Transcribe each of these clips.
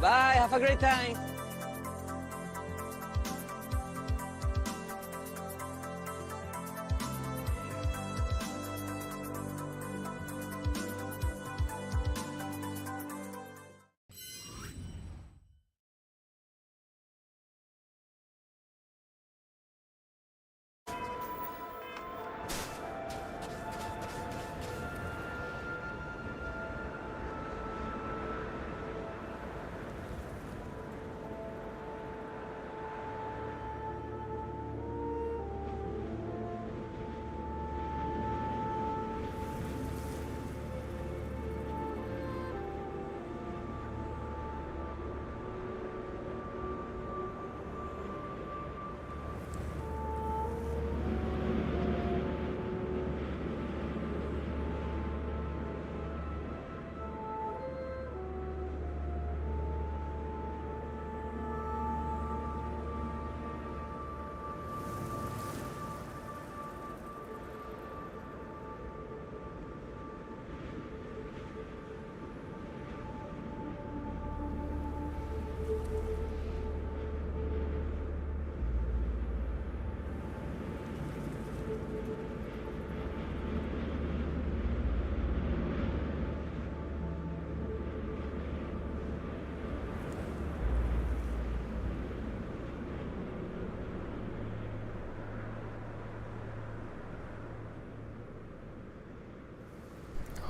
Bye, have a great time.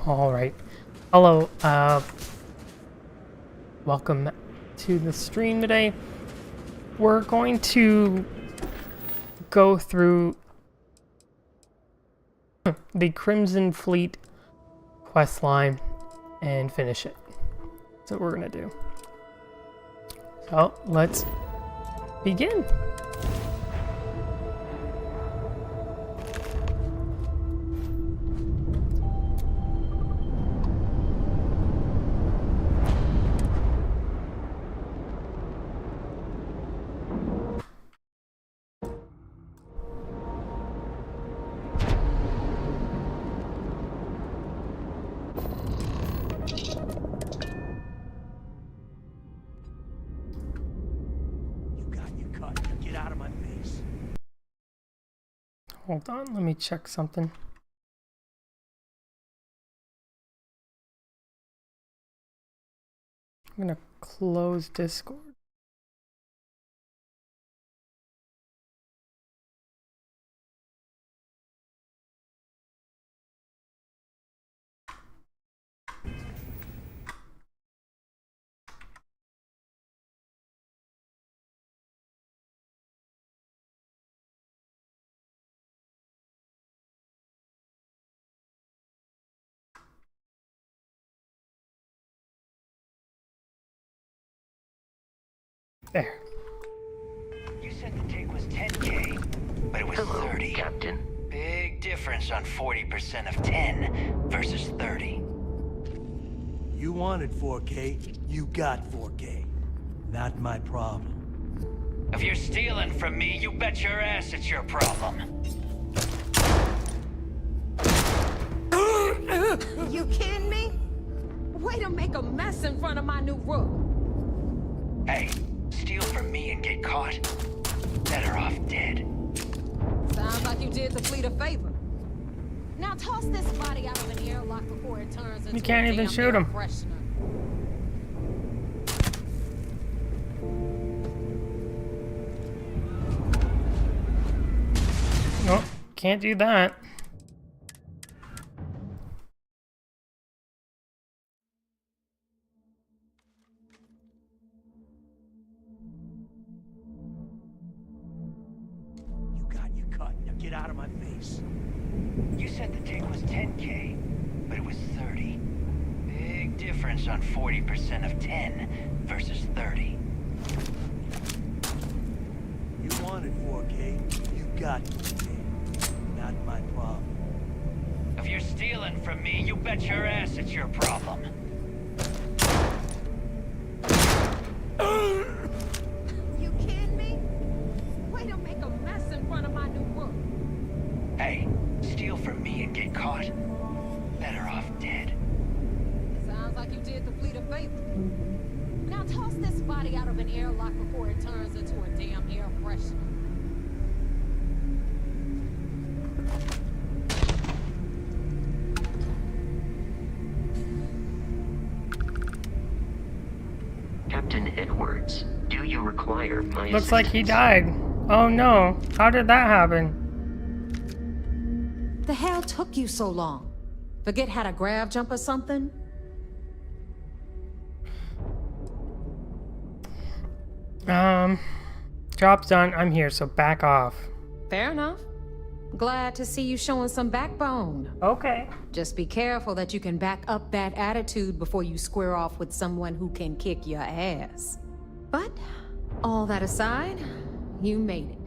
All right. Hello. Welcome to the stream today. We're going to go through the Crimson Fleet quest line and finish it. That's what we're going to do. So let's begin. Hold on, let me check something. I'm gonna close Discord. There. You said the take was 10K, but it was 30. Captain. Big difference on 40% of 10 versus 30. You wanted 4K, you got 4K. Not my problem. If you're stealing from me, you bet your ass it's your problem. You kidding me? Way to make a mess in front of my new room. Hey, steal from me and get caught. Better off dead. Sounds like you did the fleet a favor. Now toss this body out of an airlock before it turns into You can't a even damn shoot air him. freshener. Nope, can't do that. You got your cut. Now get out of my face. You said the take was 10K, but it was 30. Big difference on 40% of 10 versus 30. You wanted 4K, you got 4K. Not my problem. If you're stealing from me, you bet your ass it's your problem. You kidding me? Way to make a mess in front of my new room. Hey, steal from me and get caught. Better off dead. Sounds like you did the fleet a favor. Now toss this body out of an airlock before it turns into a damn air freshener. Captain Edwards, do you require my Looks like he assistance? died. Oh no. How did that happen? The hell took you so long? Forget how to grav jump or something? Job's done. I'm here, so back off. Fair enough. Glad to see you showing some backbone. Okay. Just be careful that you can back up that attitude before you square off with someone who can kick your ass. But, all that aside, you made it.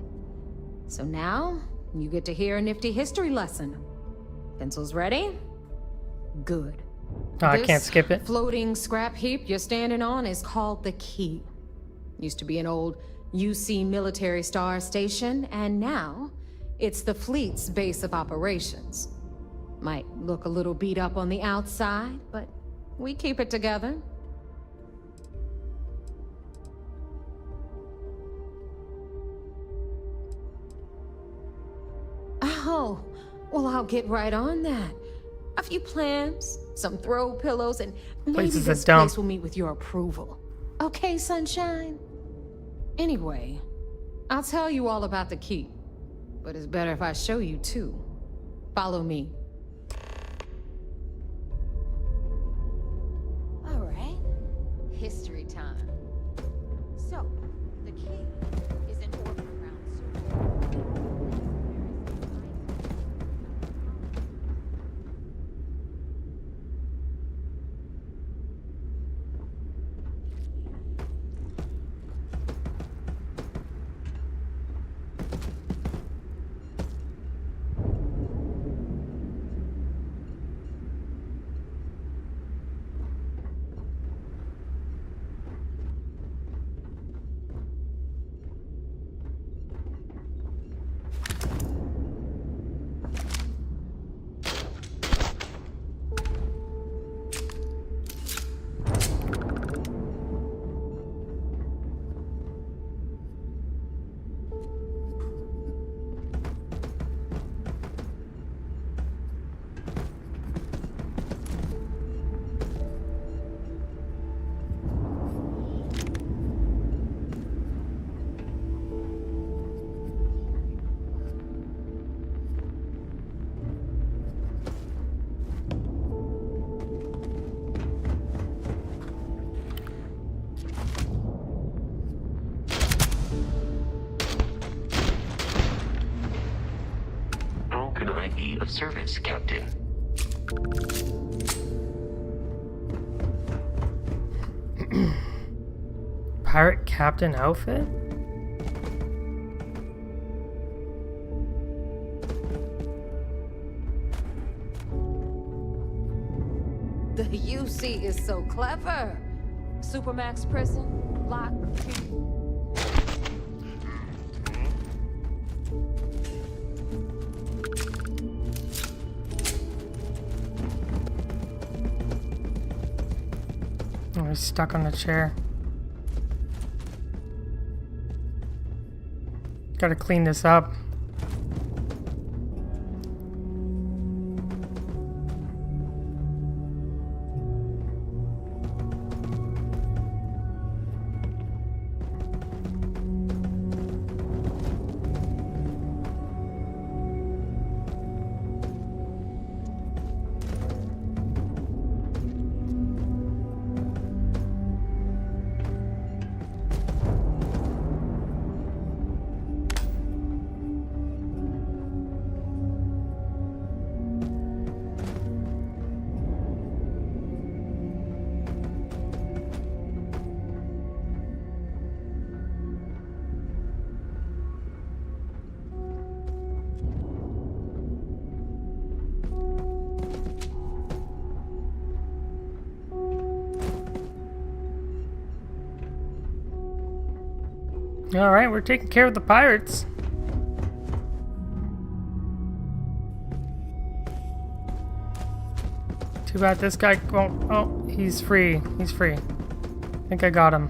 So now, you get to hear a nifty history lesson. Pencils ready? Good. Oh, I This can't skip it. floating scrap heap you're standing on is called the Key. Used to be an old UC military star station, and now it's the fleet's base of operations. Might look a little beat up on the outside, but we keep it together. Oh, well, I'll get right on that. A few plans, some throw pillows, and maybe Place is a this dump. place will meet with your approval. Okay, sunshine? Anyway, I'll tell you all about the Key, but it's better if I show you too. Follow me. All right, history time. So, the Key is in orbit around How can I be of service, Captain? Pirate captain outfit? The UC is so clever. Supermax prison, lock, key. Oh, he's stuck on the chair. Gotta clean this up. Alright, we're taking care of the pirates. Too bad this guy won't. Oh, he's free. He's free. think I got him.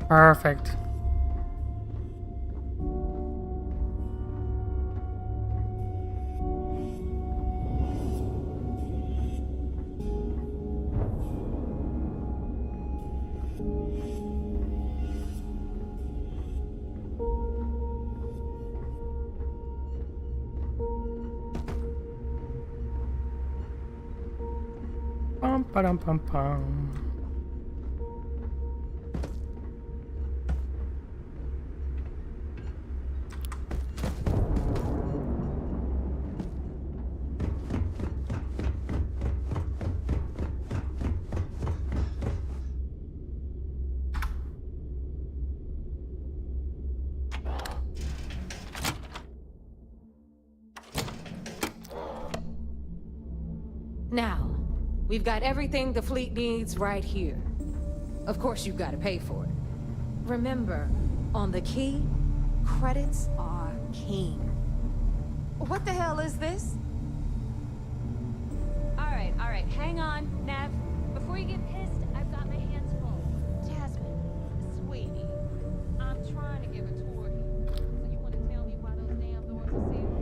Perfect. Pum pum pum pum. Now, we've got everything the fleet needs right here. Of course, you've got to pay for it. Remember, on the key, credits are king. What the hell is this? All right, hang on, Nev. Before you get pissed, I've got my hands full. Jasmine, sweetie, I'm trying to give a tour here. So you want to tell me why those damn doors are sealed?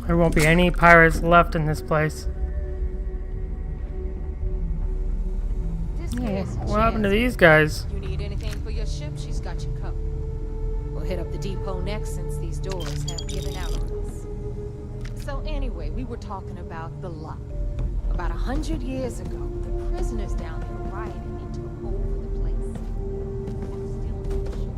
There won't be any pirates left in this place. This Oh, here's what happened to Jasmine. these guys? You need anything for your ship, she's got you covered. We'll hit up the depot next since these doors have given out on us. So anyway, we were talking about the lock. About 100 years ago, the prisoners down there rioted and took over the place. There still no issues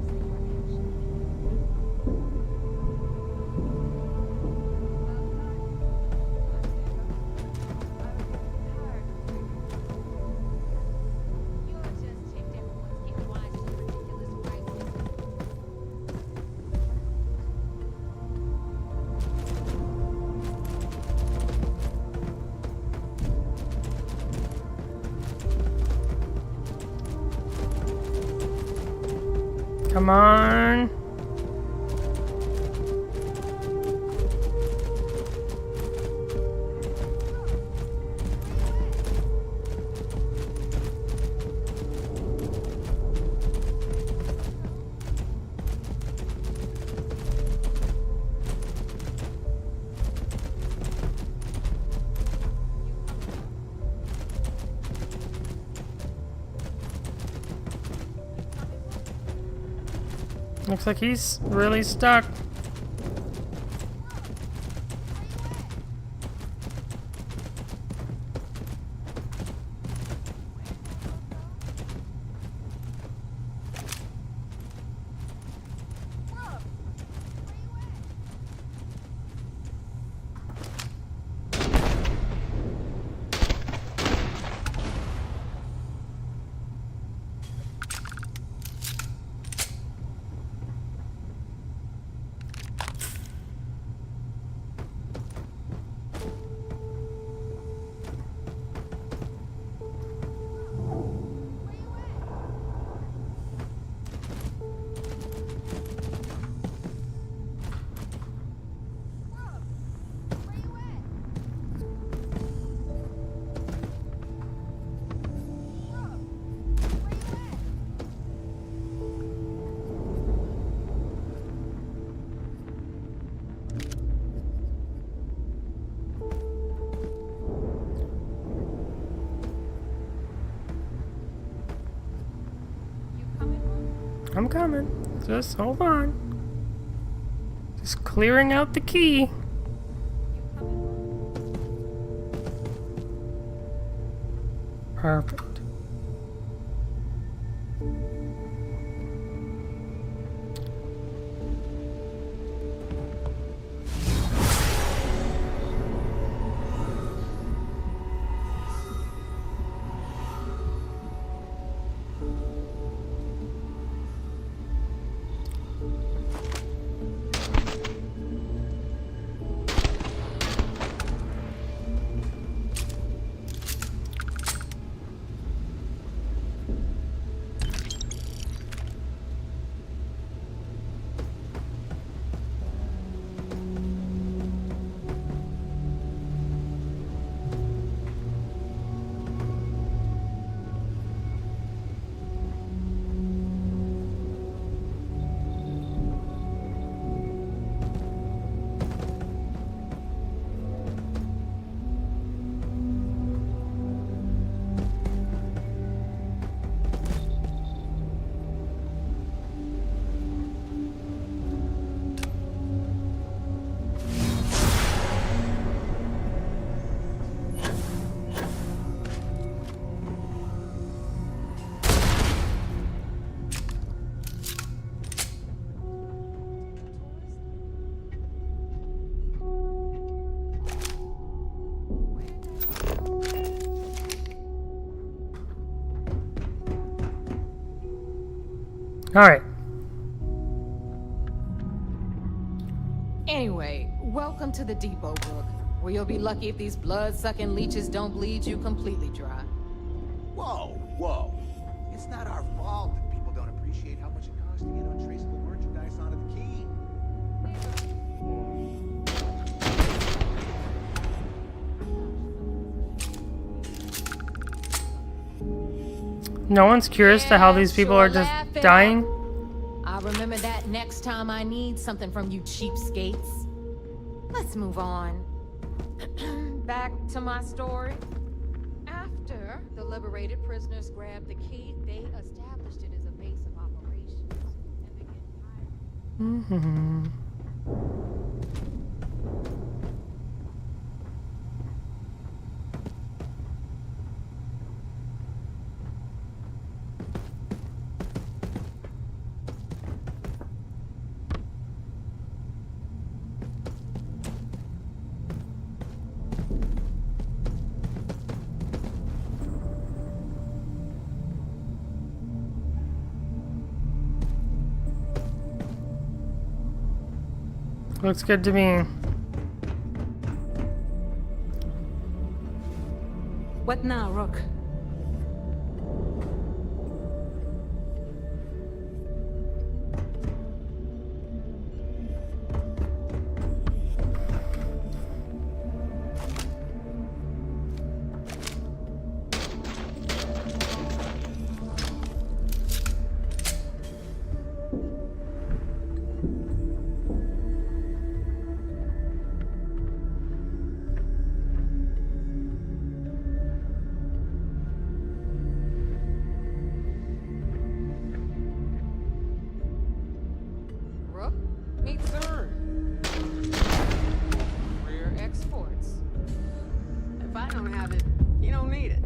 they were actually. You're just ticked everyone's getting wise to the ridiculous prices. Come on. Looks like he's really stuck. I'm coming. Just hold on. Just clearing out the key. Perfect. Alright. Anyway, welcome to the depot, Rook, where you'll be lucky if these blood-sucking leeches don't bleed you completely dry. Whoa, whoa. It's not our fault that people don't appreciate how much it costs to get untraceable merchandise onto the key. No one's curious to how these people are just laugh it dying? up. I'll remember that next time I need something from you cheapskates. Let's move on. Back to my story. After the liberated prisoners grabbed the key, they established it as a base of operations and began hiring. Looks good to me. What now, Rook? Rook, meet third. Rear exports. If I don't have it, you don't need it.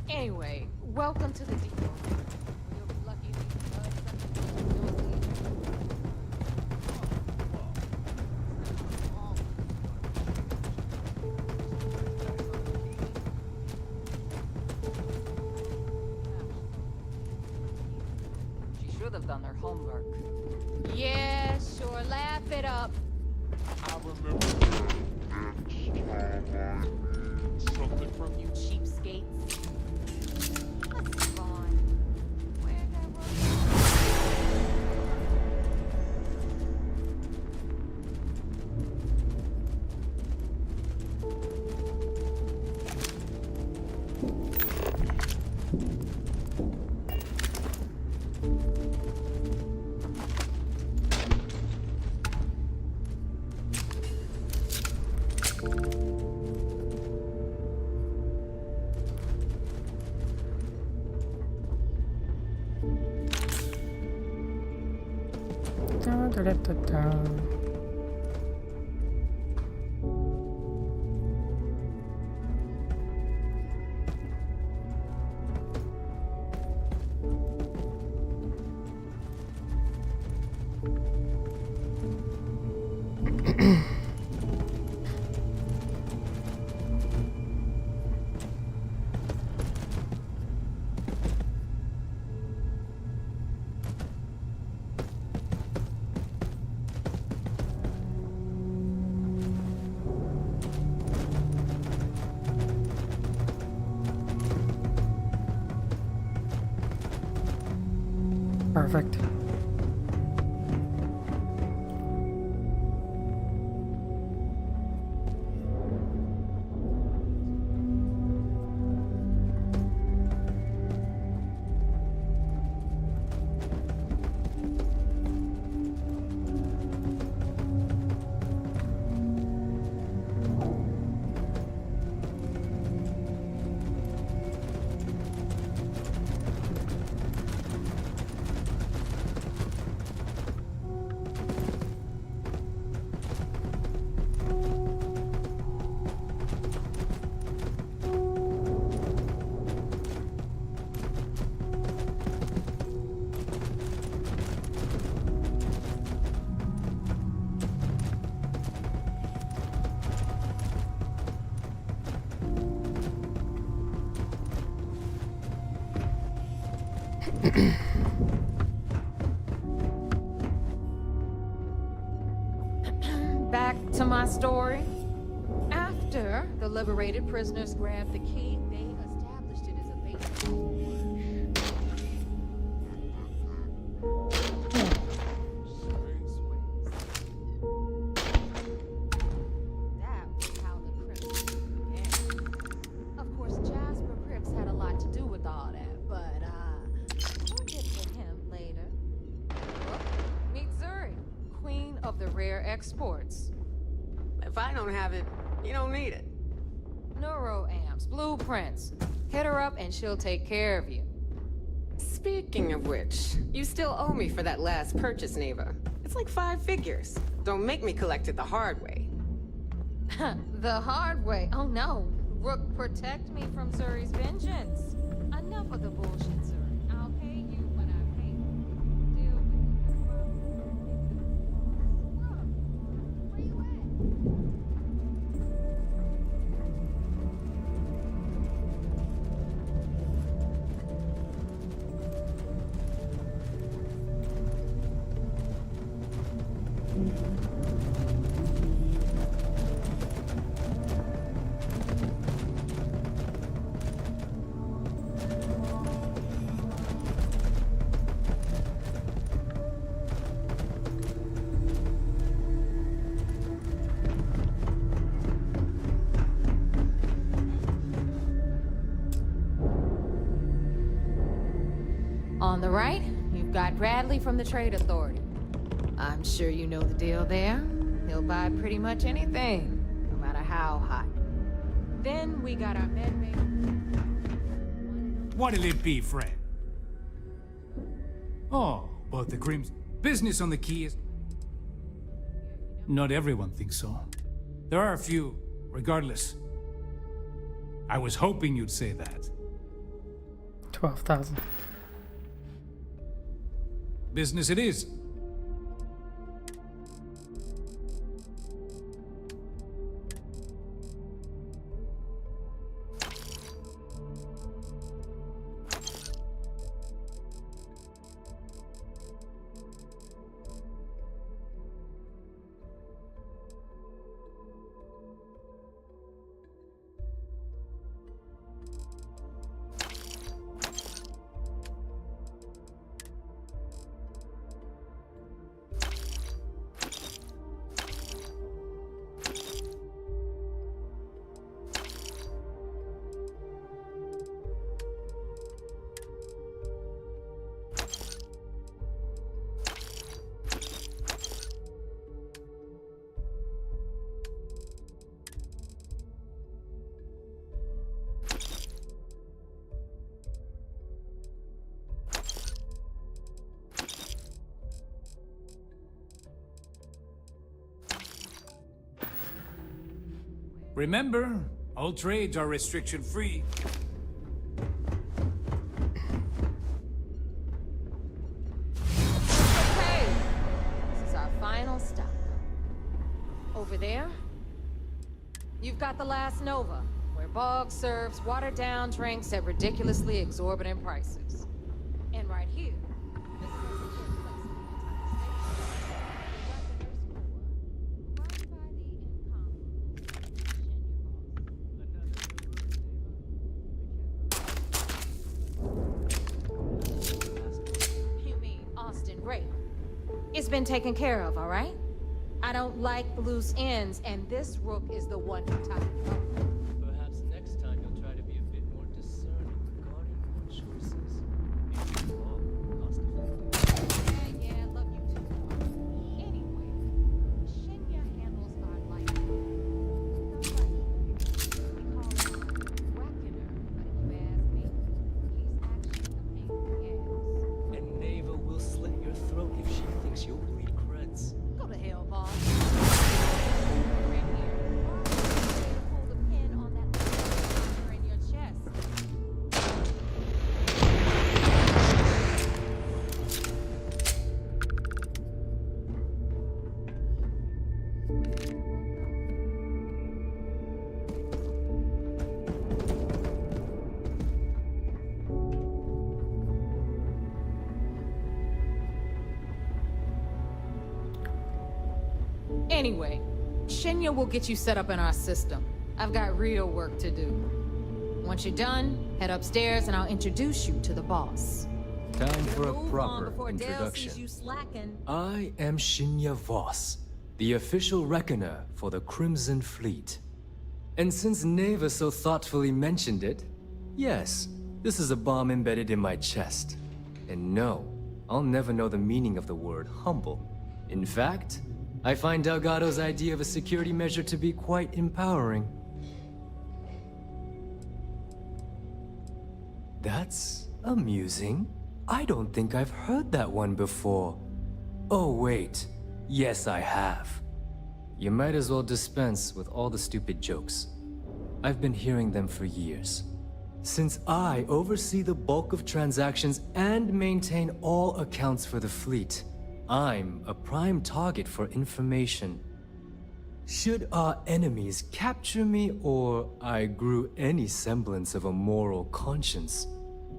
Anyway, welcome to the depot. You'll be lucky if these blood-sucking leeches don't bleed you. She should have done her homework. Yeah, sure, laugh it up. Something from You cheapskates. Let's move on. Where'd that rook? Da, da, da, da, da. Perfect. Back to my story. After the liberated prisoners grabbed the key, they established it as a base. That was how the criminals began. Of course, Jasper Cripps had a lot to do with all that, but we'll get to him later. Look, meet Zuri, queen of the rare exports. If I don't have it, you don't need it. Neuroamps, blueprints. Hit her up and she'll take care of you. Speaking of which, you still owe me for that last purchase, Neva. It's like 5 figures. Don't make me collect it the hard way. The hard way. Oh no. Rook, protect me from Zuri's vengeance. Enough of the bullshit, Zuri. I'll pay you when I pay you. Deal with it. Rook, where you at? On the right, you've got Bradley from the Trade Authority. I'm sure you know the deal there. He'll buy pretty much anything, no matter how hot. Then we got our medmate. What'll it be, friend? Oh, about the Crims. Business on the key is... Not everyone thinks so. There are a few, regardless. I was hoping you'd say that. 12,000. Business it is. Remember, all trades are restriction-free. Okay, this is our final stop. Over there, you've got the Last Nova, where Bog serves watered-down drinks at ridiculously exorbitant prices. And right here, the second place in the entire state, the Weaponers Corps, run by the incomparable You mean Austin Ray? It's been taken care of, all right? I don't like loose ends, and this Rook is the one who tied it up. Perhaps next time you'll try to be a bit more discerning regarding your choices. It's all cost-effective. Yeah, love you too. Anyway, Shinya handles our life. We call him Reckoner, but if you ask me, he's actually a pain in the ass. And Neva will slit your throat if she thinks you'll bleed creds. Go to hell, boss. Pull the pin Anyway, Shinya will get you set up in our system. I've got real work to do. Once you're done, head upstairs and I'll introduce you to the boss. Time for a Move on proper before Dale introduction. sees you slacking. I am Shinya Voss, the official reckoner for the Crimson Fleet. And since Neva so thoughtfully mentioned it, yes, this is a bomb embedded in my chest. And no, I'll never know the meaning of the word humble. In fact, I find Delgado's idea of a security measure to be quite empowering. That's amusing. I don't think I've heard that one before. Oh wait, yes I have. You might as well dispense with all the stupid jokes. I've been hearing them for years. Since I oversee the bulk of transactions and maintain all accounts for the fleet, I'm a prime target for information. Should our enemies capture me or I grew any semblance of a moral conscience,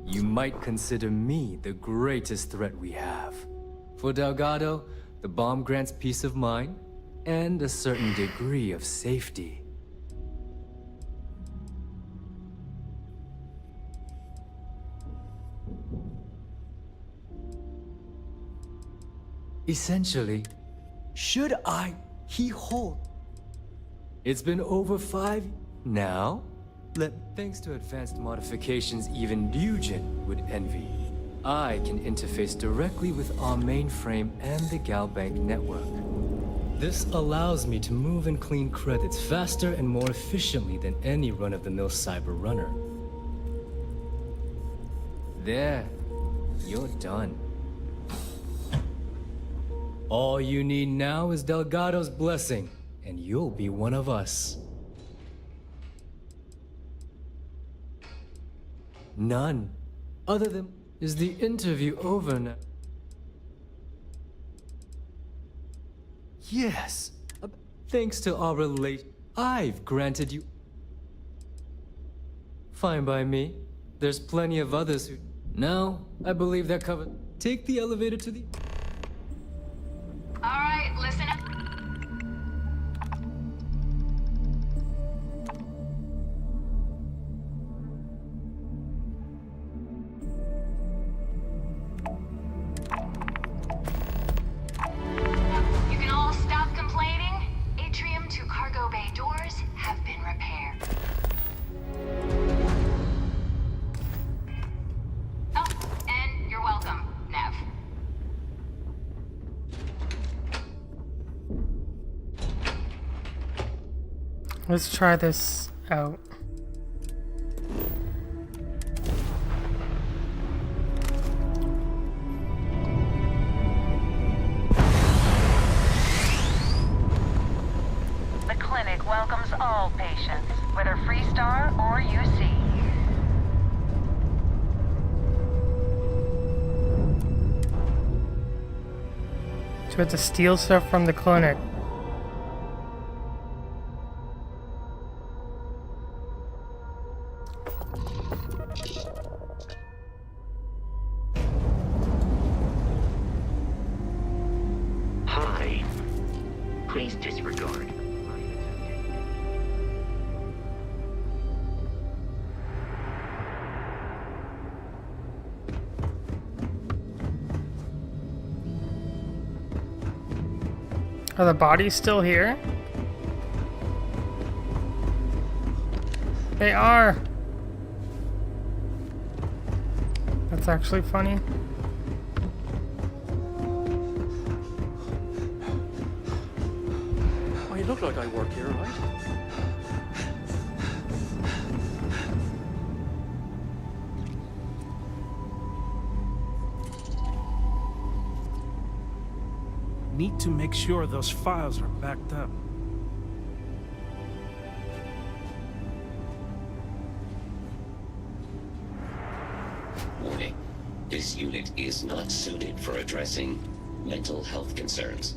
you might consider me the greatest threat we have. For Delgado, the bomb grants peace of mind and a certain degree of safety. Essentially, should he hold? It's been over 5 now. Thanks to advanced modifications even Nugent would envy, I can interface directly with our mainframe and the Galbank network. This allows me to move and clean credits faster and more efficiently than any run-of-the-mill cyber runner. There, you're done. All you need now is Delgado's blessing, and you'll be one of us. None. Other than... Is the interview over now? Yes. Thanks to our relation, I've granted you... Fine by me. There's plenty of others who... No, I believe they're covered. Take the elevator to the... All right, listen up. You can all stop complaining. Atrium to cargo bay doors have been repaired. Oh, and you're welcome, Nev. Let's try this out. The clinic welcomes all patients, whether Freestar or UC. So we have to steal stuff from the clinic. Hi. Please disregard. Are the bodies still here? They are. That's actually funny. Oh, you look like I work here, right? Need to make sure those files are backed up. Warning. This unit is not suited for addressing mental health concerns.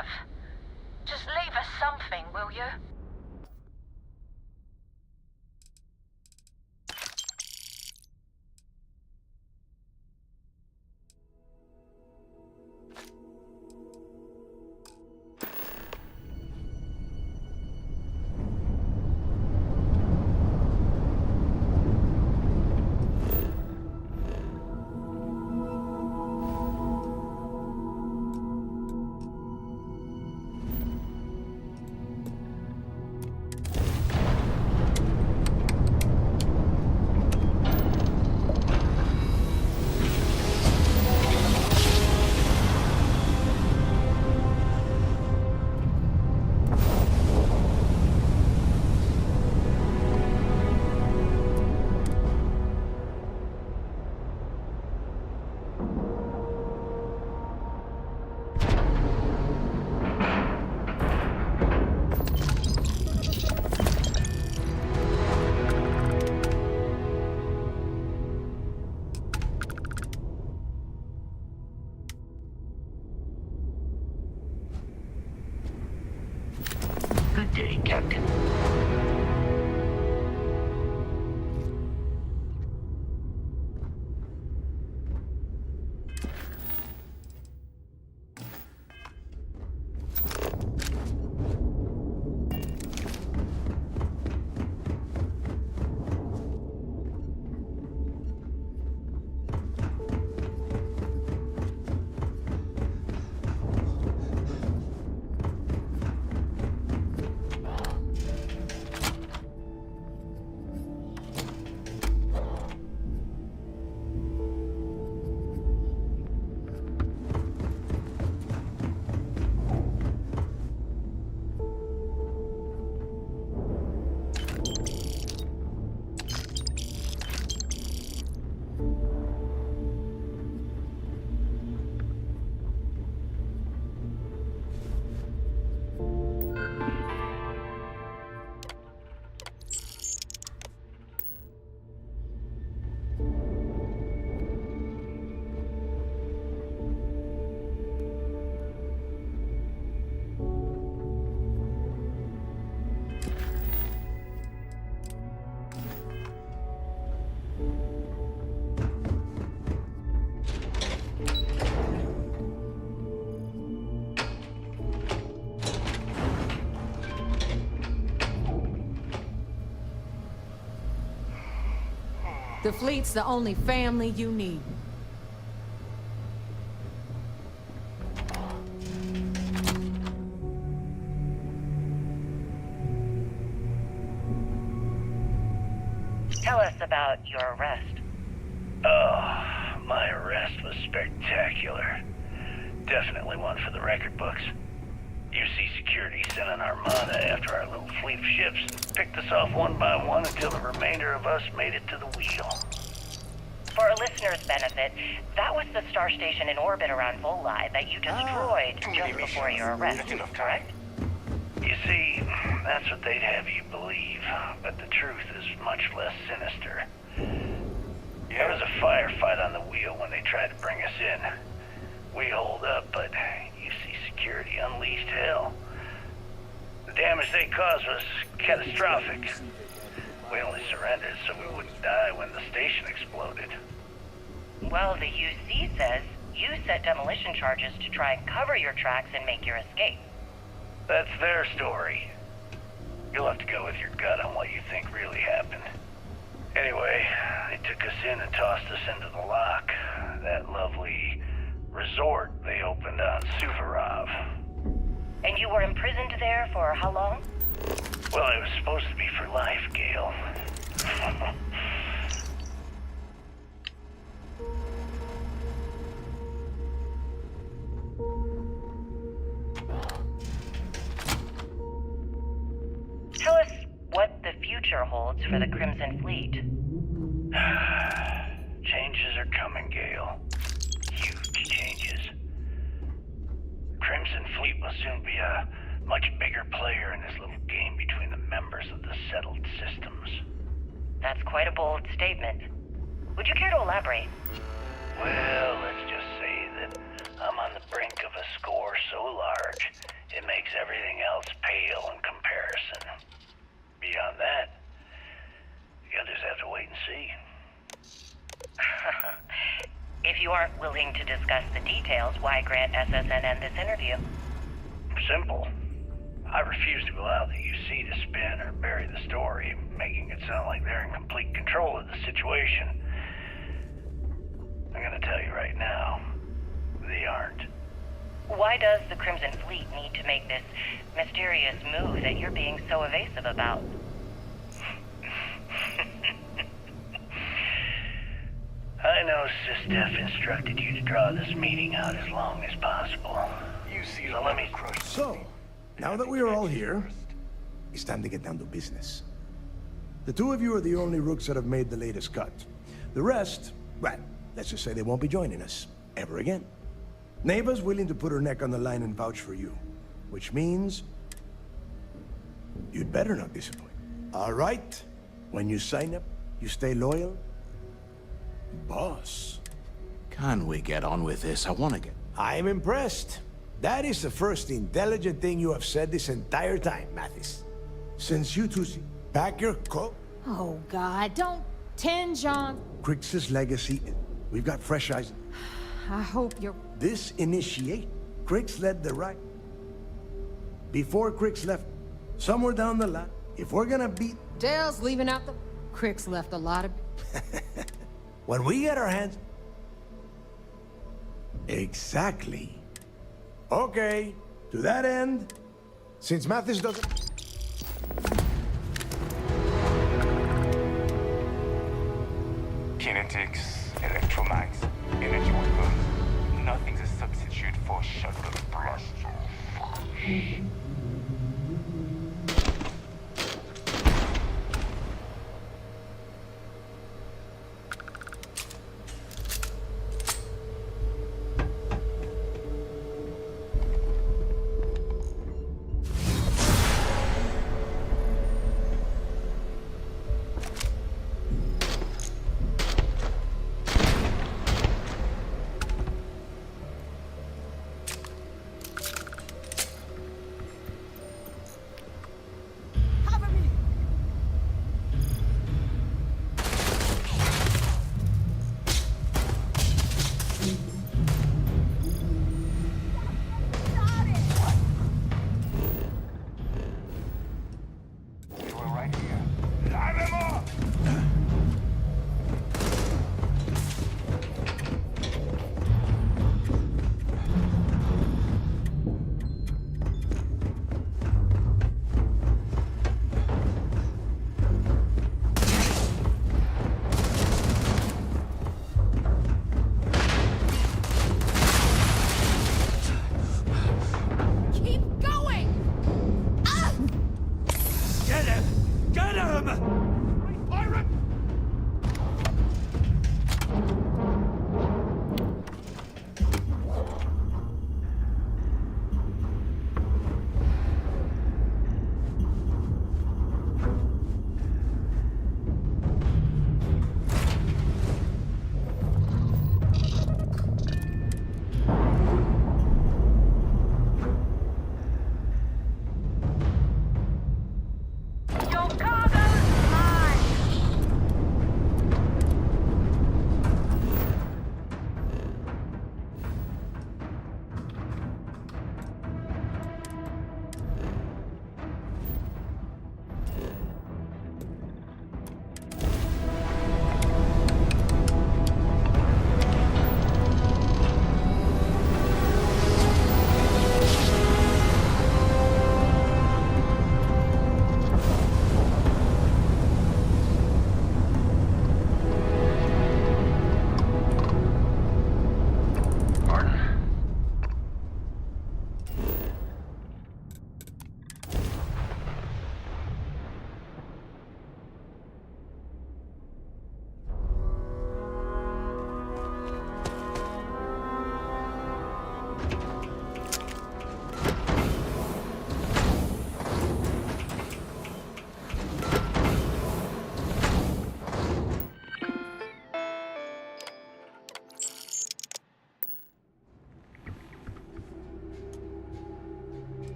Nav. Just leave us something, will you? Good day, Captain. The fleet's the only family you need. Tell us about your arrest. Oh, my arrest was spectacular. Definitely one for the record books. UC Security sent an armada after our little fleet of ships and picked us off one by one until the remainder of us made it to the wheel. For our listeners' benefit, that was the star station in orbit around Voli that you destroyed just before your arrest, correct? You see, that's what they'd have you believe, but the truth is much less sinister. There was a firefight on the wheel when they tried to bring us in. We holed up, but UC Security unleashed hell. The damage they caused was catastrophic. We only surrendered so we wouldn't die when the station exploded. Well, the UC says you set demolition charges to try and cover your tracks and make your escape. That's their story. You'll have to go with your gut on what you think really happened. Anyway, they took us in and tossed us into the lock. That lovely resort they opened on Suvorov. And you were imprisoned there for how long? Well, it was supposed to be for life, Gale. Tell us what the future holds for the Crimson Fleet. Changes are coming, Gale. Huge changes. Crimson Fleet will soon be a much bigger player in this little game between the members of the settled systems. That's quite a bold statement. Would you care to elaborate? Well, let's just say that I'm on the brink of a score so large, it makes everything else pale in comparison. Beyond that, you'll just have to wait and see. If you aren't willing to discuss the details, why grant SSNN this interview? Simple. I refuse to allow the UC to spin or bury the story, making it sound like they're in complete control of the situation. I'm gonna tell you right now, they aren't. Why does the Crimson Fleet need to make this mysterious move that you're being so evasive about? I know SysDef instructed you to draw this meeting out as long as possible. So let me... So, now that we are all here, it's time to get down to business. The two of you are the only rooks that have made the latest cut. The rest, well, let's just say they won't be joining us ever again. Neva's willing to put her neck on the line and vouch for you, which means you'd better not disappoint. All right? When you sign up, you stay loyal. Boss. Can we get on with this? I want to get... I'm impressed. That is the first intelligent thing you have said this entire time, Mathis. Since you two pack your coat. Oh, God, don't tinge on... Crix's legacy, we've got fresh eyes. I hope you're... This initiate, Crix led the right. Before Crix left, somewhere down the line, if we're gonna beat... Dale's leaving out the... Crix left a lot of... When we get our hands... Exactly. Okay, to that end, since Mathis doesn't... Kinetics, electromags, energy weapons. Nothing's a substitute for shotgun blast.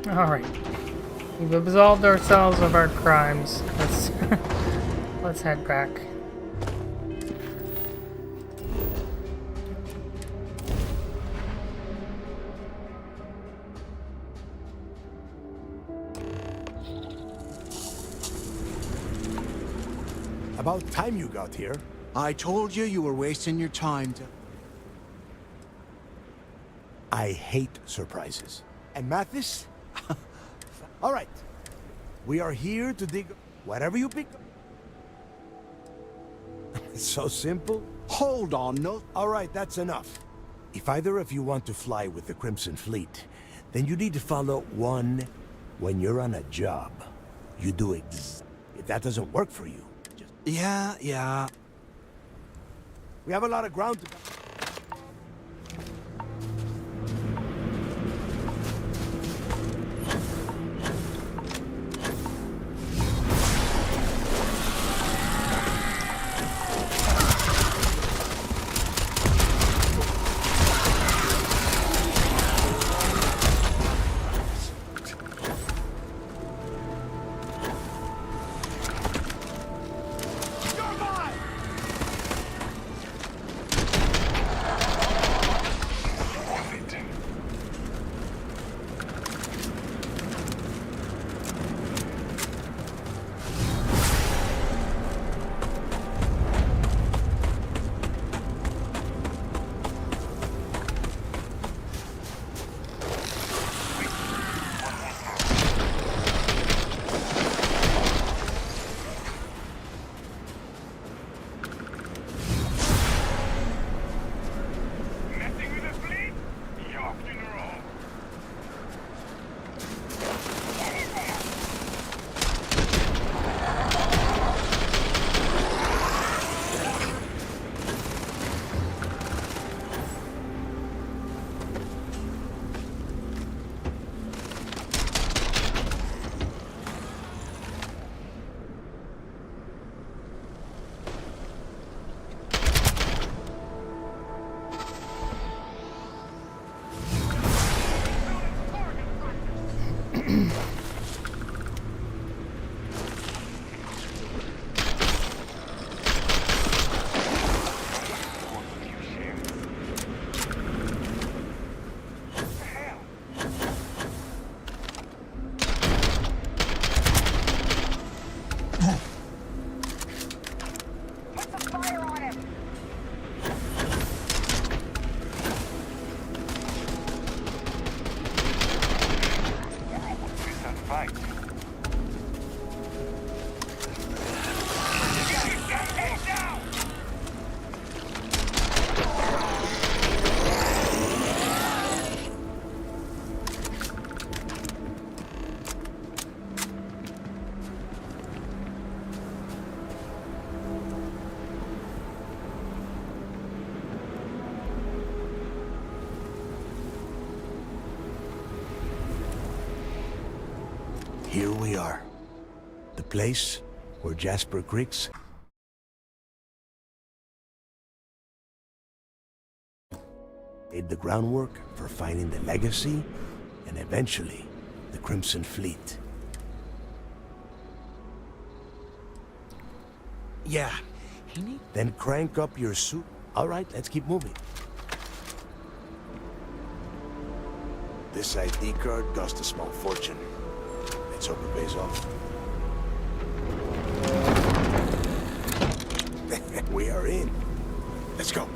Alright. We've absolved ourselves of our crimes. Let's head back. About time you got here. I told you were wasting your time to... I hate surprises. And Mathis? All right. We are here to dig whatever you pick. It's so simple. Hold on, no... All right, that's enough. If either of you want to fly with the Crimson Fleet, then you need to follow one when you're on a job. You do it. If that doesn't work for you, just... Yeah. We have a lot of ground to cover. Here we are. The place where Jasper Creeks laid the groundwork for finding the Legacy and eventually the Crimson Fleet. Yeah. Then crank up your suit. All right, let's keep moving. This ID card cost a small fortune. Let's hope it pays off. We are in. Let's go.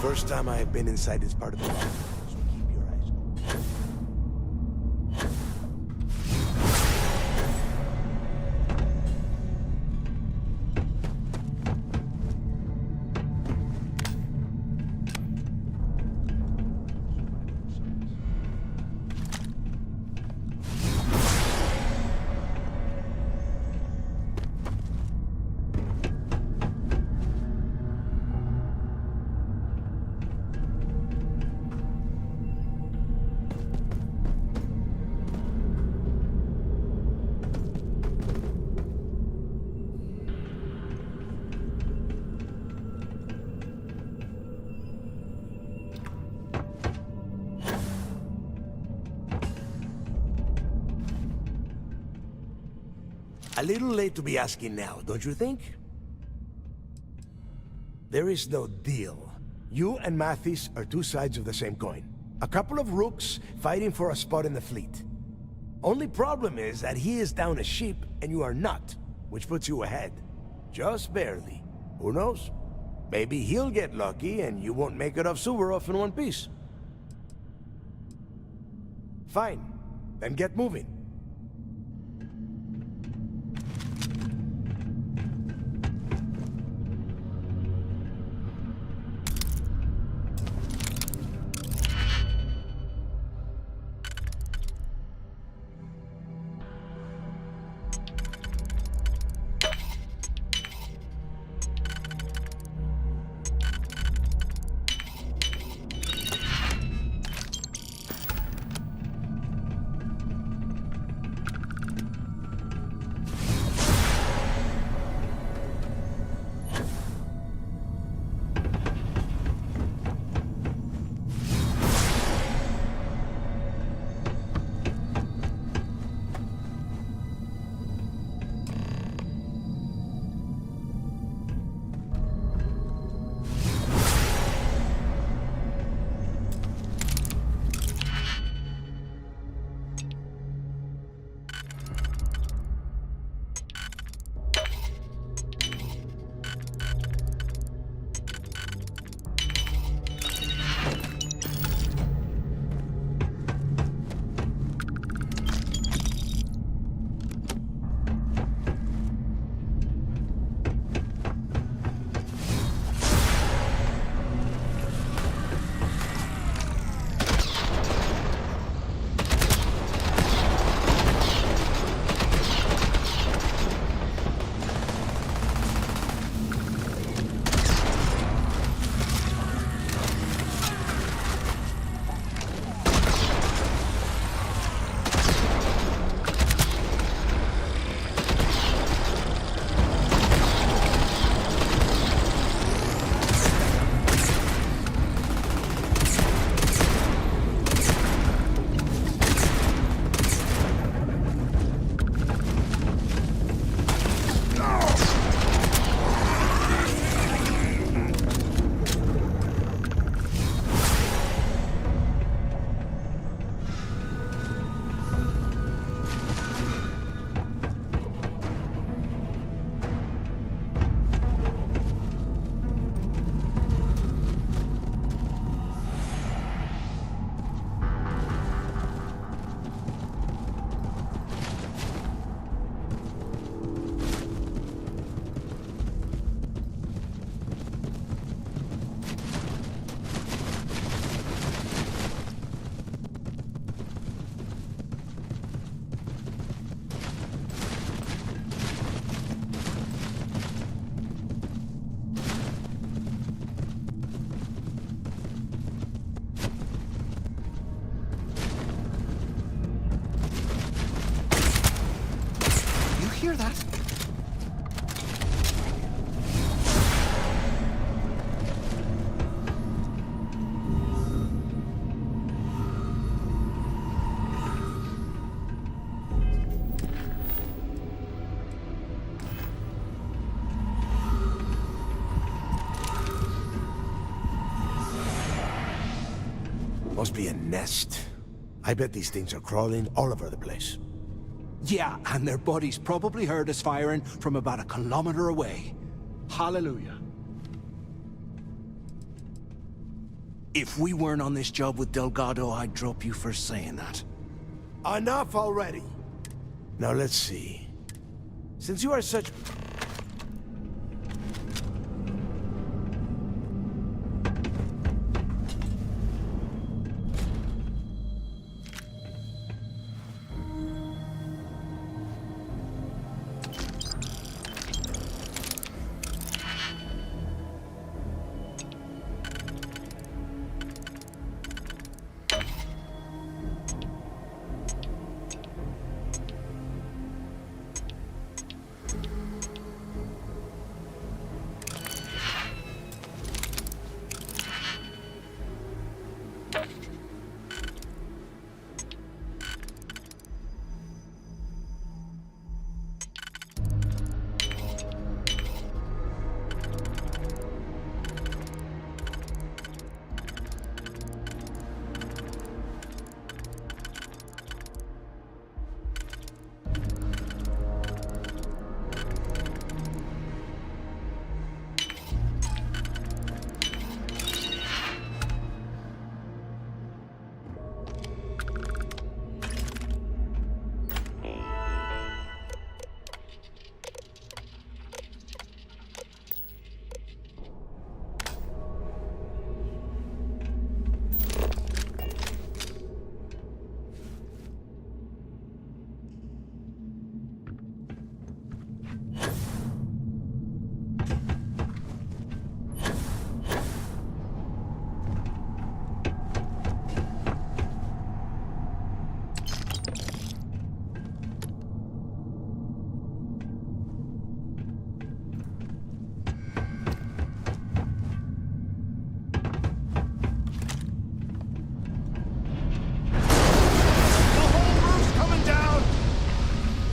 First time I have been inside this part of the world. So keep your eyes open. A little late to be asking now, don't you think? There is no deal. You and Mathis are two sides of the same coin. A couple of rooks fighting for a spot in the fleet. Only problem is that he is down a ship and you are not, which puts you ahead. Just barely. Who knows? Maybe he'll get lucky and you won't make it off Suvorov in one piece. Fine. Then get moving. Hear that? Must be a nest. I bet these things are crawling all over the place. Yeah, and their buddies probably heard us firing from about a kilometer away. Hallelujah. If we weren't on this job with Delgado, I'd drop you for saying that. Enough already. Now let's see. Since you are such...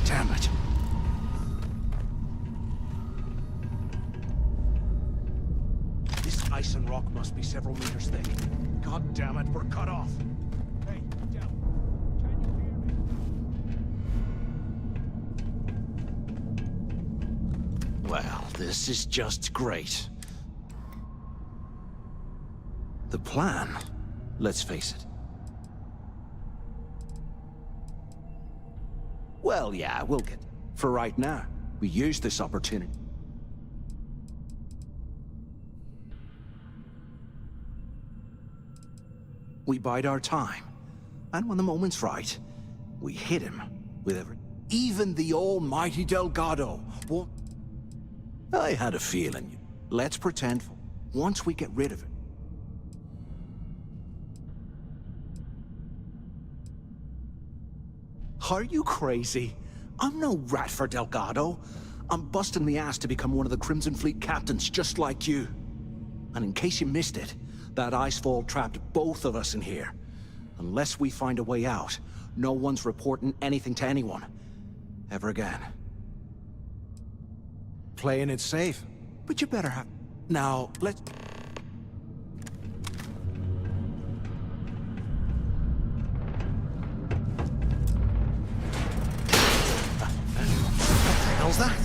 Damn it. This ice and rock must be several meters thick. God damn it, we're cut off. Hey, down. Well, this is just great. The plan, let's face it. Well, yeah, we'll get. For right now, we use this opportunity. We bide our time. And when the moment's right, we hit him with every... Even the almighty Delgado won't... I had a feeling. Let's pretend once we get rid of it. Are you crazy? I'm no rat for Delgado. I'm busting the ass to become one of the Crimson Fleet captains just like you. And in case you missed it, that icefall trapped both of us in here. Unless we find a way out, no one's reporting anything to anyone. Ever again. Playing it safe. But you better have... Now, let's... What the hell's that?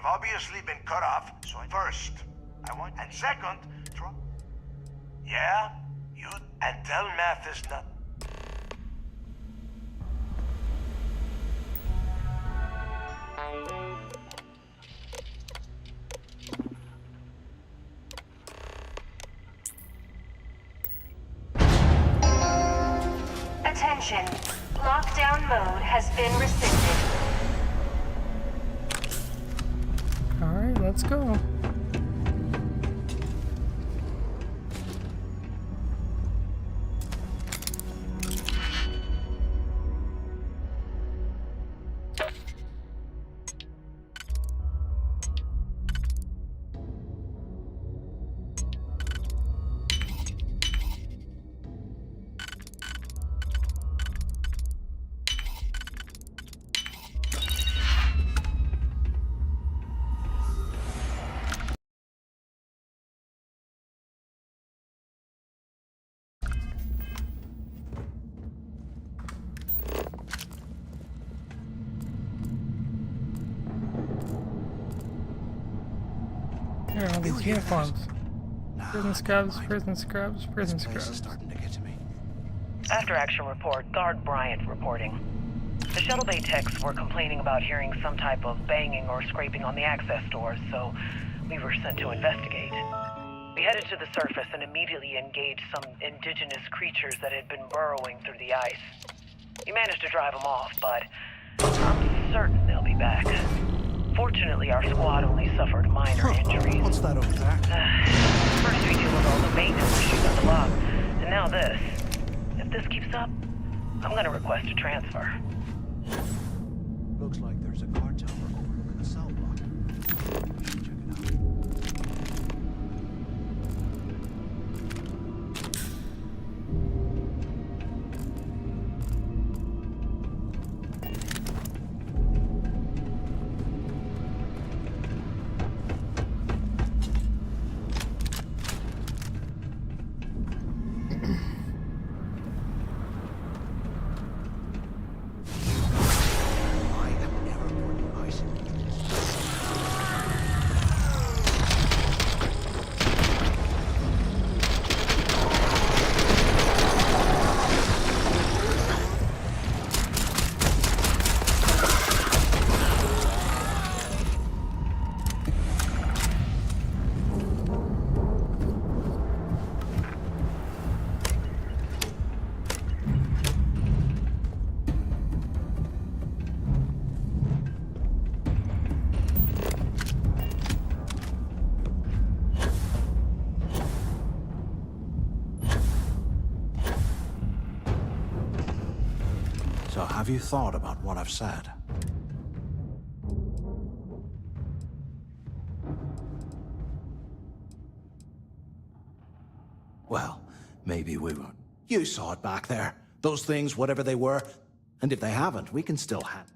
Obviously been cut off, so first, I want... And second, yeah? You... And tell Mathis not... Attention. Lockdown mode has been rescinded. Alright, let's go. Here are all these uniforms. Prison scrubs, prison scrubs, prison scrubs. After action report, Guard Bryant reporting. The shuttle bay techs were complaining about hearing some type of banging or scraping on the access doors, so we were sent to investigate. We headed to the surface and immediately engaged some indigenous creatures that had been burrowing through the ice. We managed to drive them off, but I'm certain they'll be back. Fortunately, our squad only suffered minor injuries. What's that over there? First we deal with all the maintenance issues on the lock, and now this. If this keeps up, I'm gonna request a transfer. Looks like there's a car tower overlooking the cell block. Check it out. So have you thought about what I've said? Well, maybe we won't. You saw it back there. Those things, whatever they were. And if they haven't, we can still have.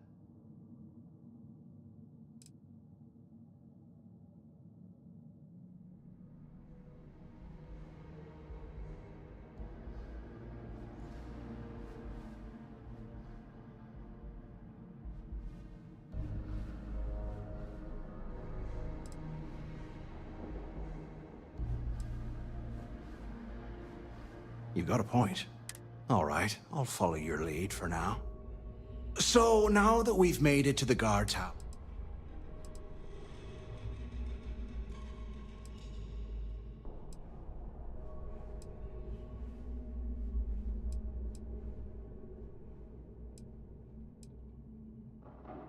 You got a point. All right, I'll follow your lead for now. So, now that we've made it to the guard's house...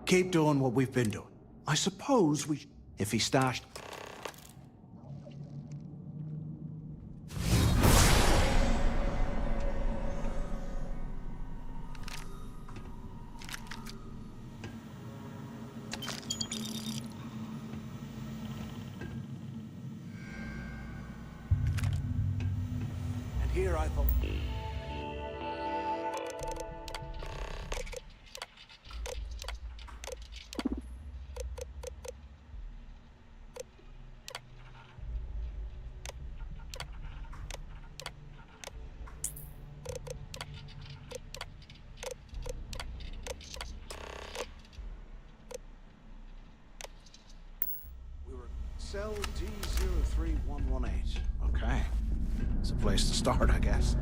Keep doing what we've been doing. I suppose we... If he stashed... Here I thought... We were cell D03118. Okay. It's a place to start, I guess.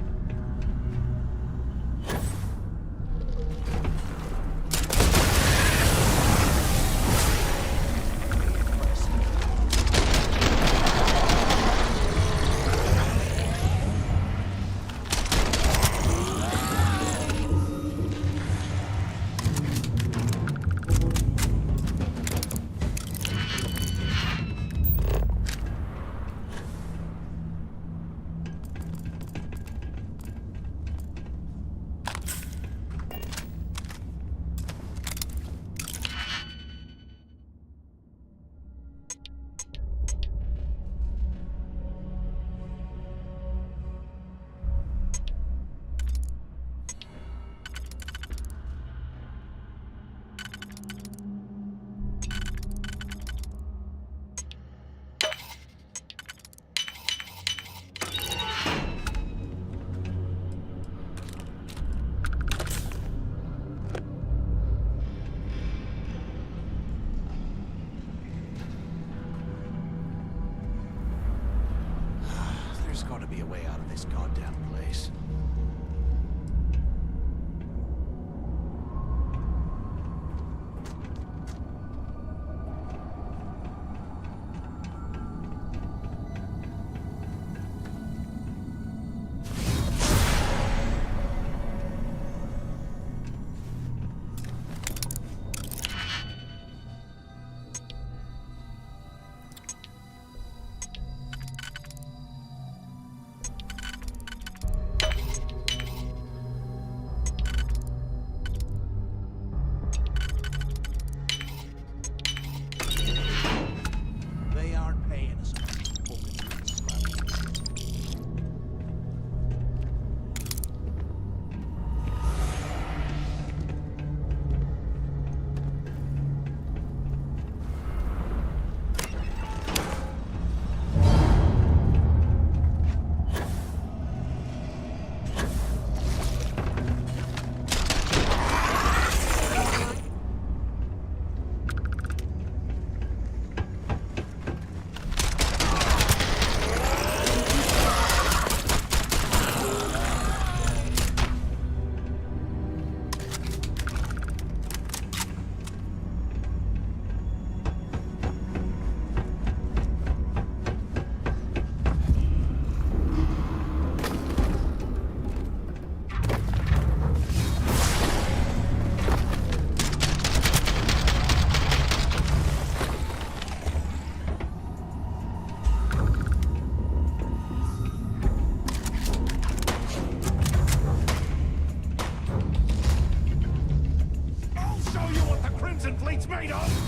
There's got to be a way out of this goddamn place. it's made of?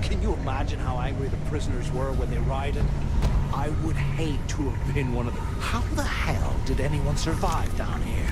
Can you imagine how angry the prisoners were when they rioted? I would hate to have been one of them. How the hell did anyone survive down here?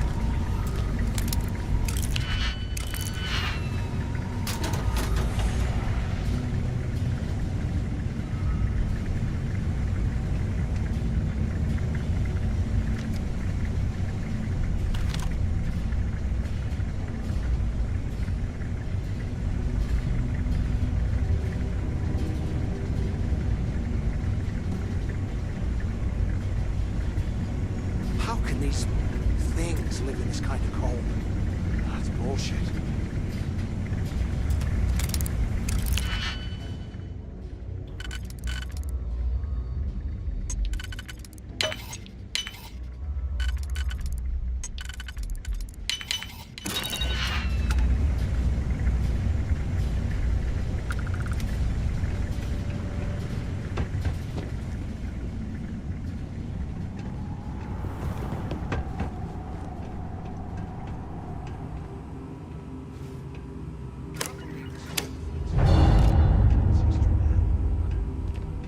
How can these things live in this kind of cold? That's bullshit.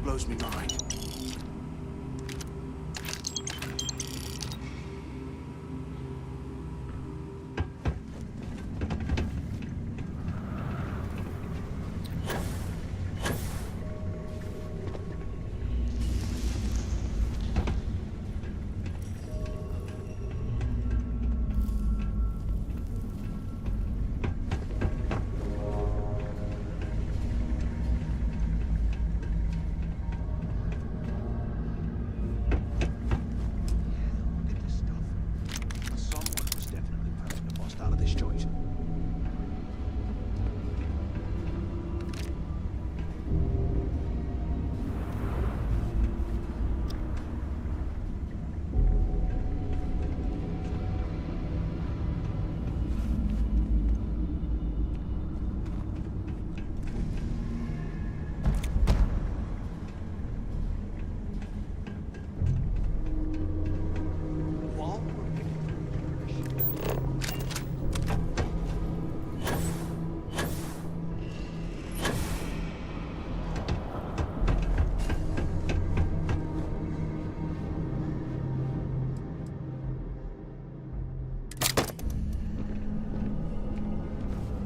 Blows me mind. Someone was definitely pressing the bust out of this joint.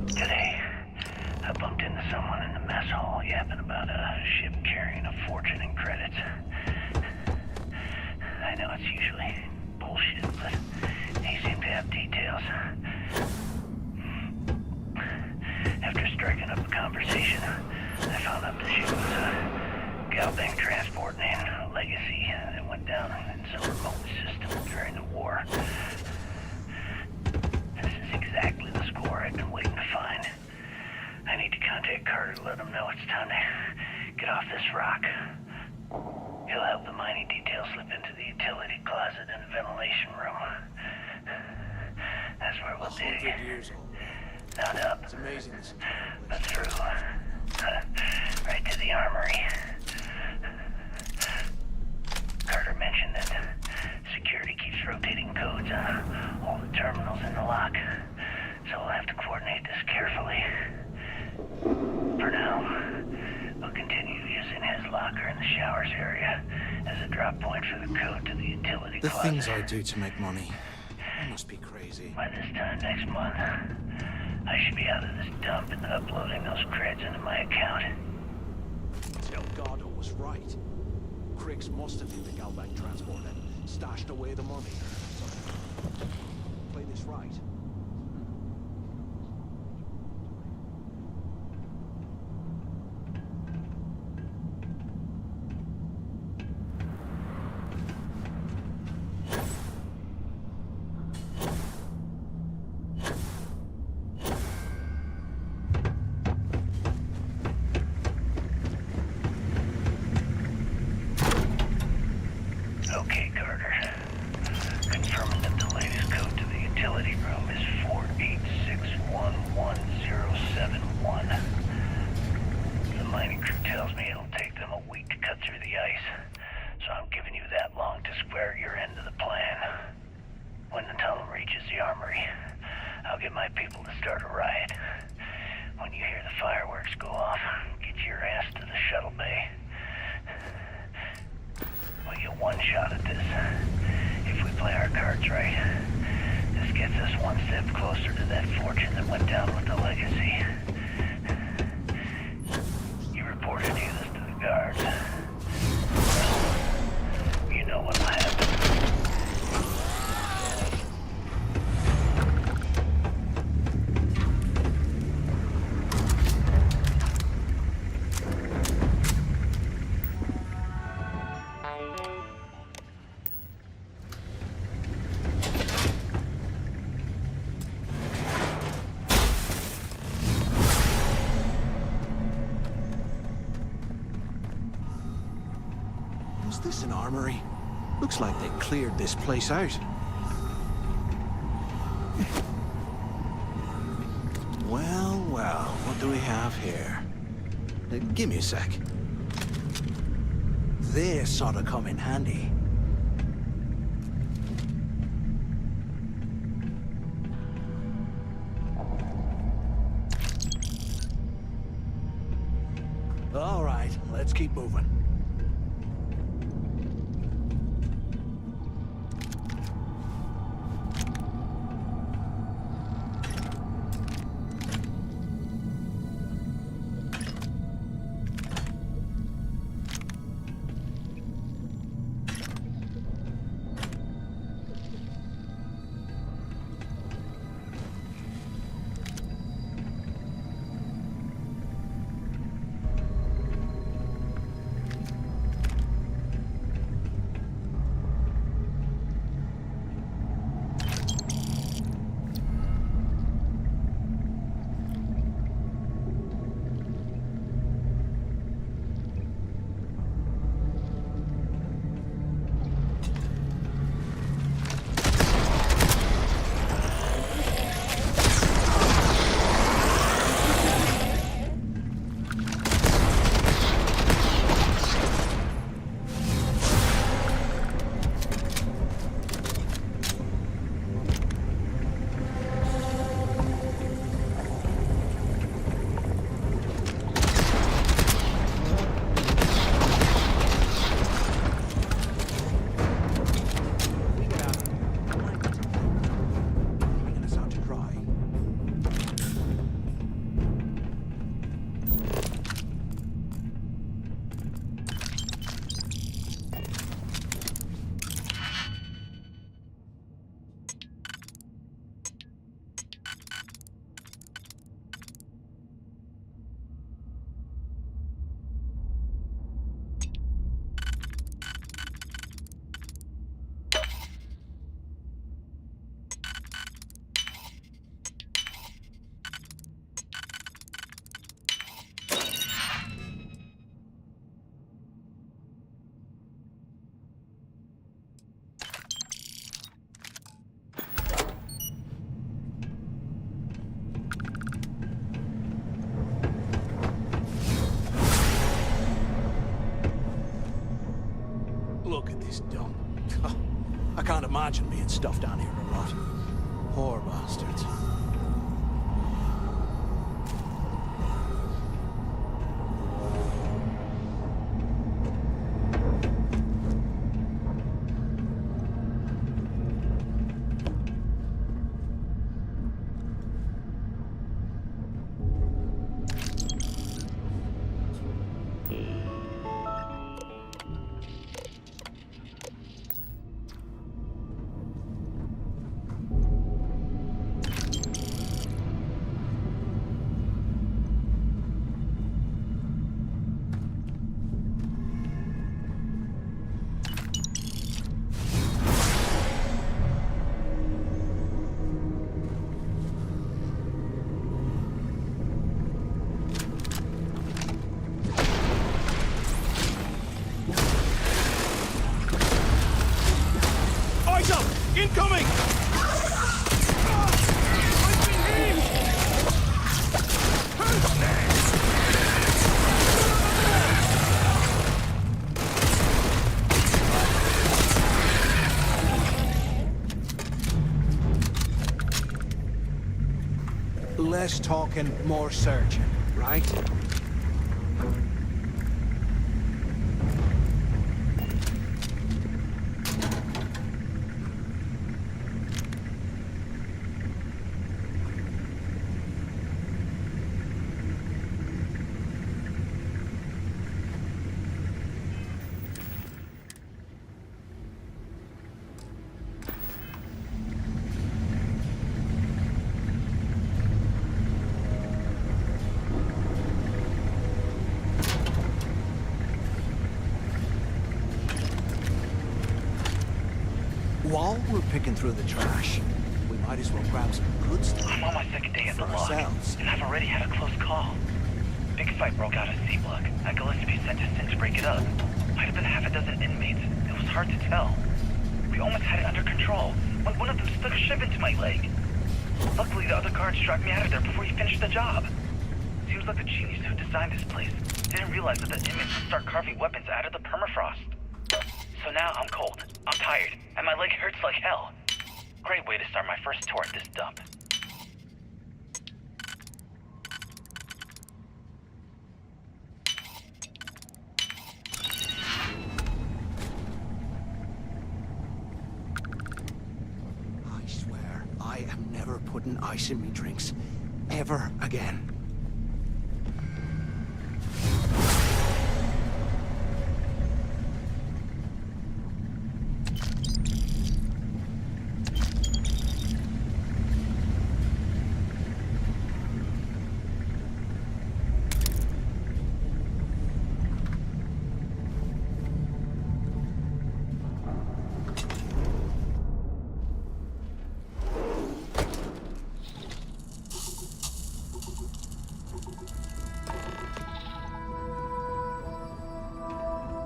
Today, I bumped into someone in the mess hall yapping about a ship carrying a fortune in credits. I know it's usually bullshit, but he seemed to have details. After striking up a conversation, I found out the ship was a Galbank transporting in a legacy that went down in some remote system during the war. This is exactly the score I've been waiting to find. I need to contact Carter to let him know it's time to get off this rock. He'll have the mining details slip into the utility closet in the ventilation room. That's where we'll dig. 100 years old. Not up, It's amazing this. but through. Right to the armory. Carter mentioned that security keeps rotating codes on all the terminals in the lock, so we'll have to coordinate this carefully. For now, we'll continue using his locker in the showers area as a drop point for the code to the utility The closet. things I do to make money. I must be crazy. By this time next month, I should be out of this dump and uploading those creds into my account. Delgado was right. Criggs must have hit the Galbank transport and stashed away the money. Play this right. one shot at this. If we play our cards right, this gets us one step closer to that fortune that went down with the legacy. You reported this to the guards. Well, you know what'll happen. Is this an armory? Looks like they cleared this place out. Well, well, what do we have here? Give me a sec. This sort of come in handy. All right, let's keep moving. Look at this dump. I can't imagine being stuffed down here a lot. Poor bastards. Incoming! Less talking, more searching, right? while we're picking through the trash, we might as well grab some good stuff. I'm on my second day at the for lodge, ourselves. and I've already had a close call. Big fight broke out at C-Block. I Gillespie sent us in to break it up. Might have been half a dozen inmates. It was hard to tell. We almost had it under control when one of them stuck a shiv into my leg. Luckily, the other guards dragged me out of there before he finished the job. Seems like the genius who designed this place didn't realize that the inmates would start carving weapons out of the permafrost. So now I'm cold, I'm tired, and my leg hurts like hell. Great way to start my first tour at this dump. I swear, I am never putting ice in me drinks. Ever again.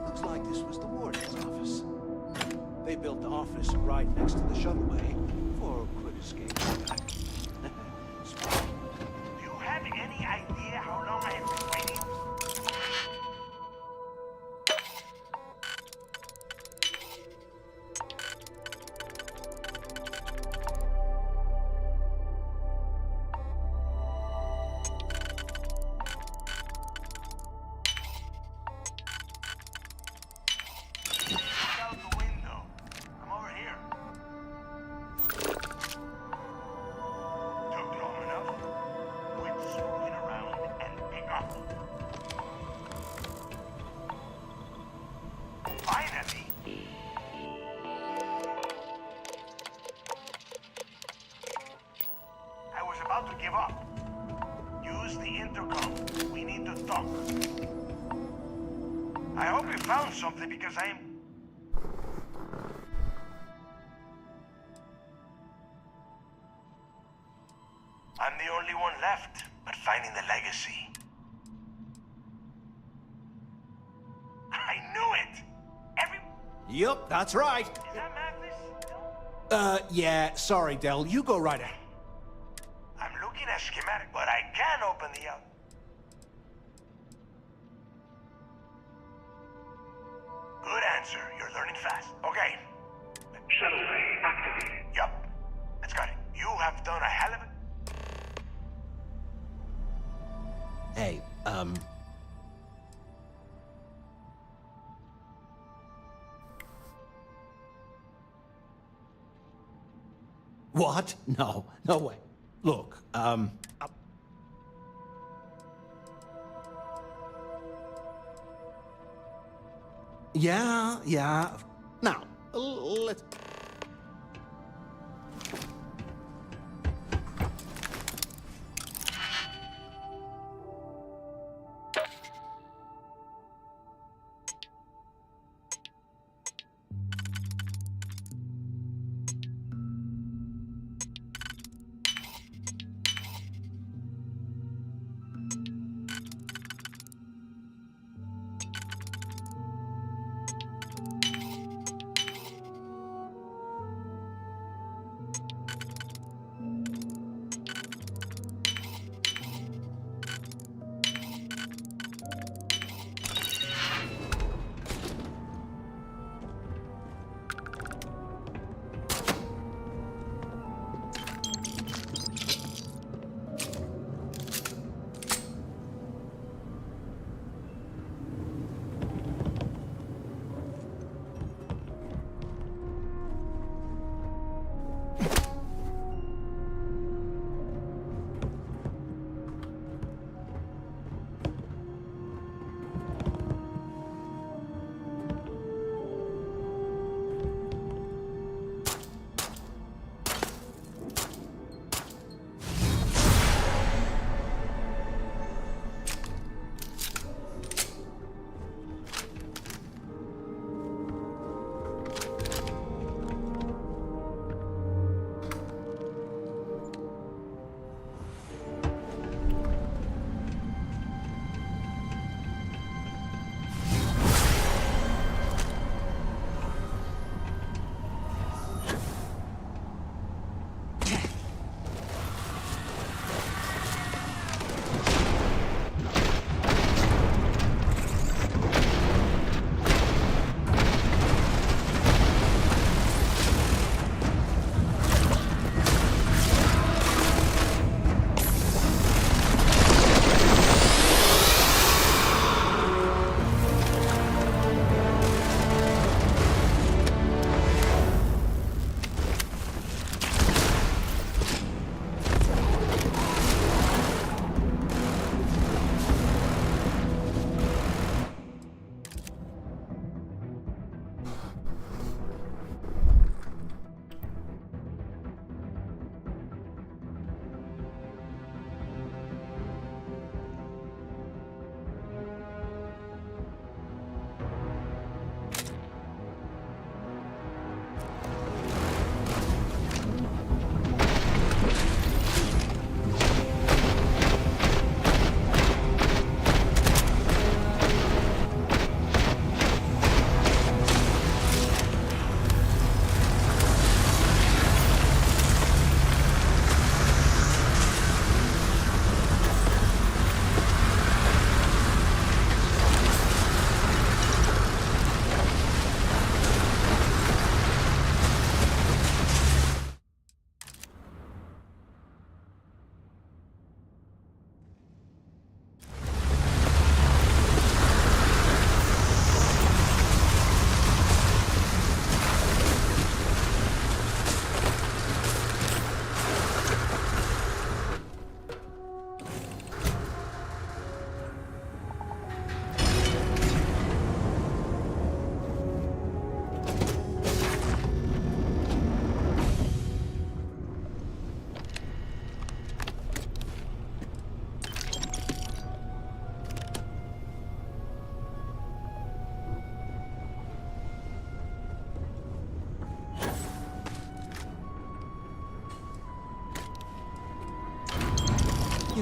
Looks like this was the warden's office. They built the office right next to the shuttle bay for a quick escape. Smart. Do you have any idea how long I have been waiting? Look out the window. I'm over here. Took long enough. Quit screwing around and pick up. Finally. I was about to give up. Use the intercom. We need to talk. I hope you found something because I'm... I'm the only one left, but finding the legacy. I knew it! Yup, that's right. Is that madness? Yeah, sorry, Del. You go right ahead. I'm looking at schematic, but I can open the out. Good answer. You're learning fast. Okay. Shuttle bay activated. Yup. That's got it. You have done a hell of it. Hey, What? No, no way. Look, yeah. Now, let's...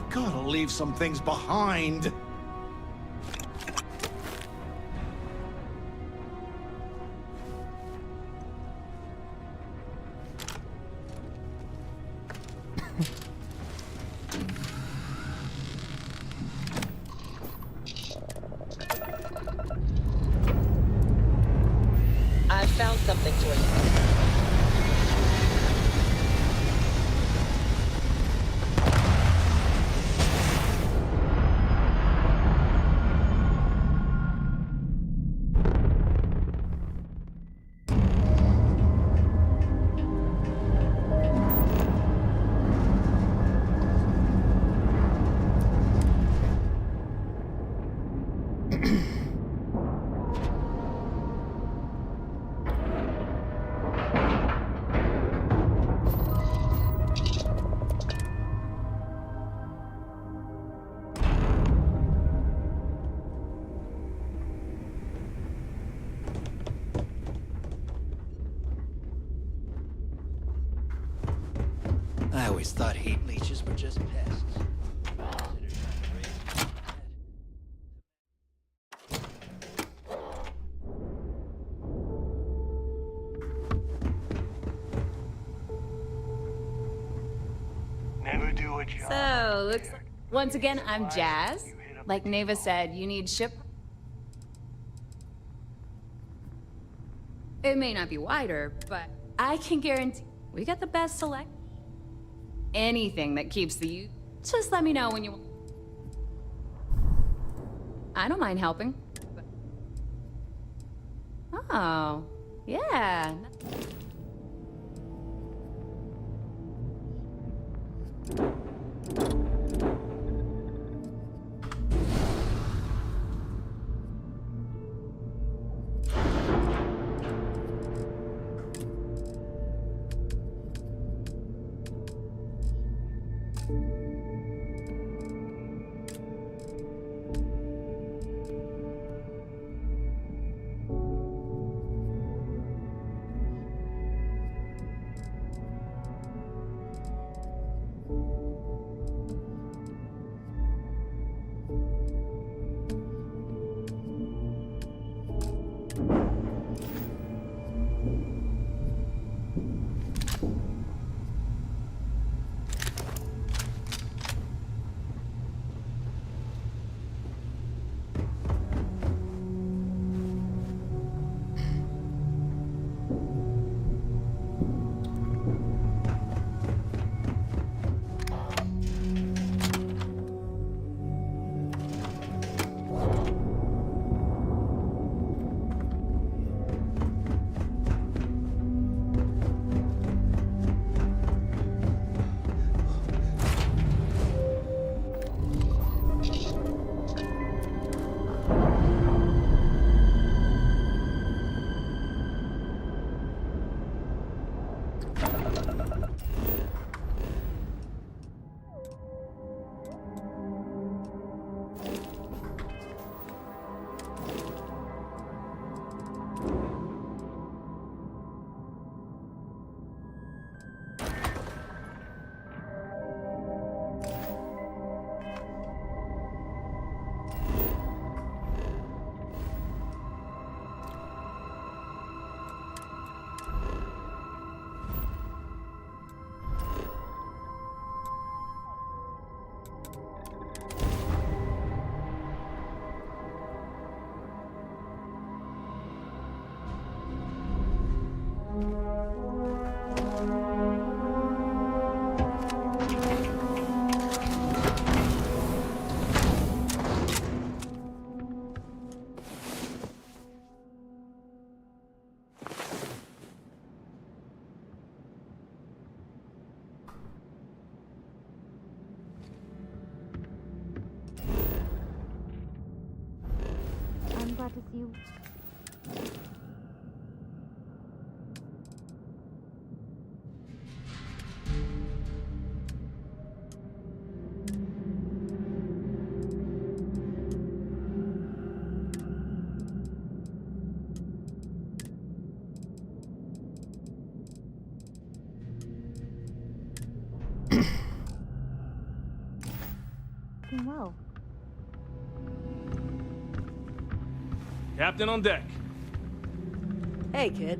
Gotta leave some things behind. I found something for you. I always thought heat leeches were just pests. Never do a job. So, looks like... Once again, I'm Jazz. Like Neva said, you need ship... It may not be wider, but I can guarantee we got the best select. Anything that keeps the youth. Just let me know when you... I don't mind helping. Oh, yeah. I'm glad to see you. doing well. Captain on deck. Hey, kid.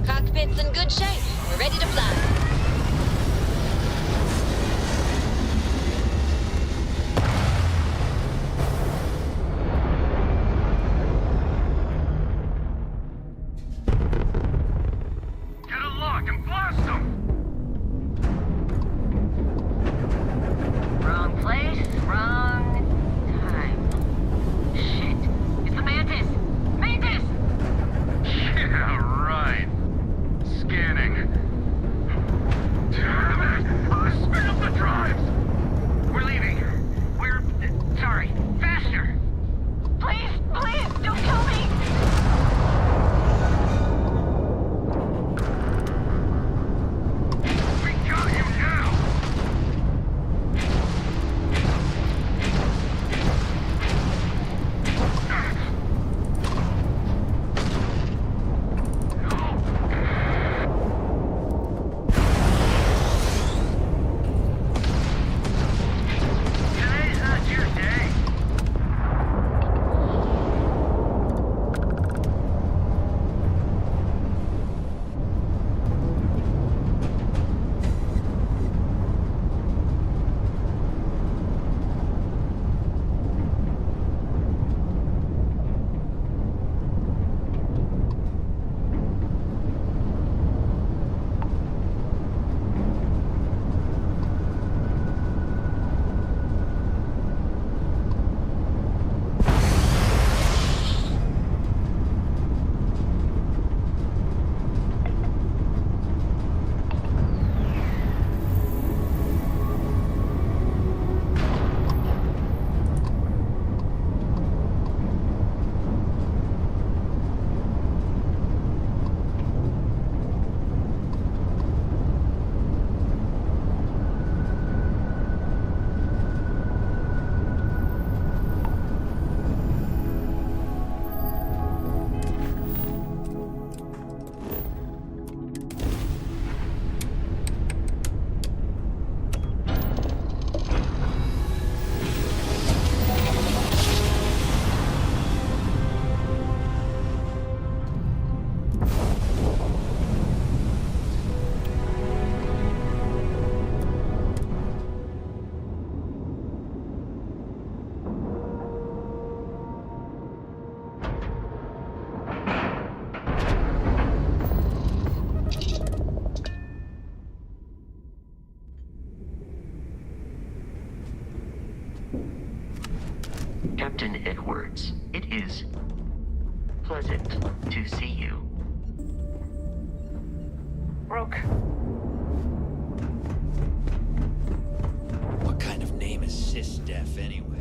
Cockpit's in good shape. We're ready to fly. Get a lock and blast them! Wrong place, wrong time. Shit. It's the Mantis! Mantis! Yeah, right. Scanning. Damn it! Spin up the drives! We're leaving. We're... sorry. Faster! Please, please, don't kill me! We got you now! Today's not your day. Captain Edwards, it is pleasant to see you. Rook. What kind of name is Sys-Def anyway?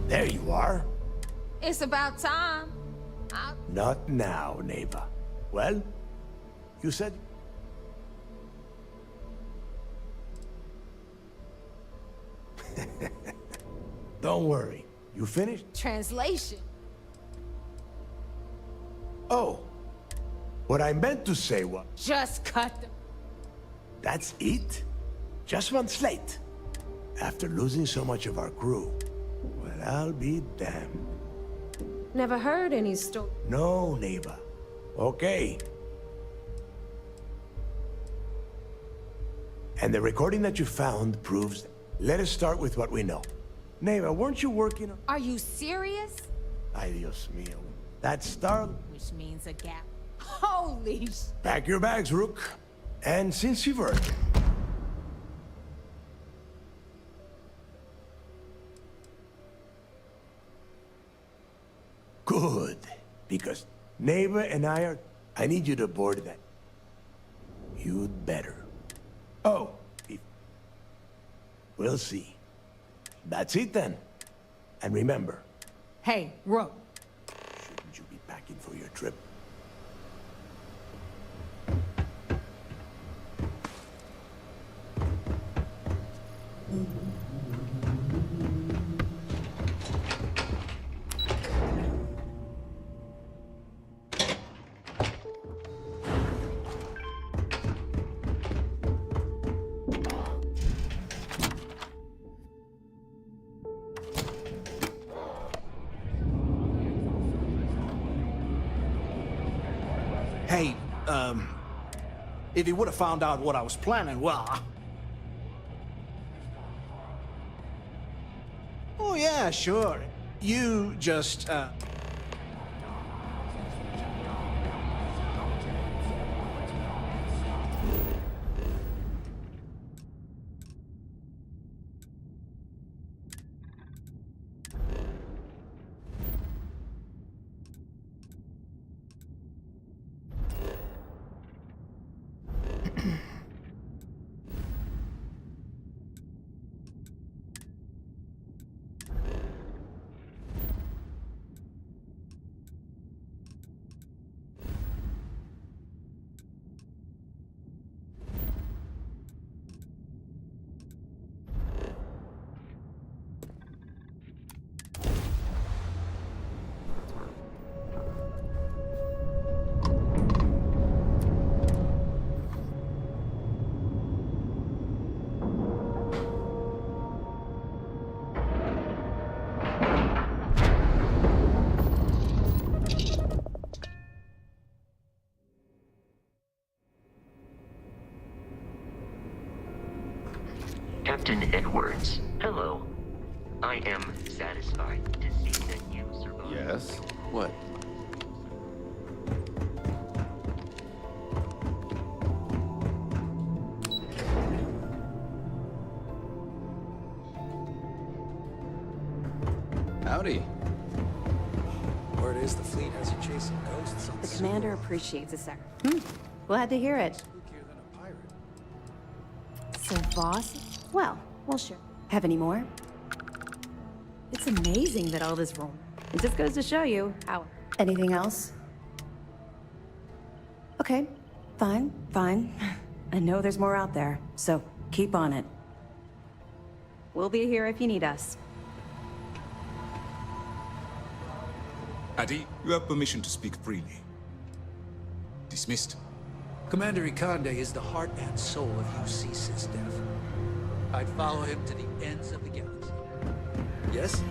There you are. It's about time. Not now, Neva. Well, you said... Don't worry. You finished? Translation. Oh. What I meant to say was... Just cut them. That's it? Just one slate? After losing so much of our crew? Well, I'll be damned. Never heard any story. No, Neva. Okay. And the recording that you found proves that. Let us start with what we know. Neva, weren't you working on... Are you serious? Ay, Dios mío. That star... Which means a gap. Holy sh... Pack your bags, Rook. And since you've heard... Good. Because Neva and I are... I need you to board that. You'd better. Oh. We'll see. That's it then. And remember... Hey, Rook. Shouldn't you be packing for your trip? Hey, if he would have found out what I was planning, well... Oh, yeah, sure. You just, Captain Edwards, hello. I am satisfied to see that you survived. Yes? What? Howdy. Word is the fleet has you chasing ghosts on The commander appreciates it, sir. Glad to hear it. So, boss? Well, sure. Have any more? It's amazing that all this room. It just goes to show you how. Anything else? Okay, fine. I know there's more out there, so keep on it. We'll be here if you need us. Addy, you have permission to speak freely. Dismissed. Commander Ikande is the heart and soul of UC SysDef. I'd follow him to the ends of the galaxy. Yes?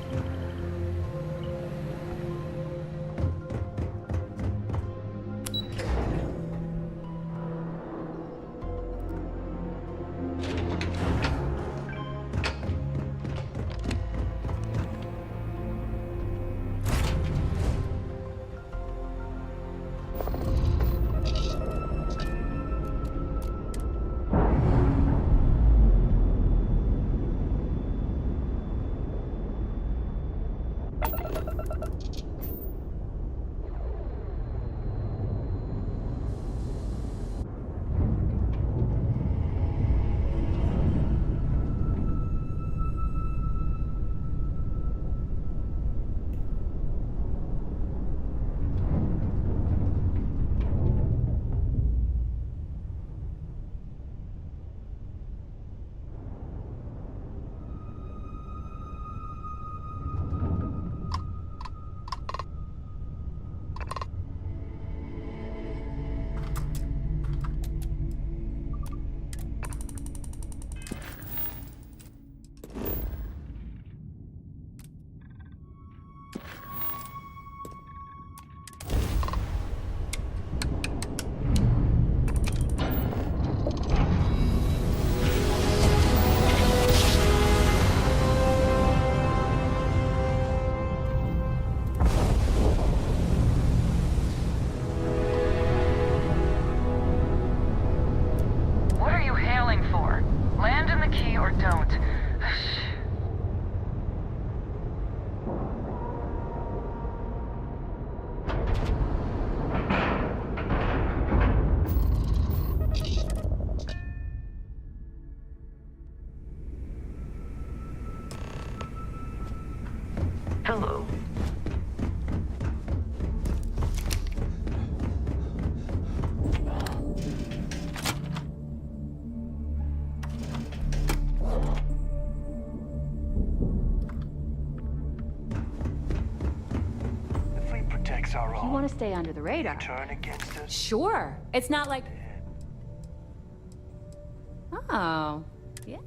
Hello. The fleet protects our own. You want to stay under the radar? Turn against us. Sure. It's not like... Oh, yeah.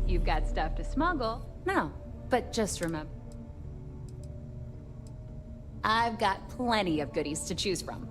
You've got stuff to smuggle. No, but just remember, I've got plenty of goodies to choose from.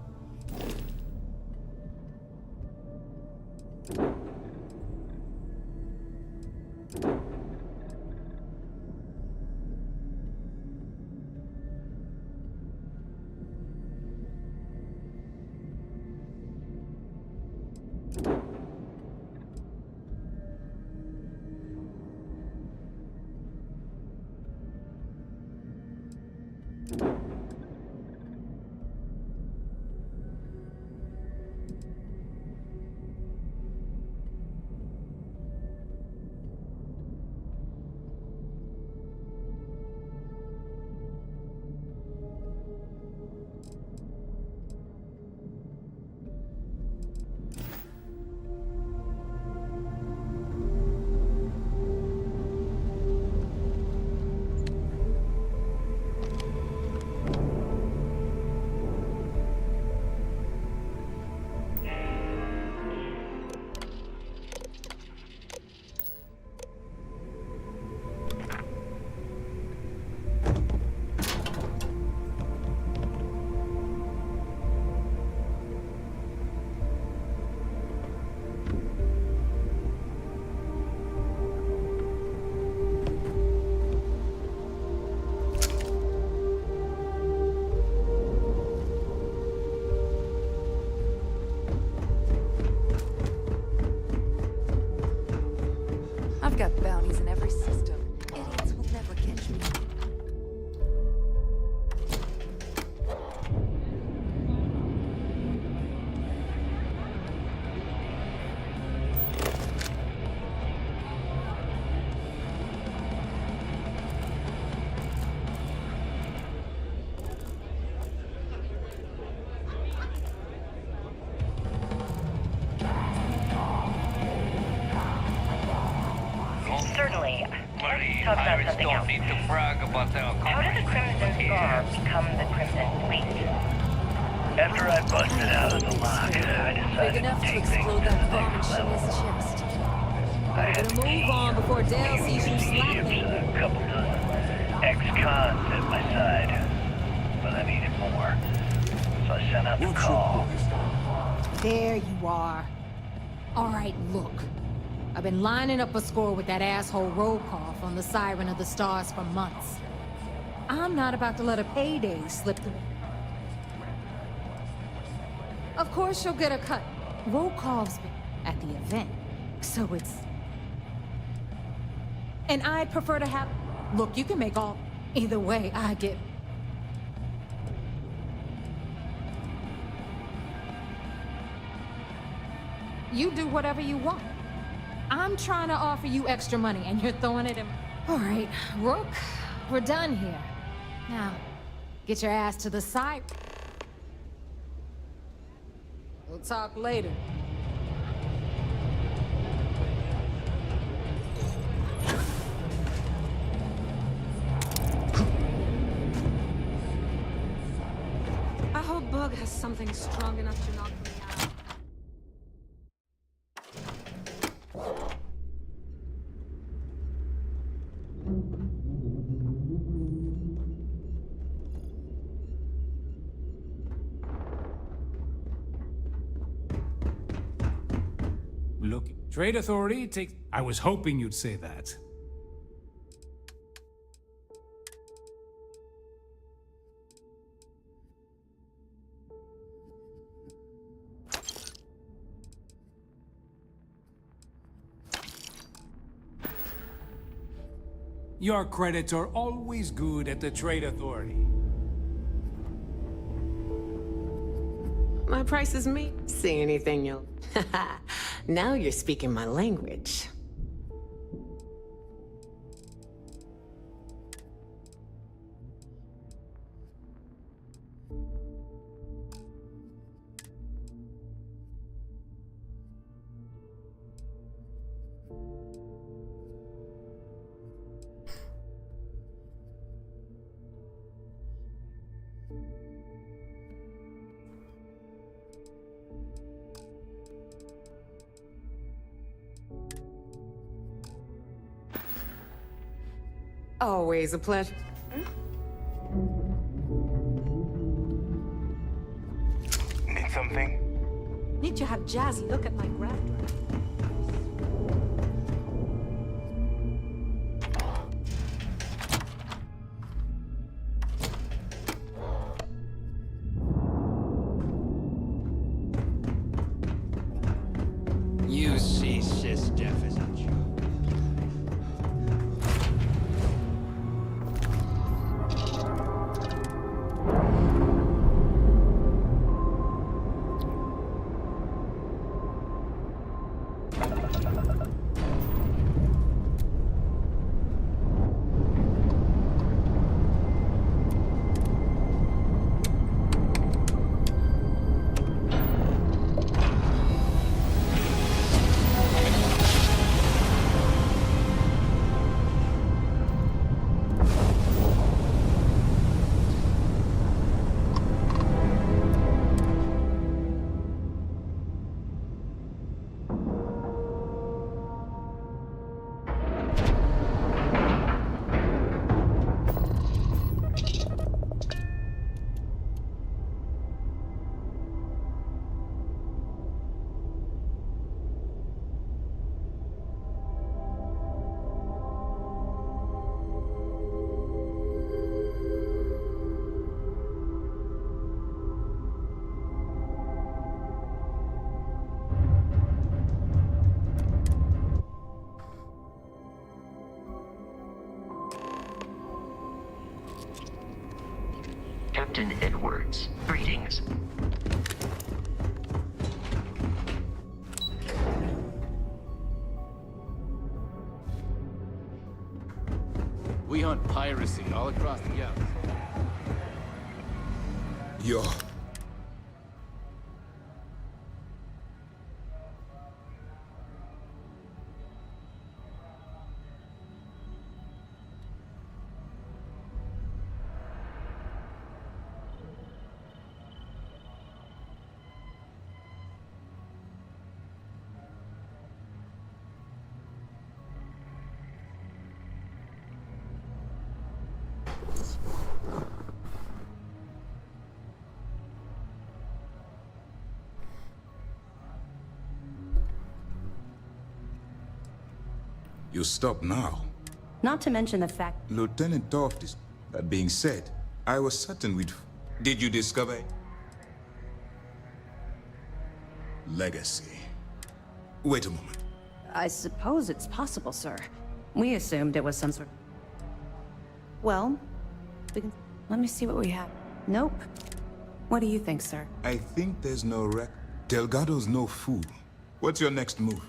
got bounties in every system. Idiots will never catch me. Certainly. Let's talk about something else. How did the Crimson Scar become the Crimson Fleet? After I busted out of the lock, I Big decided to enough to take things explode to the that bomb in next level. Shimmer's chest. I had Better move on before Dale sees you slapping. a couple dozen ex-cons at my side, but I needed more. So I sent out the call. There you are. All right, look. I've been lining up a score with that asshole Rokoff on the Siren of the Stars for months. I'm not about to let a payday slip through. Of course you'll get a cut. Rokoff's been at the event, so it's... And I'd prefer to have... Look, you can make all... Either way, I get... You do whatever you want. I'm trying to offer you extra money, and you're throwing it in... All right, Rook, we're done here. Now, get your ass to the side. We'll talk later. I hope Bug has something strong enough to knock me out. Look, Trade Authority takes... I was hoping you'd say that. Your credits are always good at the Trade Authority. My price is me. See anything you'll... Now you're speaking my language. Always a pleasure. Need something? Need to have Jazzy look at my grab drive. You see Sis Def as a joke. Edwards. Greetings. We hunt piracy all across the galaxy. Yo. You stop now. Not to mention the fact... Lieutenant Toft is... That being said, I was certain we'd... Did you discover... Legacy. Wait a moment. I suppose it's possible, sir. We assumed it was some sort... Well, let me see what we have. Nope. What do you think, sir? I think there's no Delgado's no fool. What's your next move?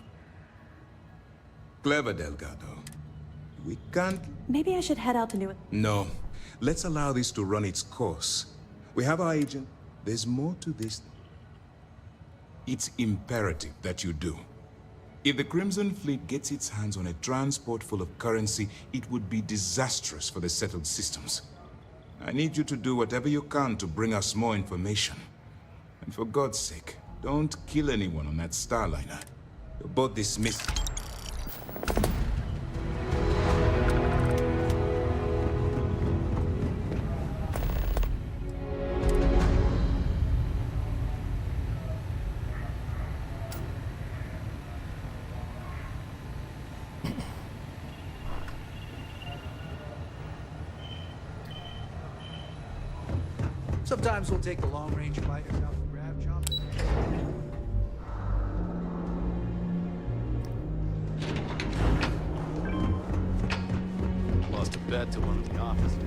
Clever, Delgado. We can't... Maybe I should head out to New... No. Let's allow this to run its course. We have our agent. There's more to this. It's imperative that you do. If the Crimson Fleet gets its hands on a transport full of currency, it would be disastrous for the settled systems. I need you to do whatever you can to bring us more information. And for God's sake, don't kill anyone on that Starliner. You're both dismissed. Sometimes we'll take the long-range fighters out for grab chopping. Lost a bet to one of the officers.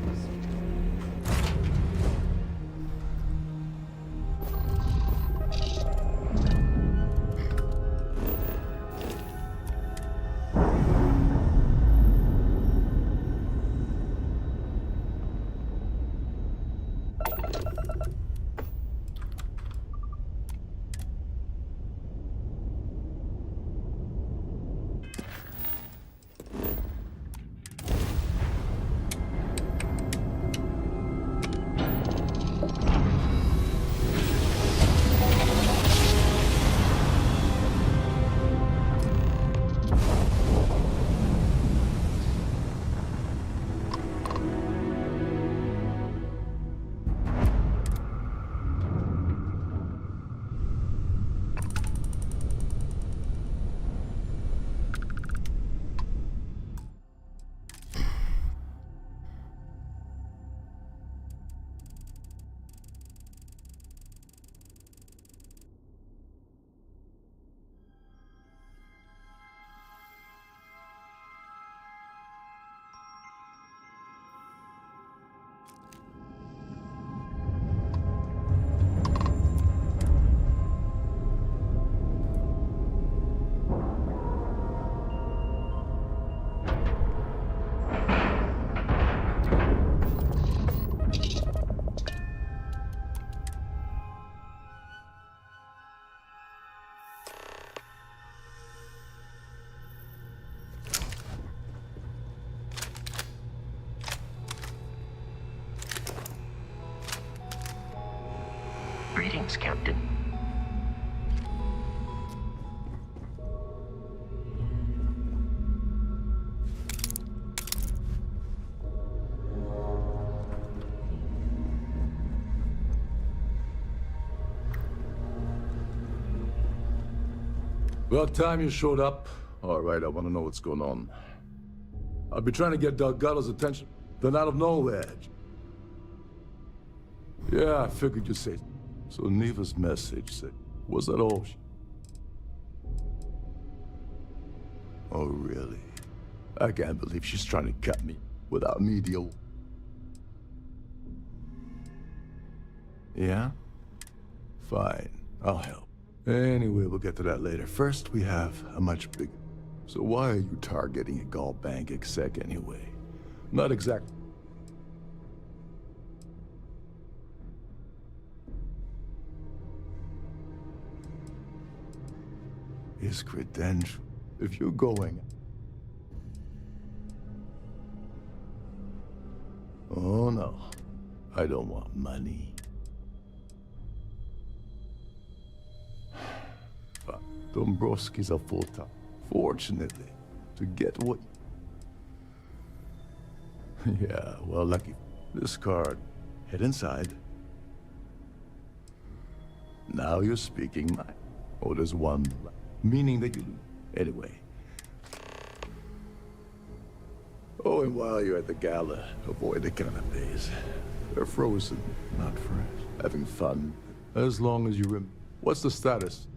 Greetings, Captain. About time you showed up. All right, I want to know what's going on. I've been trying to get Delgado's attention, then out of nowhere. Yeah, I figured you'd say. So Neva's message said, was that all? Oh, really? I can't believe she's trying to cut me without me deal. Yeah? Fine, I'll help. Anyway, we'll get to that later. First, we have a much bigger... So why are you targeting a Gall Bank exec anyway? Not exact... His credential. If you're going... Oh no, I don't want money. But Dombrowski's a full-time. Fortunately, to get what... Yeah, well, lucky. This card. Head inside. Now you're speaking my... Oh, there's one. Meaning that you... Anyway. Oh, and while you're at the gala, avoid the canapes. They're frozen, not fresh. Having fun. As long as you What's the status?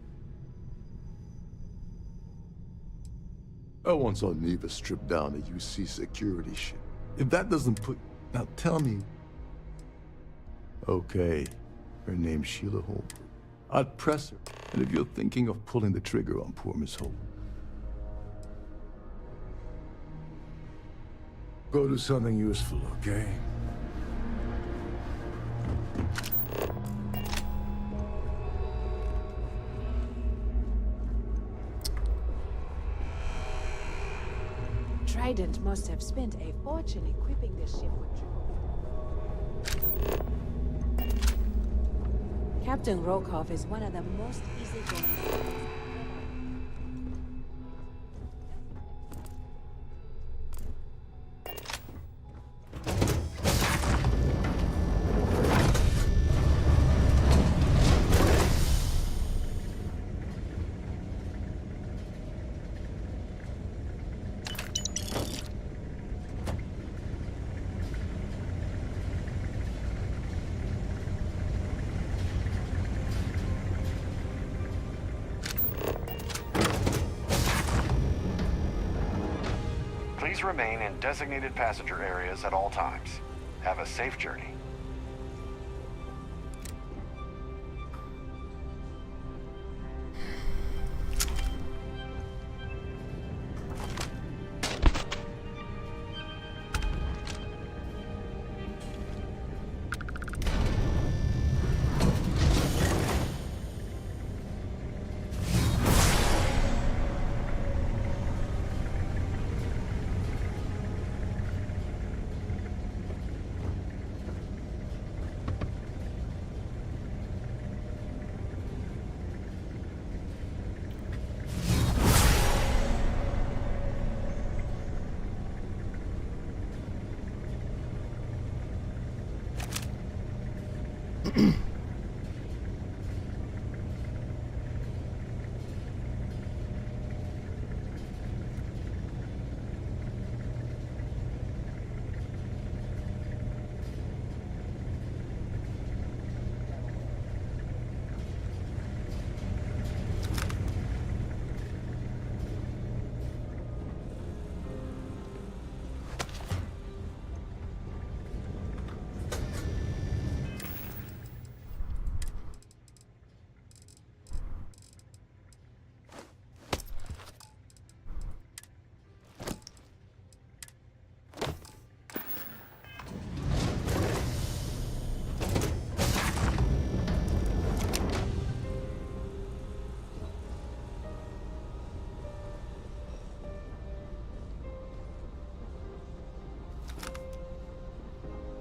I once saw Neva strip down a UC security ship. If that doesn't put... Now tell me... Okay. Her name's Sheila Holbrook. I'd press her. And if you're thinking of pulling the trigger on poor Miss Holbrook, go do something useful, okay? Trident must have spent a fortune equipping this ship with... Captain Rokoff is one of the most easygoing... Please remain in designated passenger areas at all times. Have a safe journey.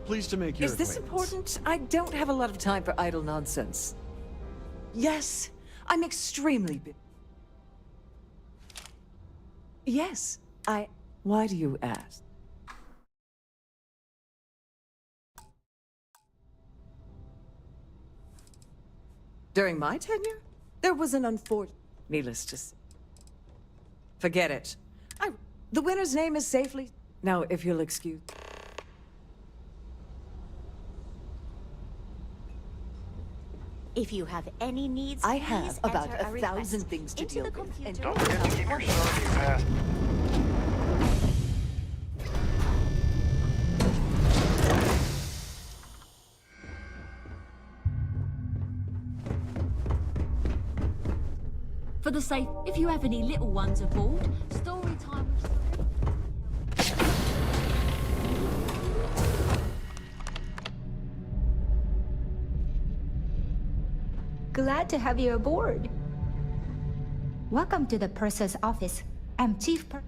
Pleased to make your Is this important? I don't have a lot of time for idle nonsense. Yes, I'm extremely busy. Yes, Why do you ask? During my tenure, there was an unfortunate... Needless to say. Forget it. The winner's name is safely... Now, if you'll excuse... If you have any needs, I have please about enter a 1,000 things to deal with. And Don't forget to keep your soda pass. For the safe, if you have any little ones aboard, story time with Glad to have you aboard. Welcome to the purser's office. I'm Chief Per...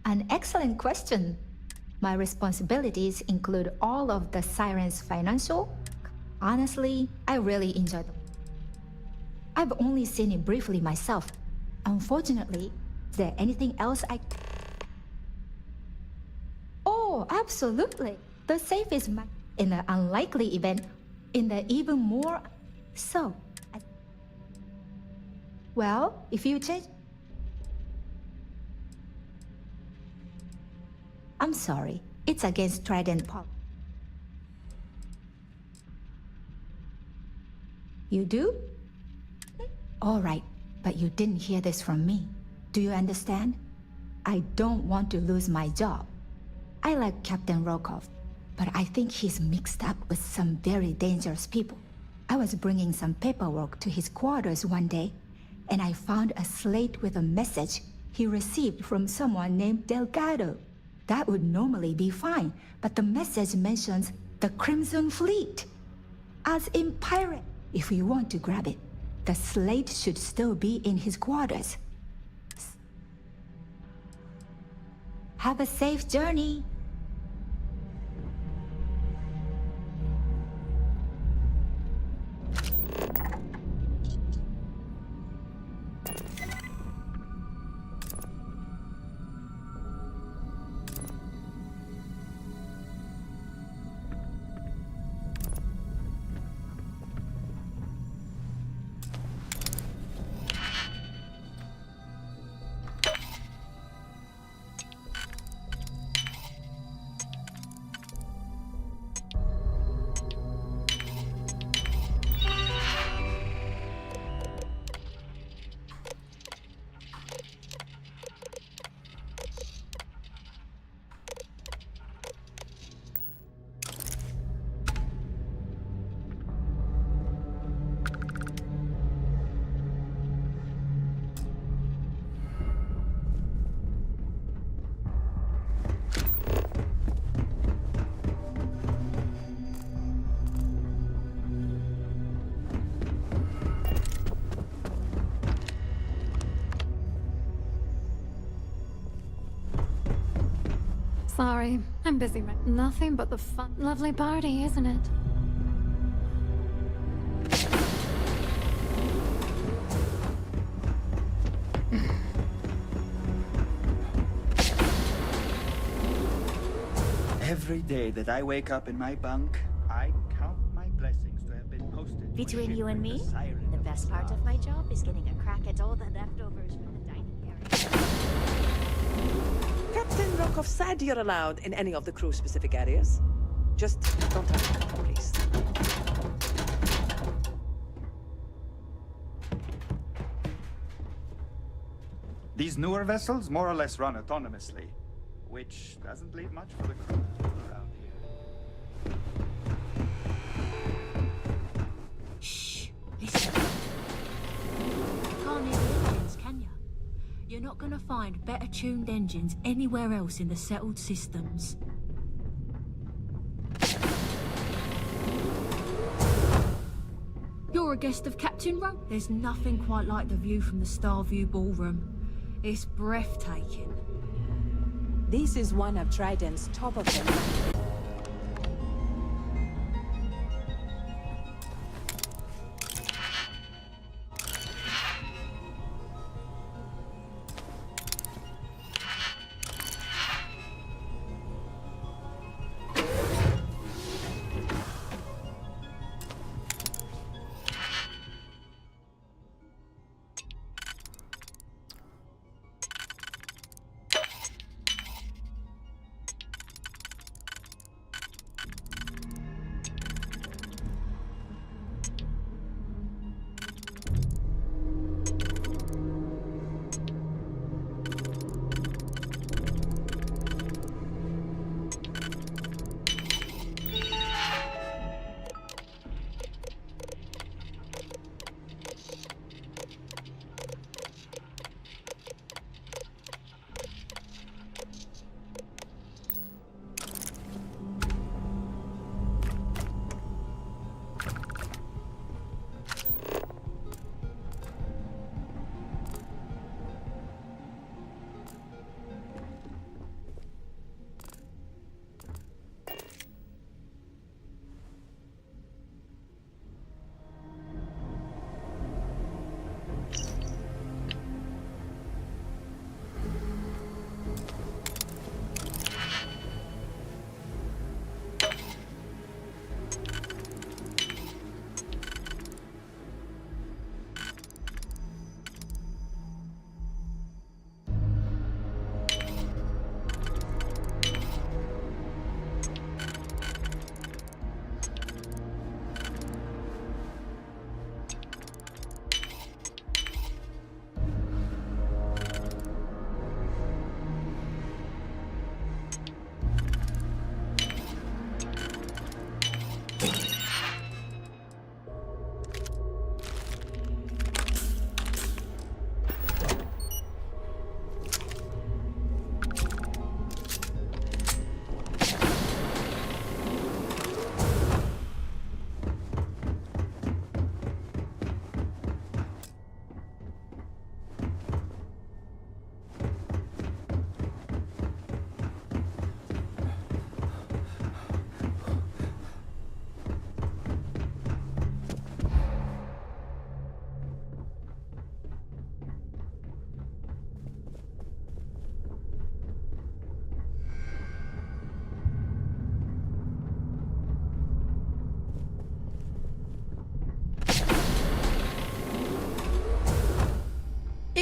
An excellent question. My responsibilities include all of the Siren's financial. Honestly, I really enjoy them. I've only seen it briefly myself. Unfortunately, is there anything else I... Oh, absolutely. The safe is in the unlikely event, in the even more... So... Well, if you change... I'm sorry. It's against Trident policy. You do? All right, but you didn't hear this from me. Do you understand? I don't want to lose my job. I like Captain Rokov, but I think he's mixed up with some very dangerous people. I was bringing some paperwork to his quarters one day, and I found a slate with a message he received from someone named Delgado. That would normally be fine, but the message mentions the Crimson Fleet, as in pirate. If you want to grab it, the slate should still be in his quarters. Have a safe journey. Sorry, I'm busy. Nothing but the fun. Lovely party, isn't it? Every day that I wake up in my bunk, I count my blessings to have been posted. Between you and me, the best part of my job is getting a crack at all the leftovers from the dining area. Captain Rokov said you're allowed in any of the crew-specific areas. Just don't touch it, please. These newer vessels more or less run autonomously, which doesn't leave much for the crew around here. Shh, listen. You can't hear the engines, can you? You're not gonna find better tuned engines anywhere else in the settled systems. You're a guest of Captain Rowe. There's nothing quite like the view from the Starview ballroom. It's breathtaking. This is one of Trident's top of the line.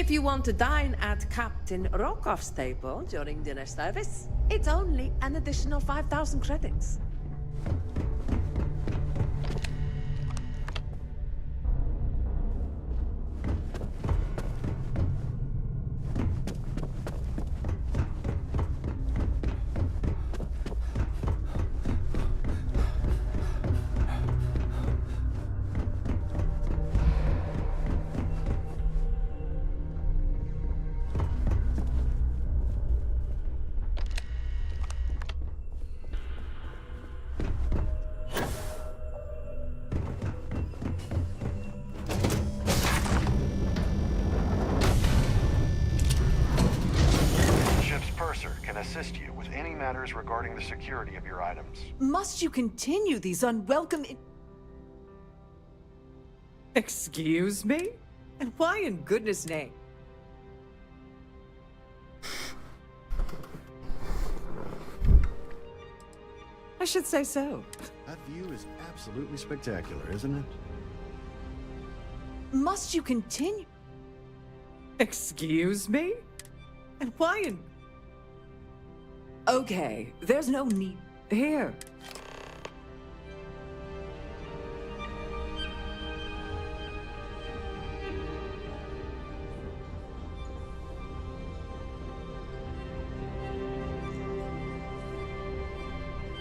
If you want to dine at Captain Rokoff's table during dinner service, it's only an additional 5,000 credits. Assist you with any matters regarding the security of your items. Must you continue these unwelcome Excuse me? And why in goodness name? I should say so. That view is absolutely spectacular, isn't it? Must you continue? Excuse me? And why in... Okay, there's no need. Here.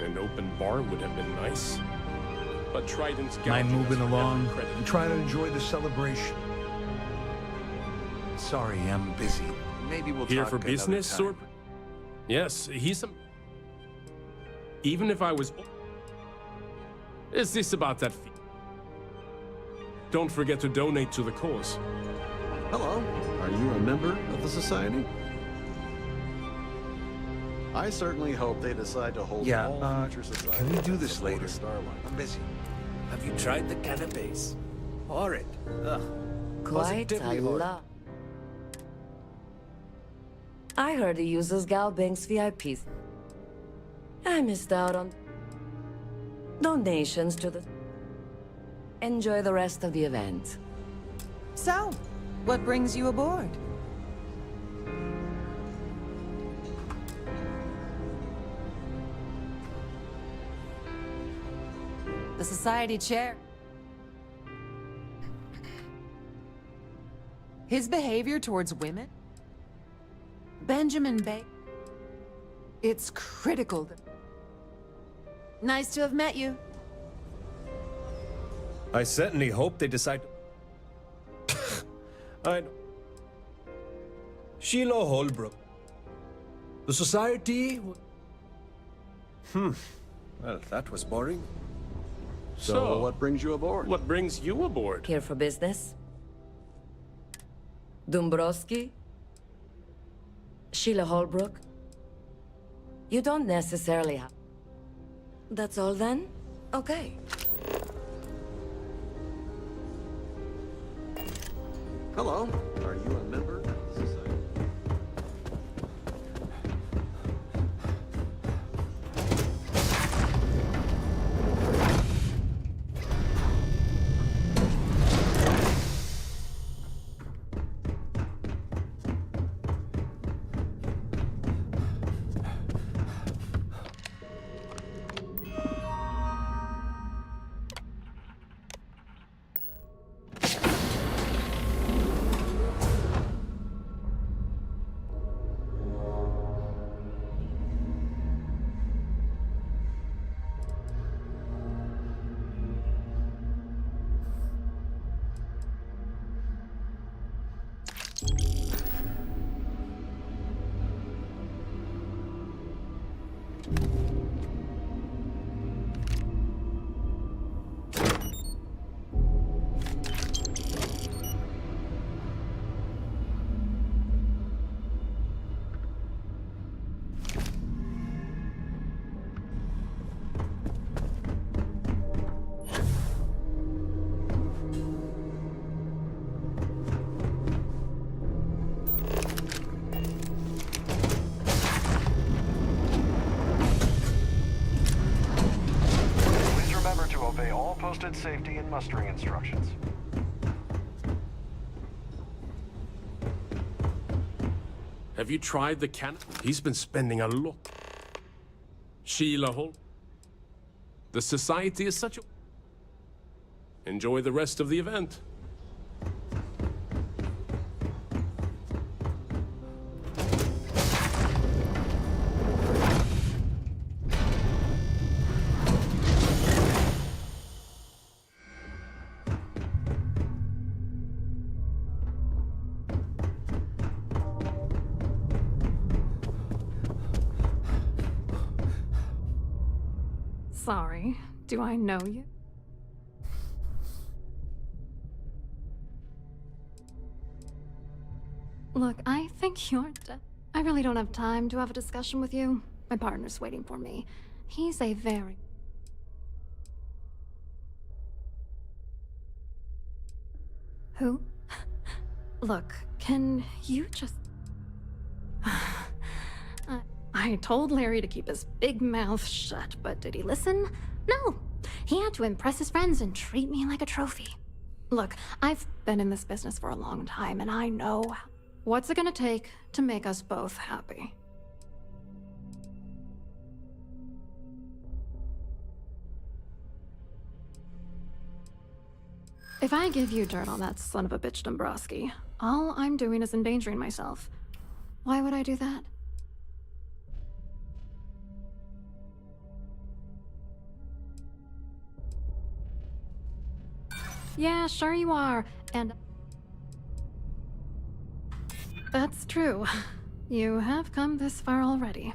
An open bar would have been nice. But Trident's I'm moving along. credit. I'm trying to enjoy the celebration. Sorry, I'm busy. Maybe we'll Here talk for another business, time. or... Yes, he's some... Even if I was... Is this about that fee? Don't forget to donate to the cause. Hello, are you a member of the Society? I certainly hope they decide to hold all future societies. Can we do this later? Starlight. I'm busy. Have you tried the canapes? Horrid. Ugh. Quite a Positively horrid. lot. I heard he uses Galbank's VIPs. I missed out on donations to the... Enjoy the rest of the event. So, what brings you aboard? The society chair. His behavior towards women? Benjamin Bay. It's critical. Nice to have met you. I certainly hope they decide I... Sheila Holbrook. The Society... Well, that was boring. So, what brings you aboard? What brings you aboard? Here for business. Dombrowski. Sheila Holbrook. You don't necessarily have... That's all then? Okay. Hello, are you a member of the Society? Obey all posted safety and mustering instructions. Have you tried the cannon? He's been spending a lot. Sheila Holt. The society is such a... Enjoy the rest of the event. Sorry, do I know you? Look, I think you're I really don't have time to have a discussion with you. My partner's waiting for me. He's a very... Who? Look, can you just... I told Larry to keep his big mouth shut, but did he listen? No. He had to impress his friends and treat me like a trophy. Look, I've been in this business for a long time, and I know what's it gonna take to make us both happy. If I give you dirt on that son of a bitch Dombrowski, all I'm doing is endangering myself. Why would I do that? Yeah, sure you are, and... That's true. You have come this far already.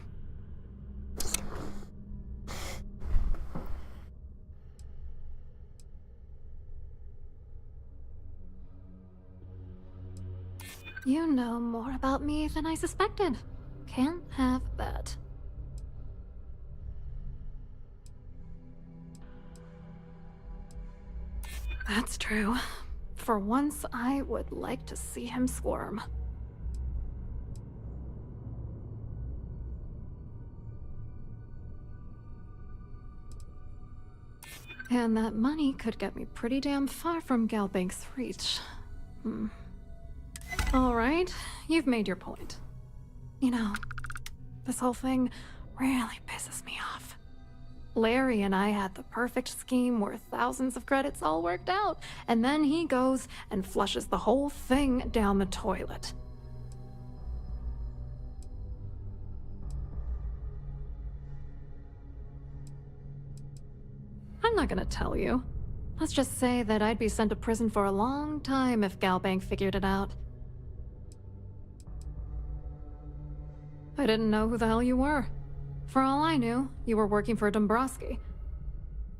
You know more about me than I suspected. Can't have that. That's true. For once, I would like to see him squirm. And that money could get me pretty damn far from Galbank's reach. Alright, you've made your point. You know, this whole thing really pisses me off. Larry and I had the perfect scheme where thousands of credits all worked out, and then he goes and flushes the whole thing down the toilet. I'm not gonna tell you. Let's just say that I'd be sent to prison for a long time if Galbank figured it out. I didn't know who the hell you were. For all I knew, you were working for Dombrowski.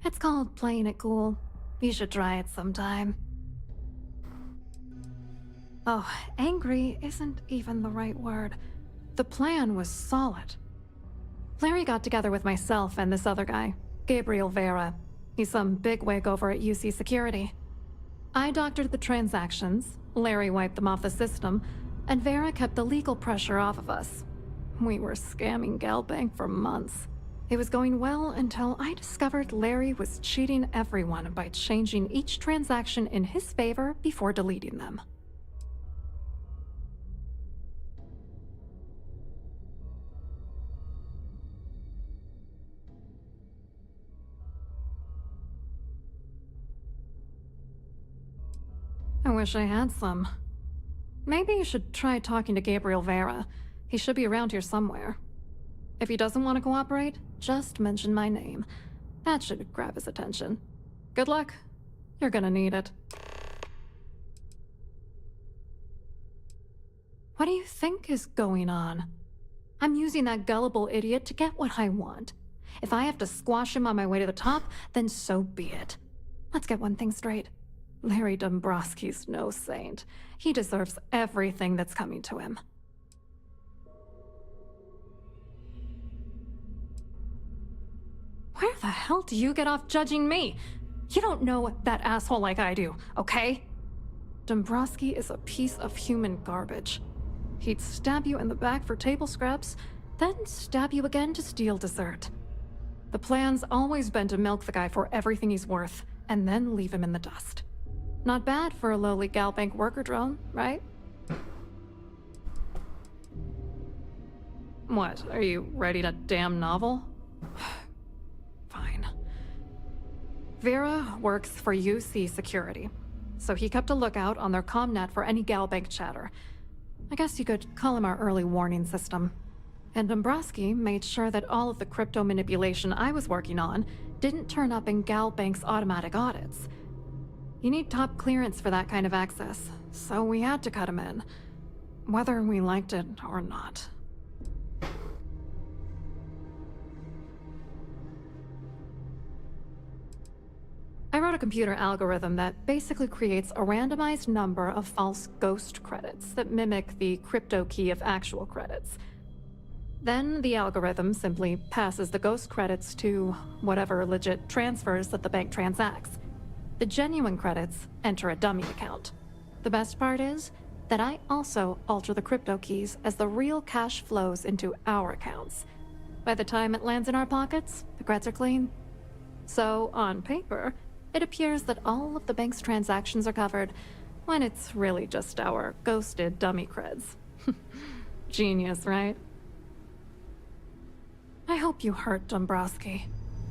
It's called playing it cool. You should try it sometime. Oh, angry isn't even the right word. The plan was solid. Larry got together with myself and this other guy, Gabriel Vera. He's some bigwig over at UC Security. I doctored the transactions, Larry wiped them off the system, and Vera kept the legal pressure off of us. We were scamming Galbank for months. It was going well until I discovered Larry was cheating everyone by changing each transaction in his favor before deleting them. I wish I had some. Maybe you should try talking to Gabriel Vera. He should be around here somewhere. If he doesn't want to cooperate, just mention my name. That should grab his attention. Good luck. You're gonna need it. What do you think is going on? I'm using that gullible idiot to get what I want. If I have to squash him on my way to the top, then so be it. Let's get one thing straight. Larry Dombrowski's no saint. He deserves everything that's coming to him. Where the hell do you get off judging me? You don't know that asshole like I do, okay? Dombrowski is a piece of human garbage. He'd stab you in the back for table scraps, then stab you again to steal dessert. The plan's always been to milk the guy for everything he's worth, and then leave him in the dust. Not bad for a lowly Galbank worker drone, right? What, are you writing a damn novel? Fine. Vera works for UC Security, so he kept a lookout on their commnet for any Galbank chatter. I guess you could call him our early warning system. And Dombrowski made sure that all of the crypto manipulation I was working on didn't turn up in Galbank's automatic audits. You need top clearance for that kind of access, so we had to cut him in, whether we liked it or not. I wrote a computer algorithm that basically creates a randomized number of false ghost credits that mimic the crypto key of actual credits. Then the algorithm simply passes the ghost credits to whatever legit transfers that the bank transacts. The genuine credits enter a dummy account. The best part is that I also alter the crypto keys as the real cash flows into our accounts. By the time it lands in our pockets, the creds are clean. So, on paper, it appears that all of the bank's transactions are covered, when it's really just our ghosted dummy creds. Genius, right? I hope you hurt Dombrowski.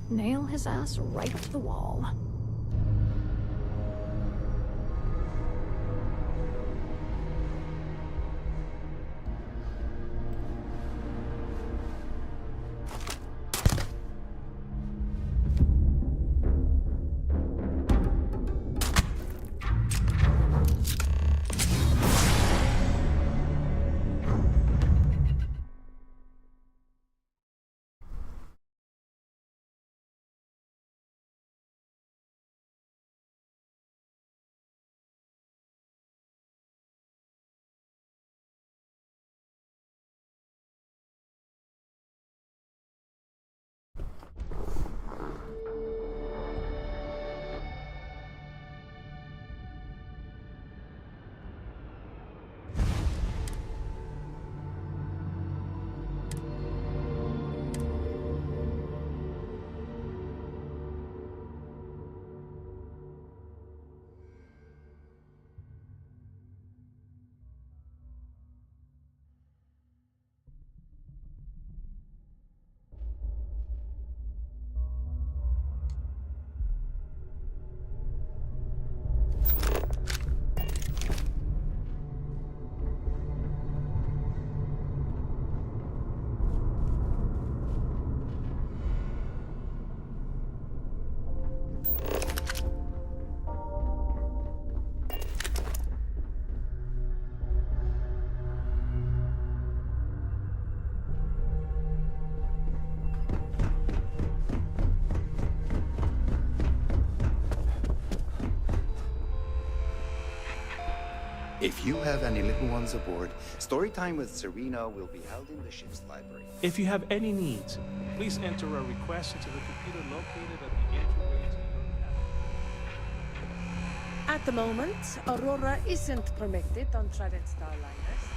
Nail his ass right to the wall. If you have any little ones aboard, story time with Serena will be held in the ship's library. If you have any needs, please enter a request into the computer located at the entryway to your cabin. At the moment, Aurora isn't permitted on Trident Starliners.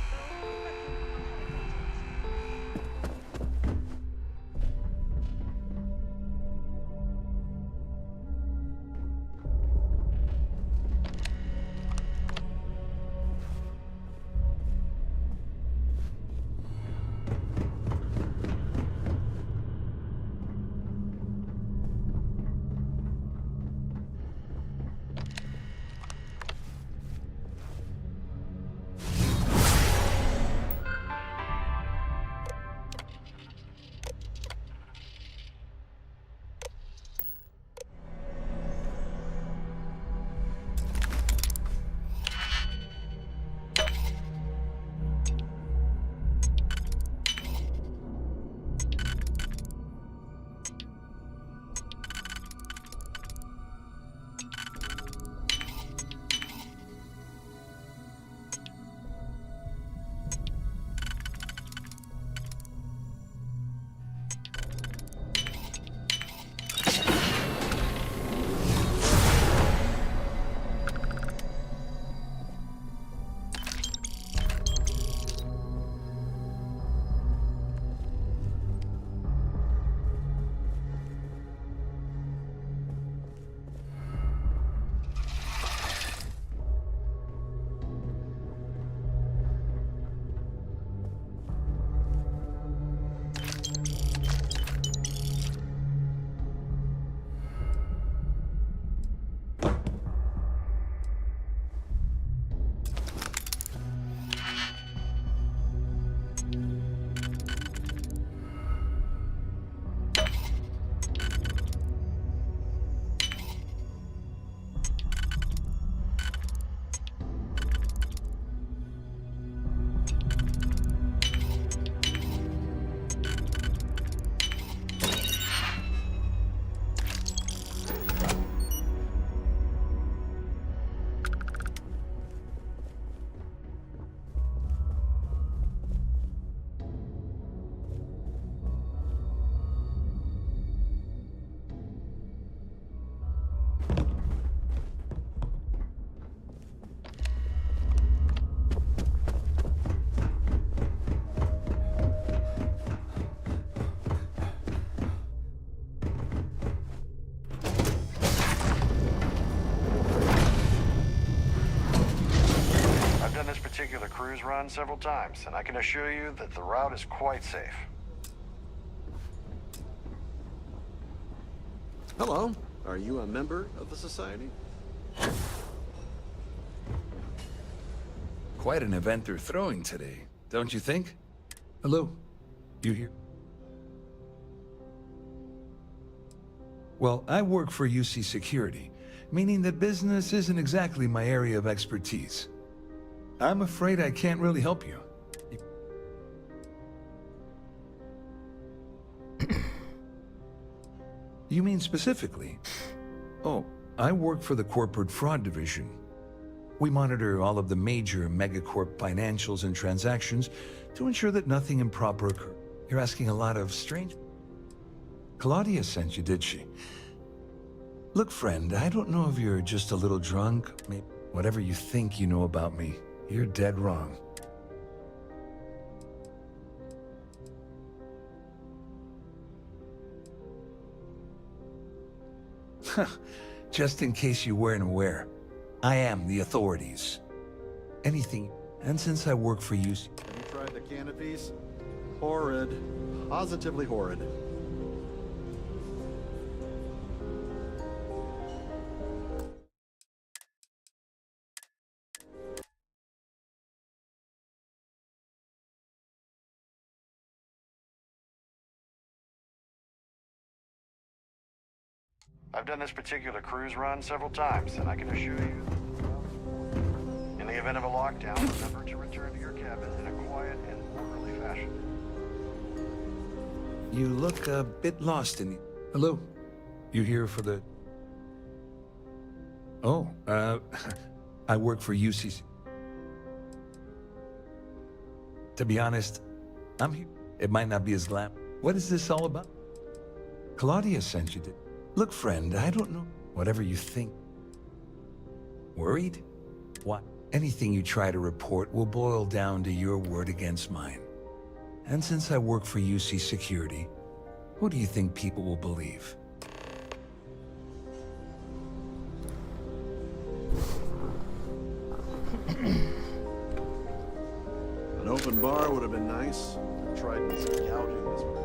cruise run several times, and I can assure you that the route is quite safe. Hello. Are you a member of the Society? Quite an event they're throwing today, don't you think? Hello? You here? Well, I work for UC Security, meaning that business isn't exactly my area of expertise. I'm afraid I can't really help you. You mean specifically? Oh, I work for the Corporate Fraud Division. We monitor all of the major megacorp financials and transactions to ensure that nothing improper occurs. You're asking a lot of strange... Claudia sent you, did she? Look, friend, I don't know if you're just a little drunk. Maybe whatever you think you know about me, you're dead wrong. Just in case you weren't aware, I am the authorities. Anything, and since I work for you... Have you tried the canopies? Horrid. Positively horrid. I've done this particular cruise run several times, and I can assure you, in the event of a lockdown, remember to return to your cabin in a quiet and orderly fashion. You look a bit lost in... Hello? You here for the... Oh, I work for UCC. To be honest, I'm here. It might not be as glam. What is this all about? Claudia sent you to... Look, friend, I don't know. Whatever you think. Worried? What? Anything you try to report will boil down to your word against mine. And since I work for UC Security, what do you think people will believe? An open bar would have been nice. I tried gouging this one.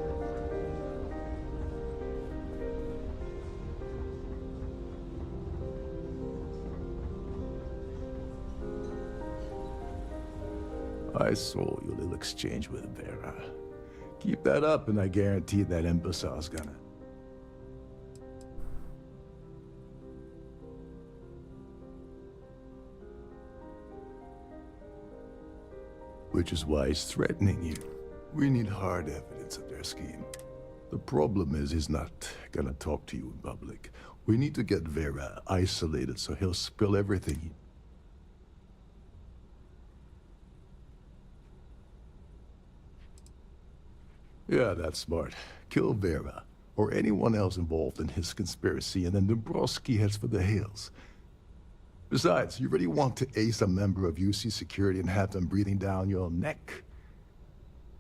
I saw your little exchange with Vera. Keep that up and I guarantee that imbecile's gonna... Which is why he's threatening you. We need hard evidence of their scheme. The problem is he's not gonna talk to you in public. We need to get Vera isolated so he'll spill everything. Yeah, that's smart. Kill Vera, or anyone else involved in his conspiracy, and then Dombrowski heads for the hills. Besides, you really want to ace a member of UC Security and have them breathing down your neck?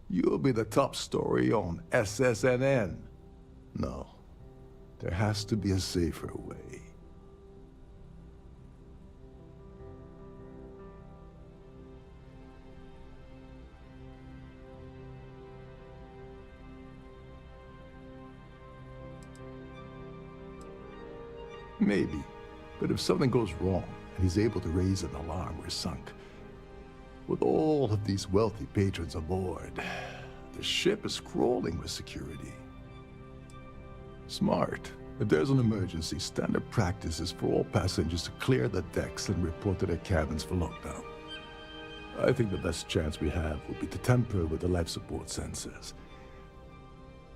You'll be the top story on SSNN. No, there has to be a safer way. Maybe, but if something goes wrong and he's able to raise an alarm, we're sunk. With all of these wealthy patrons aboard, the ship is crawling with security. Smart. If there's an emergency, standard practice is for all passengers to clear the decks and report to their cabins for lockdown. I think the best chance we have would be to tamper with the life support sensors.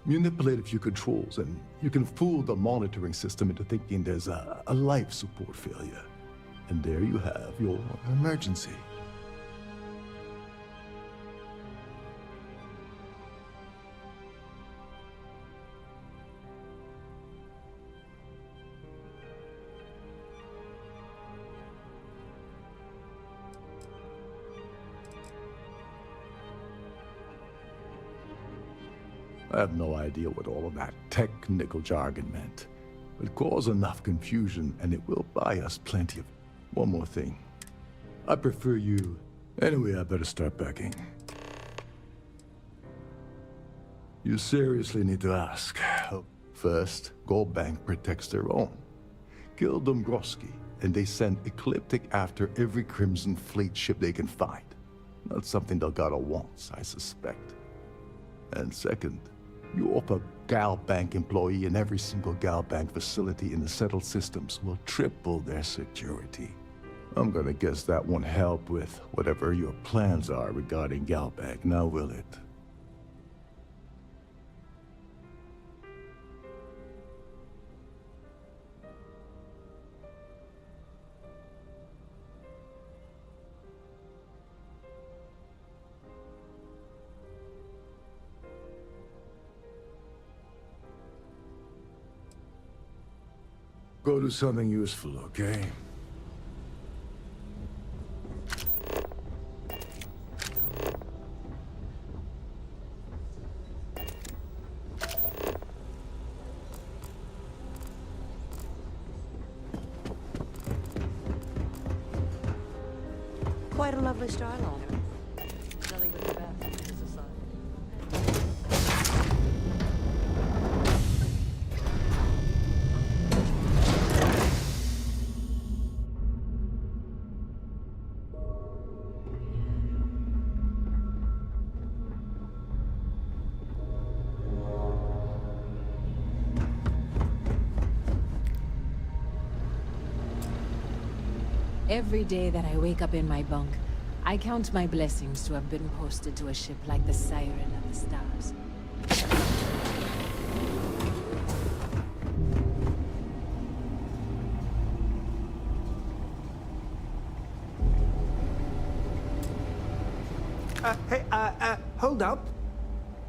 Manipulate a few controls, and you can fool the monitoring system into thinking there's a life support failure. And there you have your emergency. I have no idea what all of that technical jargon meant, but cause enough confusion and it will buy us plenty of... One more thing. I prefer you Anyway, I better start packing. You seriously need to ask. First, Gold Bank protects their own. Kill Dombrowski, and they send Ecliptic after every Crimson Fleet ship they can find. Not something Delgado wants, I suspect. And second, you offer Gal Bank employee in every single Gal Bank facility in the settled systems will triple their security. I'm gonna guess that won't help with whatever your plans are regarding Gal Bank, now will it? Go do something useful, okay? Quite a lovely style on her. Nothing but the bathroom is aside. Every day that I wake up in my bunk, I count my blessings to have been posted to a ship like the Siren of the Stars. Hold up.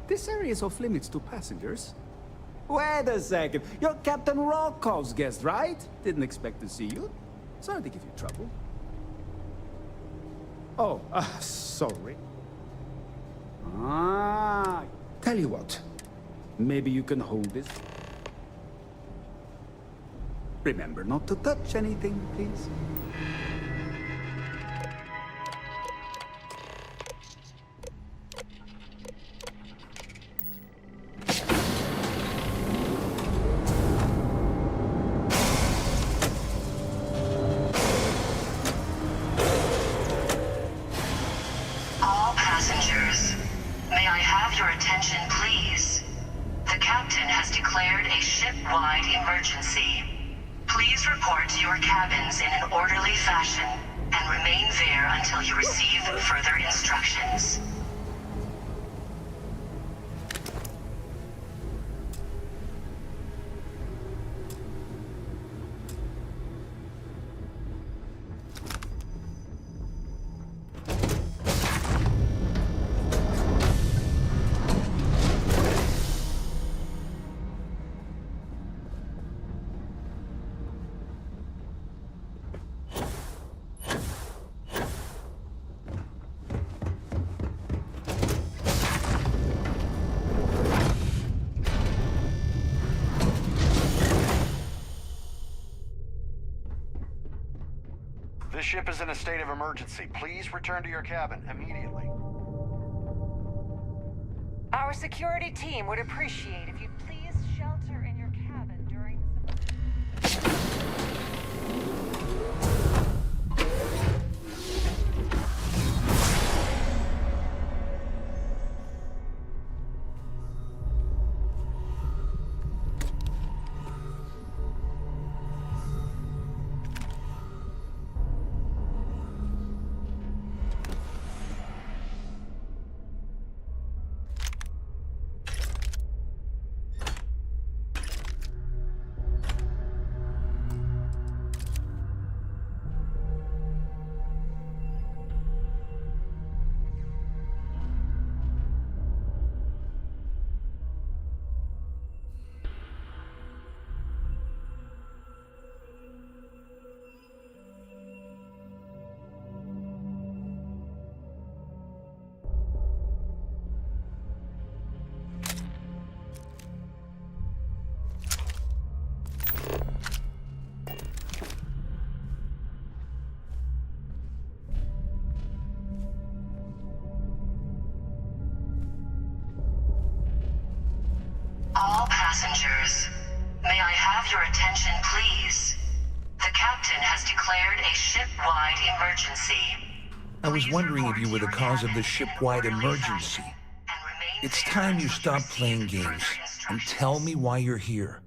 This area is off limits to passengers. Wait a second. You're Captain Rokov's guest, right? Didn't expect to see you. Sorry to give you trouble. Oh, sorry. Tell you what. Maybe you can hold this. Remember not to touch anything, please. All passengers, may I have your attention, please? The captain has declared a ship-wide emergency. Please report to your cabins in an orderly fashion and remain there until you receive further instructions. This ship is in a state of emergency. Please return to your cabin immediately. Our security team would appreciate if you'd please shelter in your cabin during this. May I have your attention, please? The captain has declared a ship-wide emergency. I was wondering if you were the cause of the ship-wide emergency. It's time you stop playing games and tell me why you're here.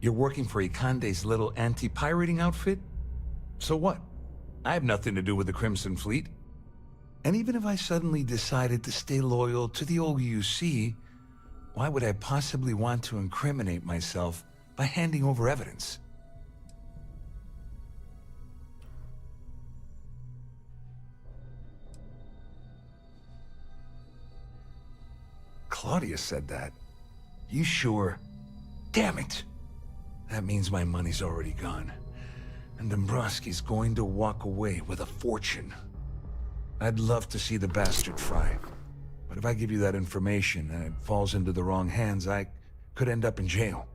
You're working for Ikande's little anti-pirating outfit? So what? I have nothing to do with the Crimson Fleet. And even if I suddenly decided to stay loyal to the old UC, why would I possibly want to incriminate myself by handing over evidence? Claudia said that. You sure? Damn it! That means my money's already gone. And Dombrowski's going to walk away with a fortune. I'd love to see the bastard fry. But if I give you that information and it falls into the wrong hands, I could end up in jail.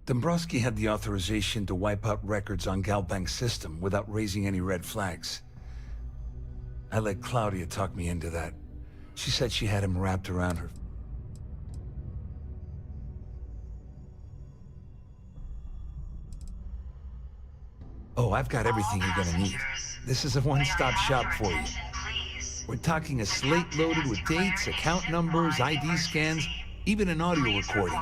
Dombrowski had the authorization to wipe out records on Galbank's system without raising any red flags. I let Claudia talk me into that. She said she had him wrapped around her. Oh, I've got everything you're gonna need. This is a one-stop shop for you. We're talking a slate loaded with dates, account numbers, ID scans, even an audio recording.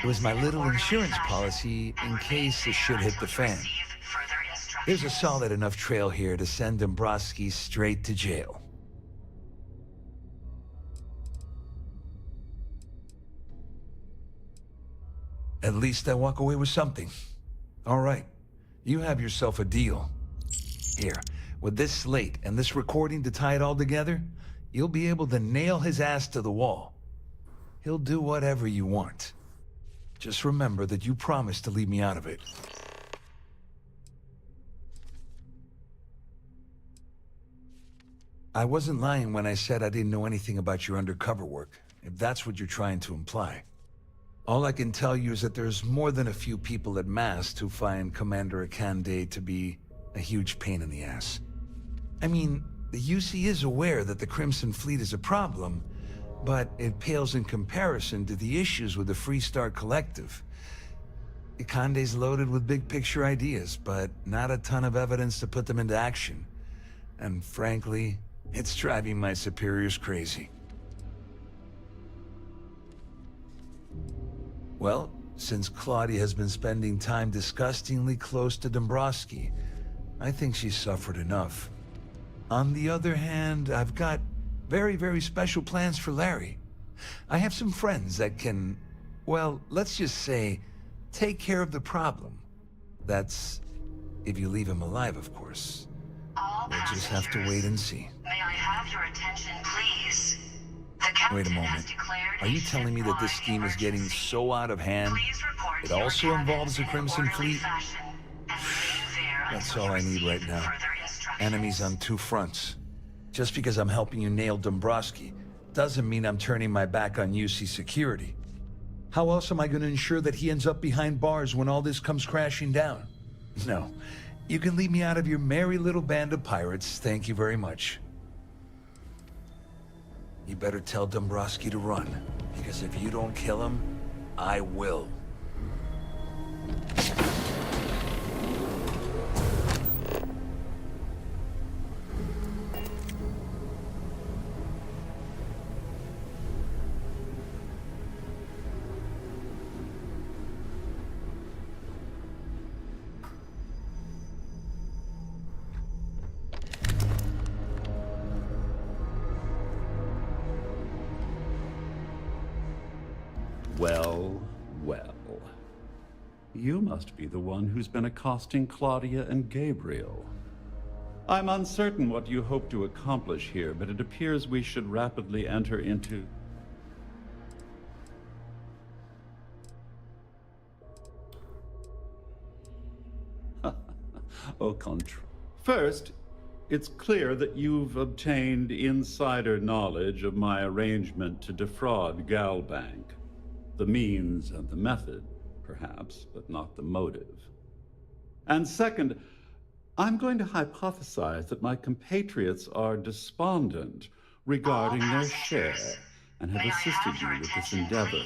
It was my little insurance policy in case the shit hit the fan. There's a solid enough trail here to send Dombrowski straight to jail. At least I walk away with something. All right, you have yourself a deal. Here, with this slate and this recording to tie it all together, you'll be able to nail his ass to the wall. He'll do whatever you want. Just remember that you promised to leave me out of it. I wasn't lying when I said I didn't know anything about your undercover work, if that's what you're trying to imply. All I can tell you is that there's more than a few people at Mast who find Commander Ikande to be a huge pain in the ass. I mean, the UC is aware that the Crimson Fleet is a problem, but it pales in comparison to the issues with the Freestar Collective. Ikande's loaded with big-picture ideas, but not a ton of evidence to put them into action. And frankly, it's driving my superiors crazy. Well, since Claudia has been spending time disgustingly close to Dombrowski, I think she's suffered enough. On the other hand, I've got very, very special plans for Larry. I have some friends that can, well, let's just say, take care of the problem. That's if you leave him alive, of course. We'll just have to wait and see. May I have your attention, please? Wait a moment. Are you telling me that this scheme is getting so out of hand, it also involves the Crimson Fleet? That's all I need right now. Enemies on two fronts. Just because I'm helping you nail Dombrowski doesn't mean I'm turning my back on UC security. How else am I going to ensure that he ends up behind bars when all this comes crashing down? No. You can leave me out of your merry little band of pirates, thank you very much. You better tell Dombrowski to run, because if you don't kill him, I will. Well, well. You must be the one who's been accosting Claudia and Gabriel. I'm uncertain what you hope to accomplish here, but it appears we should rapidly enter into... Au contraire. First, it's clear that you've obtained insider knowledge of my arrangement to defraud Galbank. The means and the method, perhaps, but not the motive. And second, I'm going to hypothesize that my compatriots are despondent regarding their share and have assisted you with this endeavor.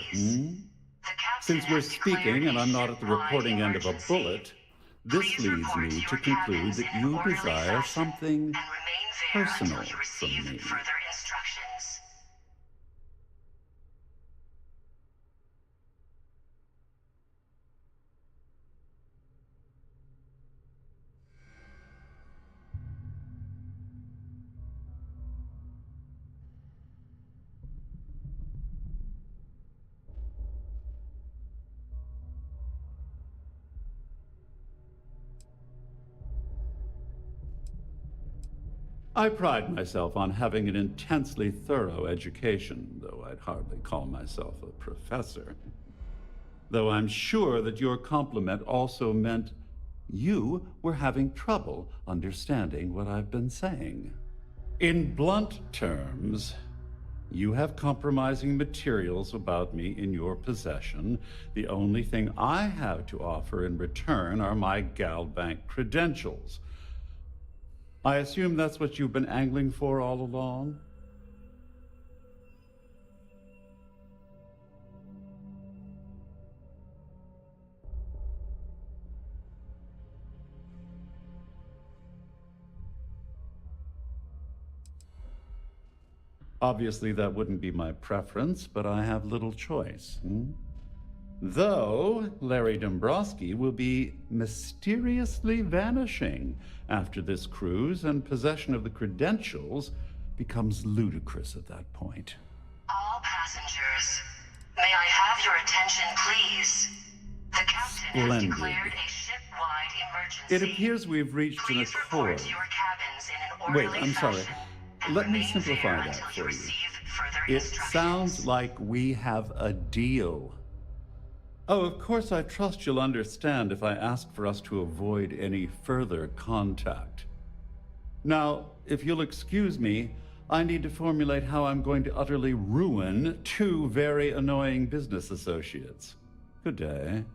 Since we're speaking and I'm not at the reporting end of a bullet, this leads me to conclude that you desire something personal from me. I pride myself on having an intensely thorough education, though I'd hardly call myself a professor. Though I'm sure that your compliment also meant you were having trouble understanding what I've been saying. In blunt terms, you have compromising materials about me in your possession. The only thing I have to offer in return are my Galbank credentials. I assume that's what you've been angling for all along? Obviously, that wouldn't be my preference, but I have little choice. Though Larry Dombrowski will be mysteriously vanishing after this cruise, and possession of the credentials becomes ludicrous at that point. All passengers, may I have your attention, please? The captain has declared a ship-wide emergency. It appears we've reached an accord. Your cabins in an orderly Wait, I'm sorry. fashion. Let me simplify that for you. It sounds like we have a deal. Oh, of course, I trust you'll understand if I ask for us to avoid any further contact. Now, if you'll excuse me, I need to formulate how I'm going to utterly ruin two very annoying business associates. Good day.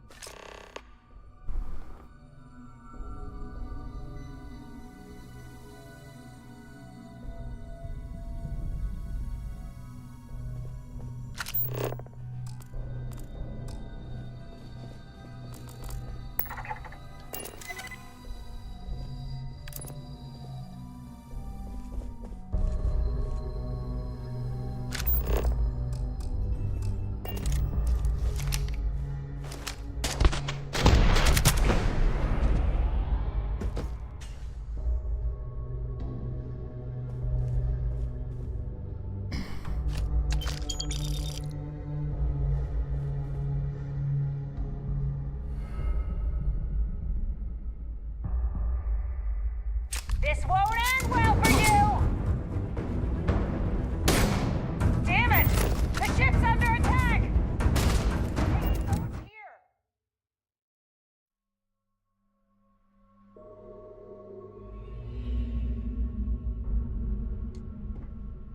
This won't end well for you! Damn it! The ship's under attack! Someone's here!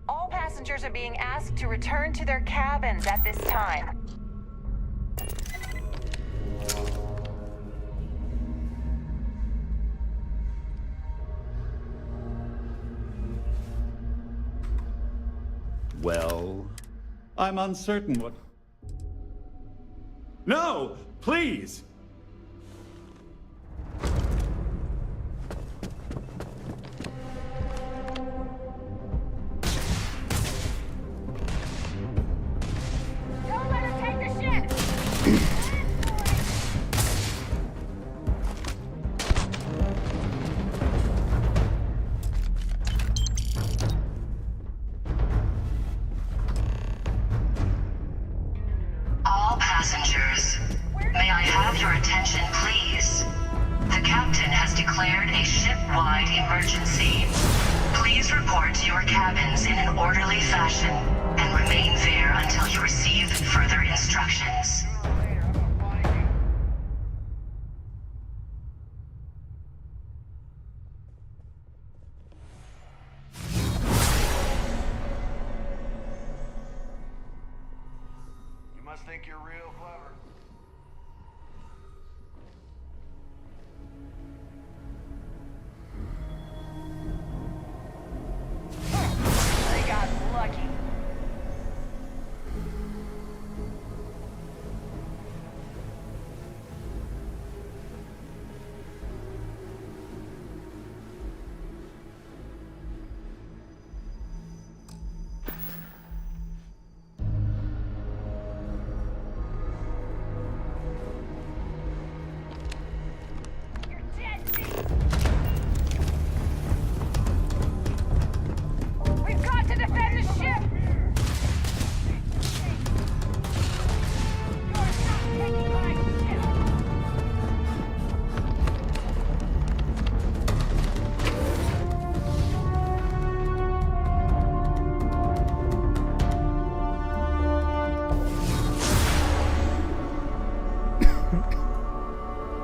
All passengers are being asked to return to their cabins at this time. Well, I'm uncertain what... No! Please! Don't let him take the ship! All passengers, may I have your attention, please? The captain has declared a ship-wide emergency. Please report to your cabins in an orderly fashion and remain there until you receive further instructions. must think you're real clever. They got lucky. We've got to defend the ship! You're not taking my ship!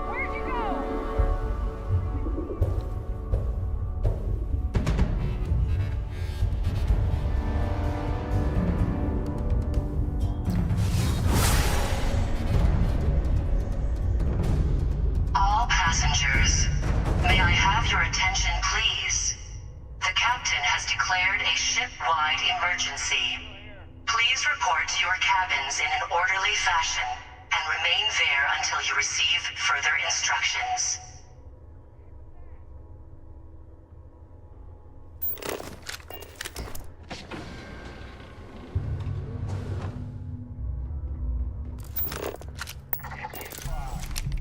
Where'd you go? All passengers, may I have your attention, please? The captain has declared a ship-wide emergency. Please report to your cabins in an orderly fashion and remain there until you receive further instructions.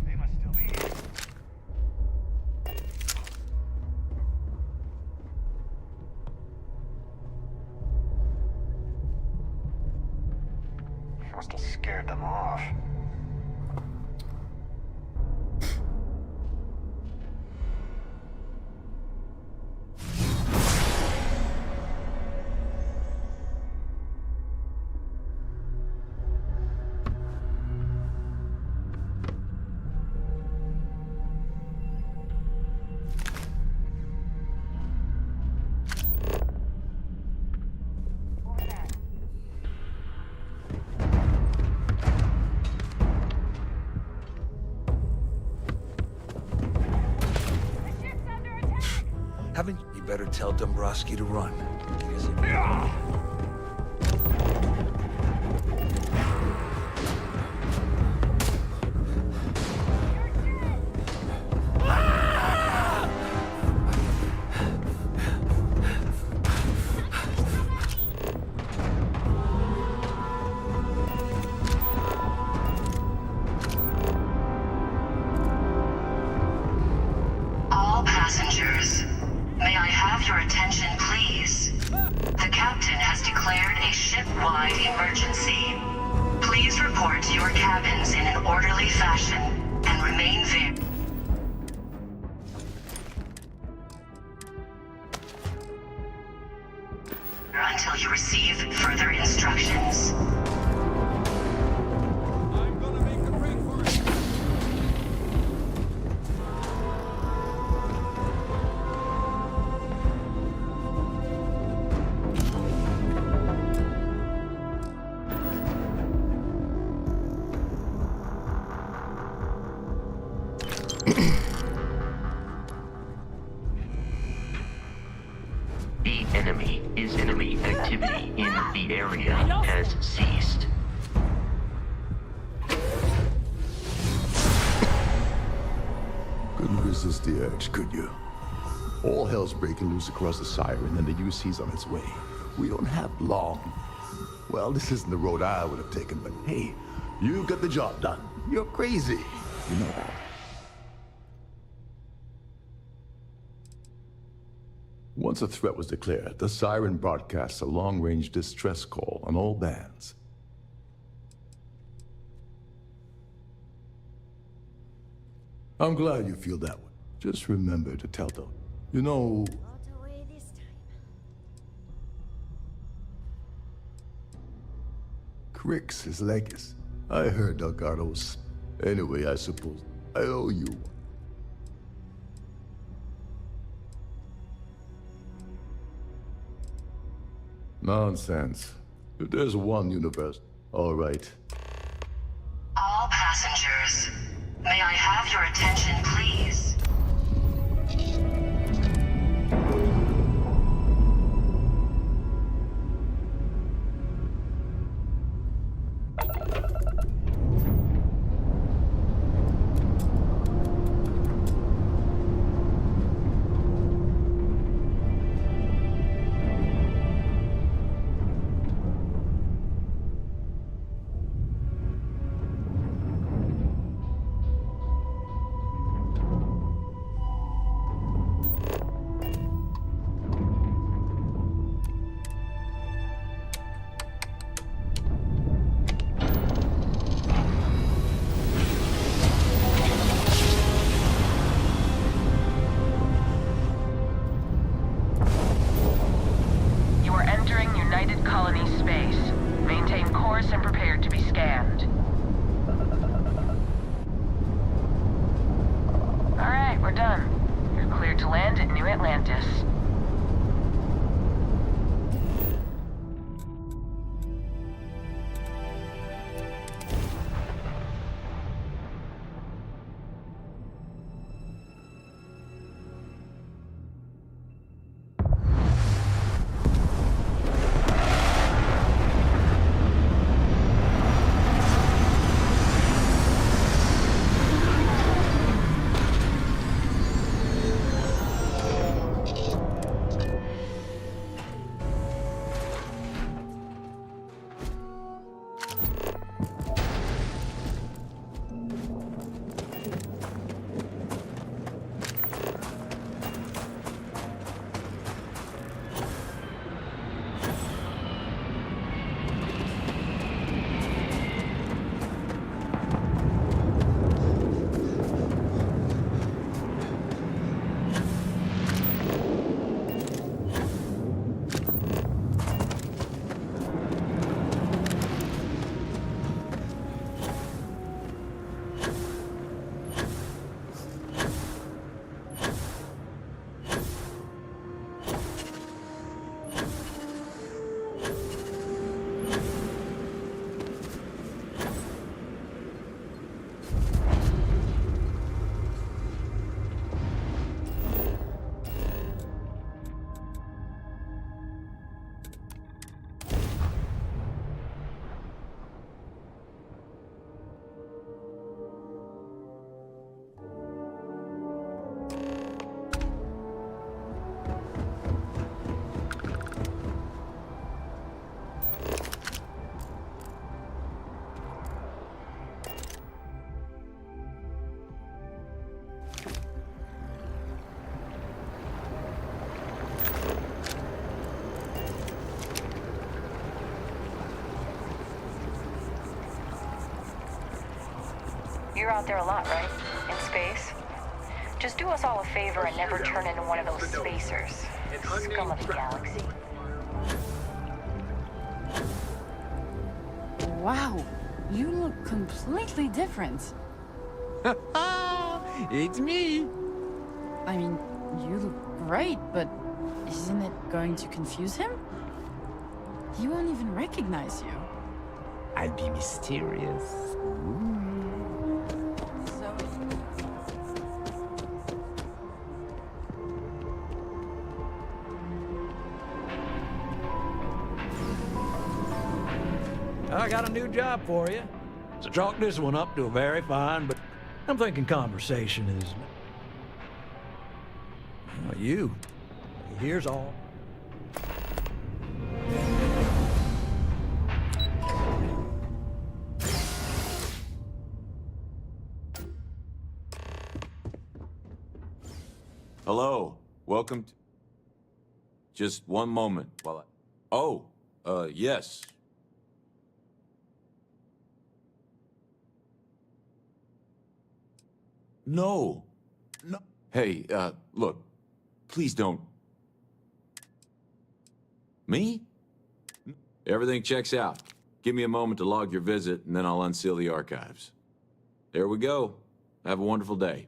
They must still be here. Must have scared them off. Haven't you better tell Dombrowski to run? All passengers, may I have your attention, please? The captain has declared a ship-wide emergency. Please report to your cabins in an orderly fashion and remain there. Until you receive further instructions. The enemy activity in the area has ceased. Couldn't resist the urge, could you? All hell's breaking loose across the Siren, and the UC's on its way. We don't have long. Well, this isn't the road I would have taken, but hey, you got the job done. You're crazy. You know that. Once a threat was declared, the Siren broadcasts a long-range distress call on all bands. I'm glad you feel that way. Just remember to tell them. You know... Crix is Legis. I heard Delgado's. Anyway, I suppose I owe you one. Nonsense. If there's one universe, all right. May I have your attention, please? You're out there a lot, right? In space? Just do us all a favor and never turn into one of those spacers. Scum of the galaxy. Wow, you look completely different. It's me! I mean, you look great, but isn't it going to confuse him? He won't even recognize you. I'll be mysterious. Ooh. I got a new job for you. So chalk this one up to a very fine, but I'm thinking conversation is... you. Here's all. Hello. Welcome to... Just one moment while I... Oh, yes. No. No. Hey, look. Please don't. Me? Everything checks out. Give me a moment to log your visit, and then I'll unseal the archives. There we go. Have a wonderful day.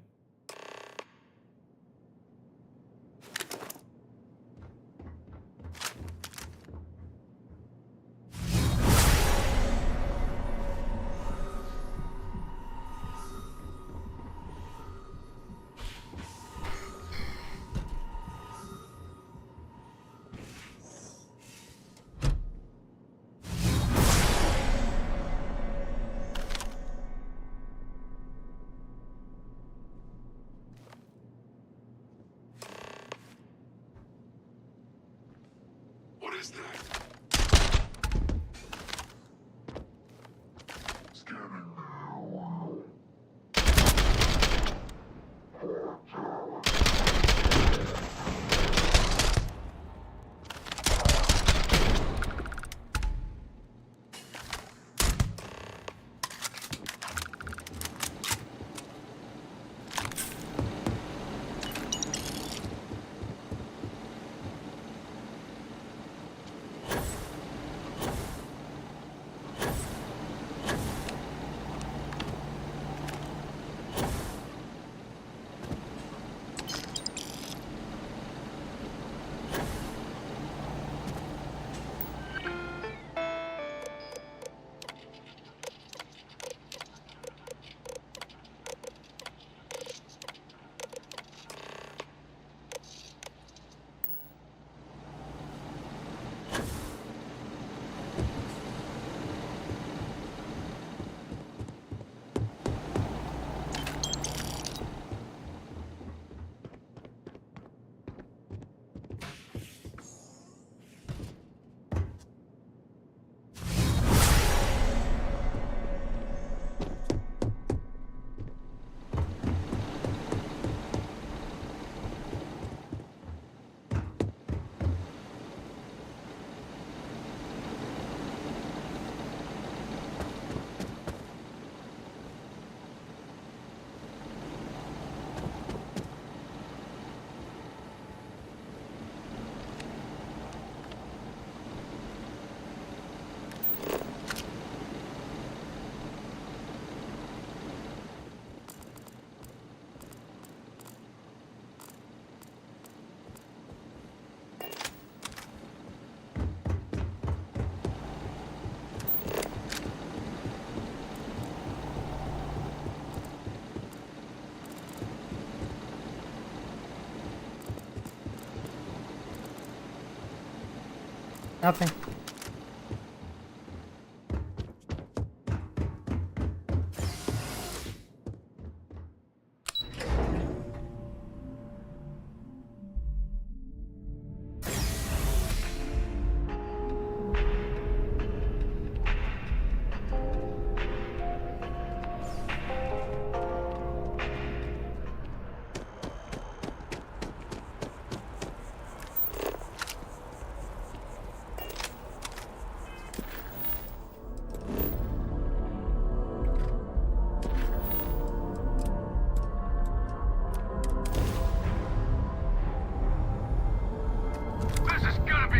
Nothing.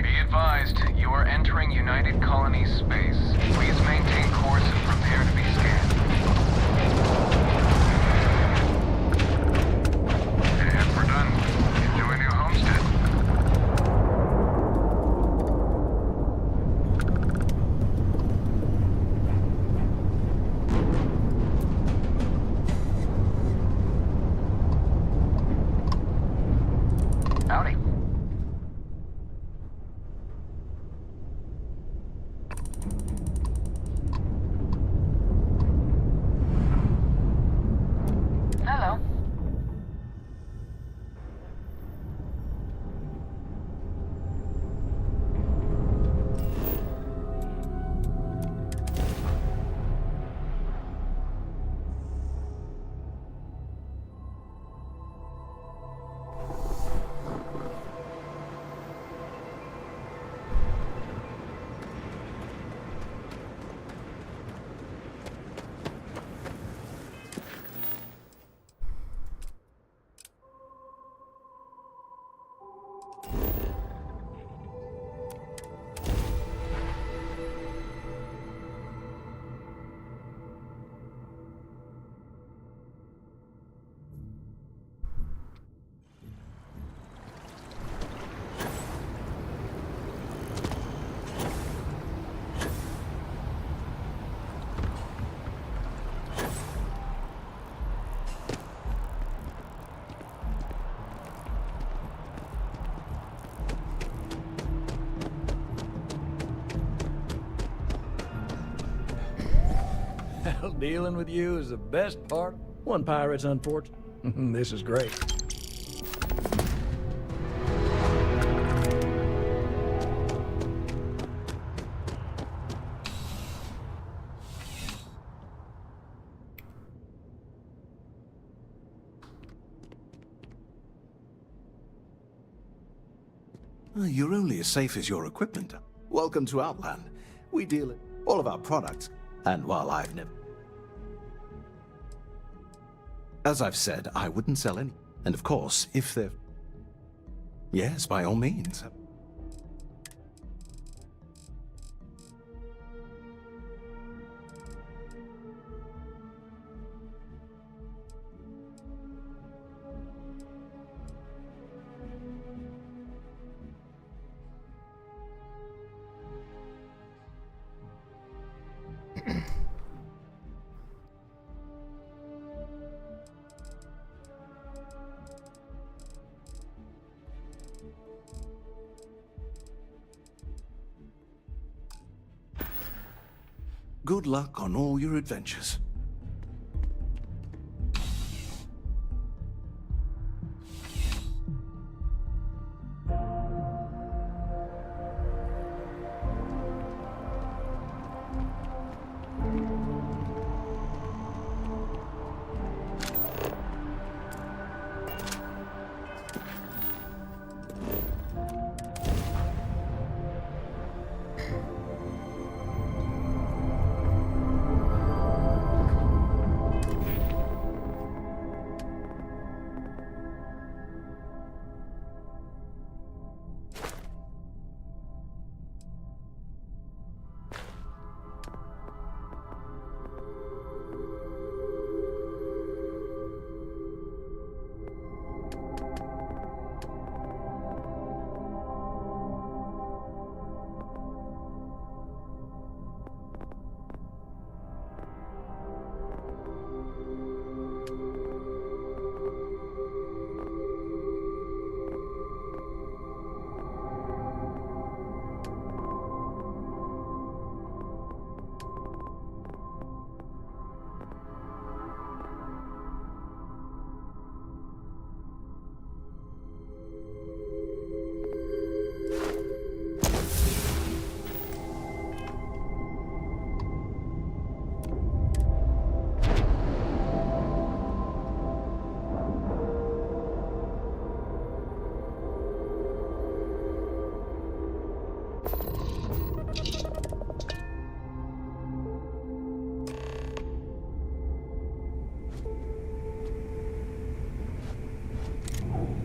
Be advised, you are entering United Colonies space. Please maintain course and prepare to be scanned. And we're done. Enjoy your homestead. Howdy. Hello. Hell, dealing with you is the best part. One pirate's unfortunate. This is great. You're only as safe as your equipment. Welcome to Outland. We deal in all of our products. And while I've never... As I've said, I wouldn't sell any. And of course, if they're... Yes, by all means. Good luck on all your adventures.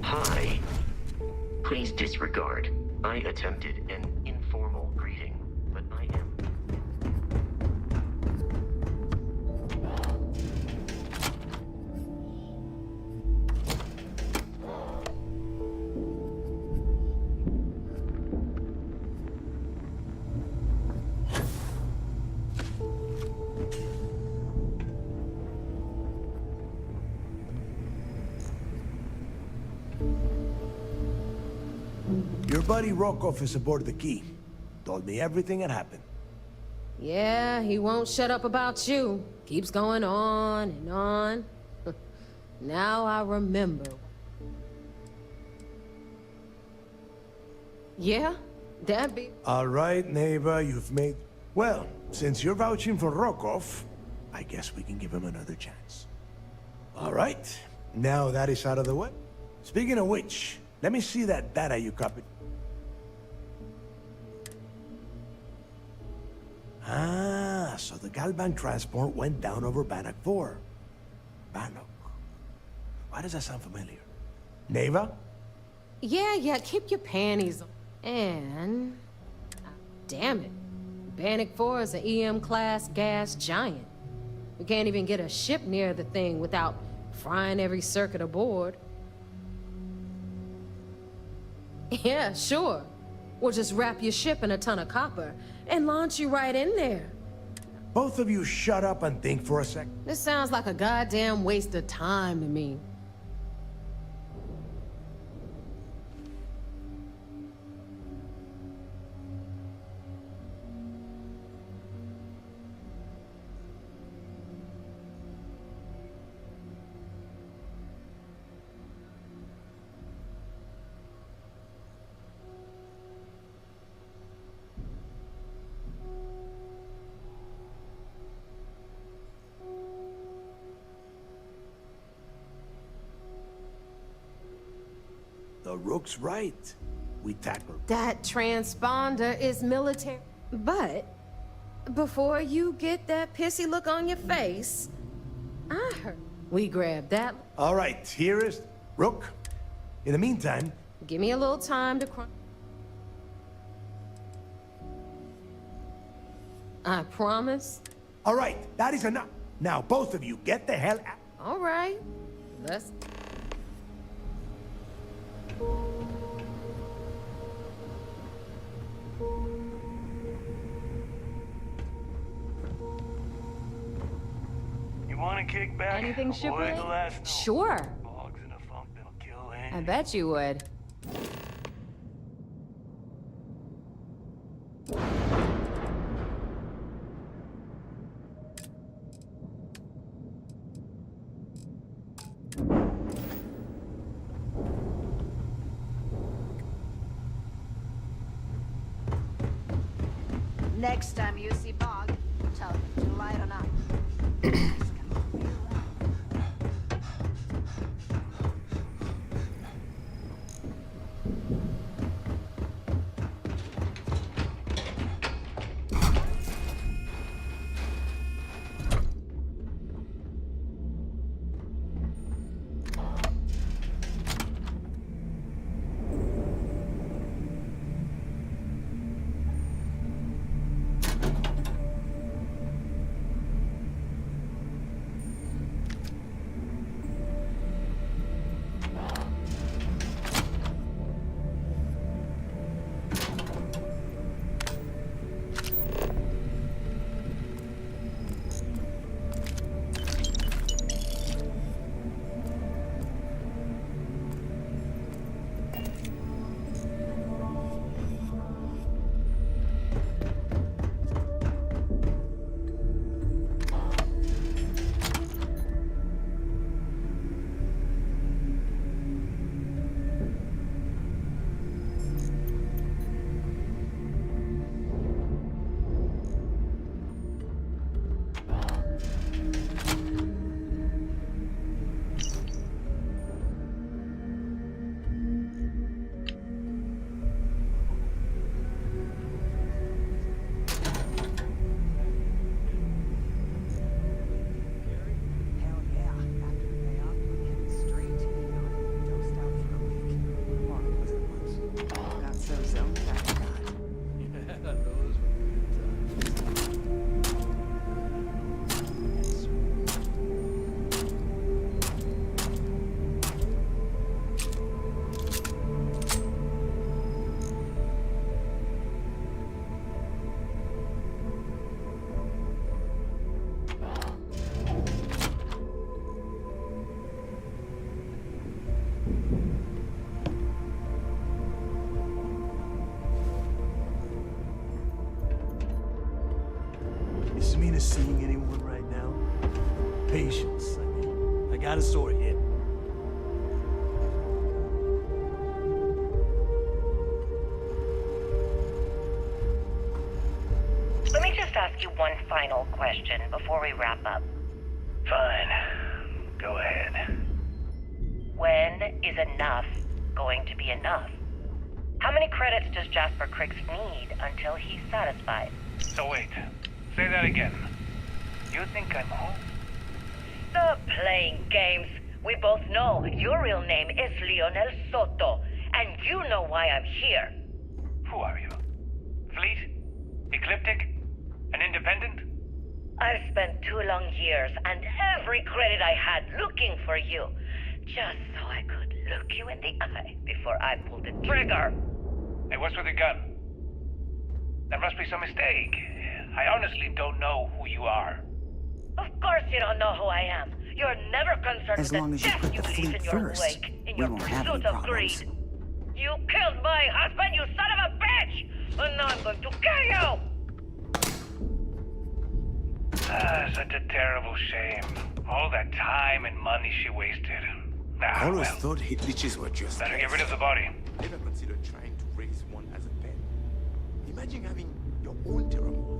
Hi. Please disregard. I attempted an informal greeting, but I am... Your buddy Rokov is aboard the Key. Told me everything that happened. Yeah, he won't shut up about you. Keeps going on and on. Now I remember. Yeah, that'd be... All right, neighbor, you've made... Well, since you're vouching for Rokov, I guess we can give him another chance. All right, now that is out of the way. Speaking of which, let me see that data you copied. Ah, so the Galvan transport went down over Bannock 4. Bannock. Why does that sound familiar? Neva? Yeah, keep your panties on. And... damn it. Bannock 4 is an EM-class gas giant. We can't even get a ship near the thing without frying every circuit aboard. Yeah, sure. We'll just wrap your ship in a ton of copper and launch you right in there. Both of you shut up and think for a sec. This sounds like a goddamn waste of time to me. The Rook's right. we tackle. That transponder is military. But before you get that pissy look on your face, I heard we grabbed that. All right, here is Rook. In the meantime, Give me a little time to I promise. all right, that is enough. Now, both of you, get the hell out. All right. Let's... You want to kick back? Anything Avoid shipwreck? the last Sure. bogs in a funk that'll kill any. I bet you would. Next time you see Bog, tell him to light on up. Is Mina seeing anyone right now? Patience, I mean. I got a sore hip. Let me just ask you one final question before we wrap up. Fine. Go ahead. When is enough going to be enough? How many credits does Jasper Criggs need until he's satisfied? So wait, say that again. You think I'm home? Stop playing games. We both know your real name is Leonel Soto, and you know why I'm here. Who are you? Fleet? Ecliptic? An independent? I've spent 2 long years and every credit I had looking for you, just so I could look you in the eye before I pulled the trigger. Hey, what's with the gun? There must be some mistake. I honestly don't know who you are. Of course you don't know who I am. You're never concerned As with long the as you death put you the leave fleet in your first, wake, in we your won't have any pursuit of problems. greed. You killed my husband, you son of a bitch! And now I'm going to kill you! Such a terrible shame. All that time and money she wasted. I always well, thought hitches were just... better get rid of the body. Never considered trying to raise one as a pet. Imagine having your own pterodactyl.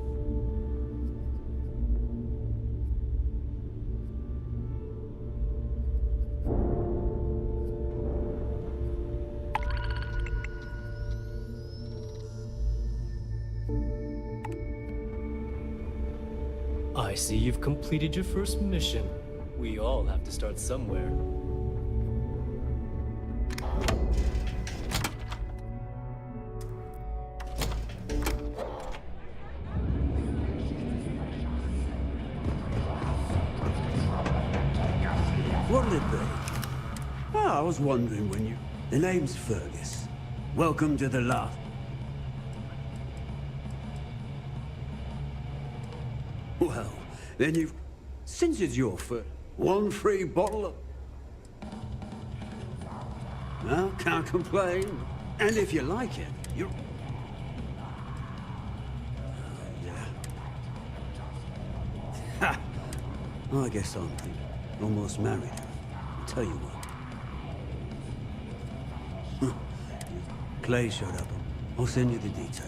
I see you've completed your first mission. We all have to start somewhere. What'll it be? Ah, I was wondering when you... The name's Fergus. Welcome to the lot. Well, then you've... Since it's your first... One free bottle of... Well, can't complain. And if you like it, you... Yeah. Ha! I guess I'm thinking. Almost married her. I'll tell you what. Clay showed up. I'll send you the details.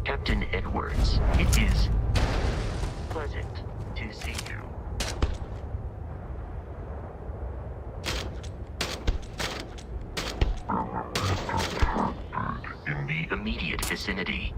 Captain Edwards, it is pleasant to see you. In the immediate vicinity.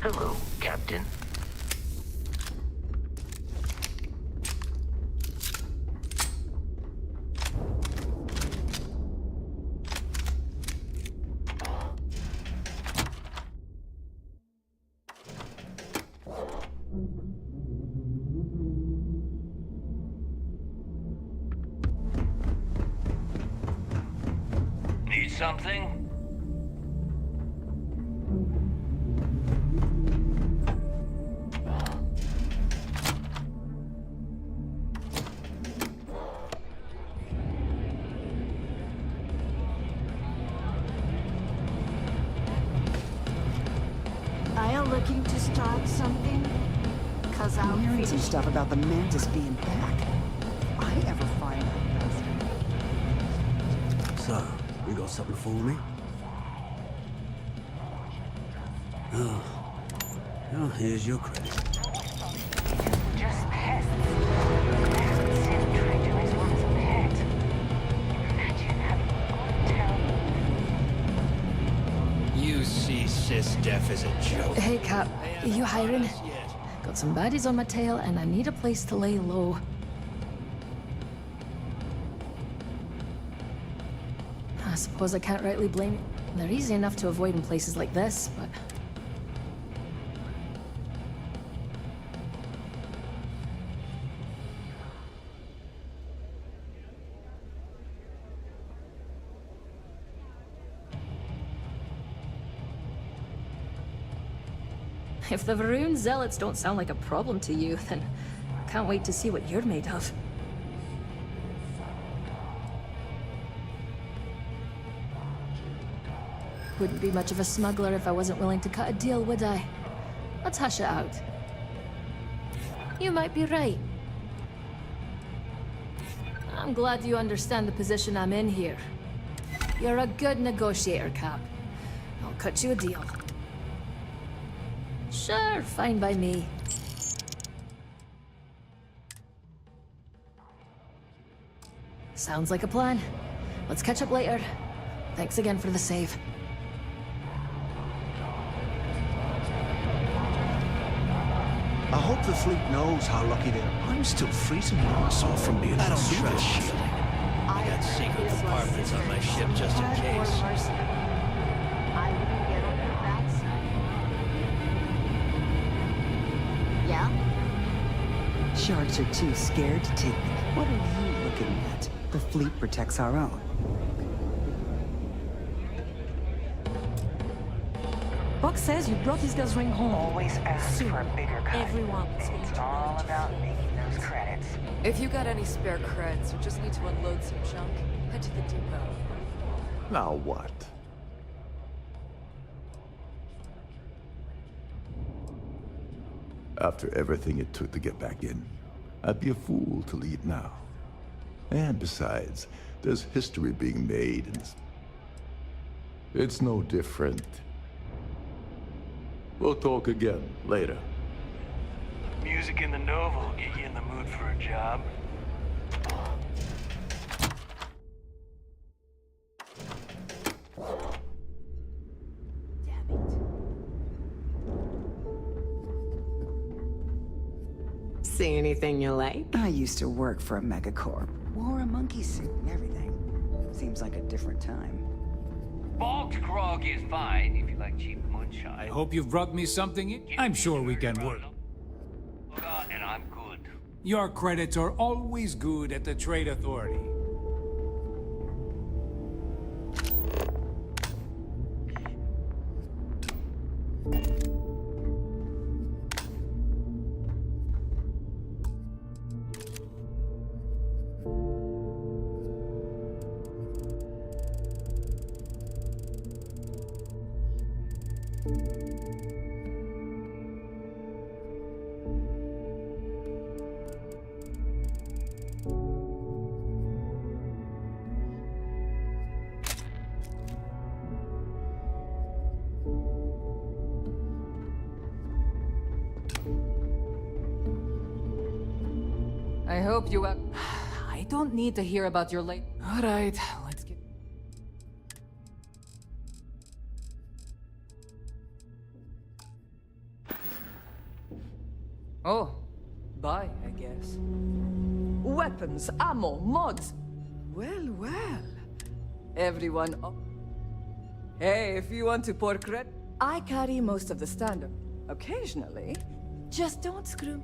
Hello, Captain. Need something? Are you looking to start something? Cause I'm I'll hearing some finish. stuff about the Mantis being back. If I ever find that bastard. So, you got something for me? Oh. Oh, here's your credit. Just pests. Imagine Sam tried to raise one as a pet. Imagine having one terrible. You see Sis Def as a joke. Hey, Cap. You hiring? Got some baddies on my tail, and I need a place to lay low. I suppose I can't rightly blame you. They're easy enough to avoid in places like this, but... If the Varun zealots don't sound like a problem to you, then I can't wait to see what you're made of. Wouldn't be much of a smuggler if I wasn't willing to cut a deal, would I? Let's hash it out. You might be right. I'm glad you understand the position I'm in here. You're a good negotiator, Cap. I'll cut you a deal. Sure, fine by me. Sounds like a plan. Let's catch up later. Thanks again for the save. I hope the fleet knows how lucky they are. I'm still freezing here myself from being I on don't super trust shit. shielding. I got secret compartments on my ship just in case. I wouldn't get on your backside. Yeah? Sharks are too scared to take them. What are you looking at? The fleet protects our own. Buck says you brought these guys ring home. Always ask for a bigger cut. Everyone. It's all about making those credits. If you got any spare creds or just need to unload some junk, head to the depot. Now what? After everything it took to get back in, I'd be a fool to leave now. And besides, there's history being made, and it's no different. We'll talk again later. Music in the Nova will get you in the mood for a job. See anything you like? I used to work for a megacorp. Wore a monkey suit and everything. Seems like a different time. Bogged grog is fine if you like cheap moonshine. I hope you've brought me something. I'm sure we can work. And I'm good. Your credits are always good at the Trade Authority. I hope you I don't need to hear about your late. Alright, let's get. Oh, bye, I guess. Weapons, ammo, mods. Well, well. Everyone up. Hey, if you want to pour credit, I carry most of the standard. Occasionally, just don't screw.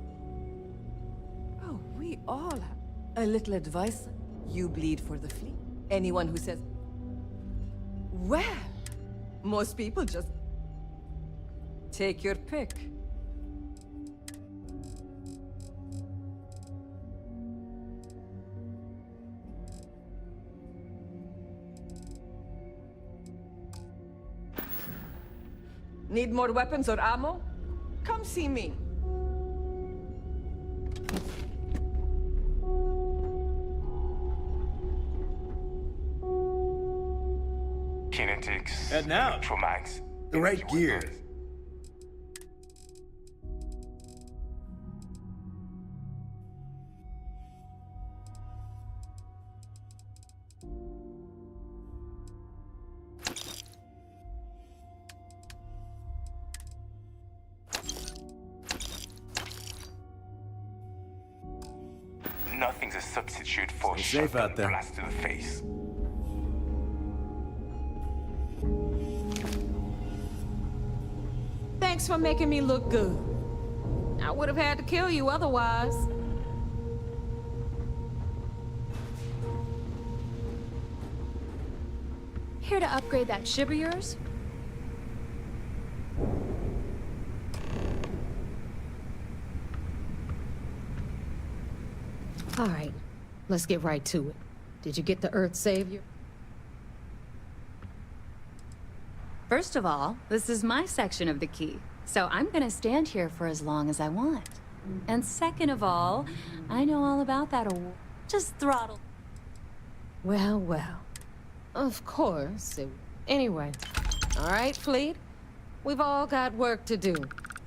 Oh, we all have a little advice. You bleed for the fleet. Anyone who says, well, most people just take your pick. Need more weapons or ammo? Come see me. Kinetics. And now, Electromags. the right gear. Nothing's a substitute for Stay safe out there. blast to the face. Thanks for making me look good. I would have had to kill you otherwise. Here to upgrade that ship of yours? All right, let's get right to it. Did you get the Earth Savior? First of all, this is my section of the key, so I'm gonna stand here for as long as I want. And second of all, I know all about that award. Just throttle. Well, well. Of course. Anyway, all right, Fleet. We've all got work to do,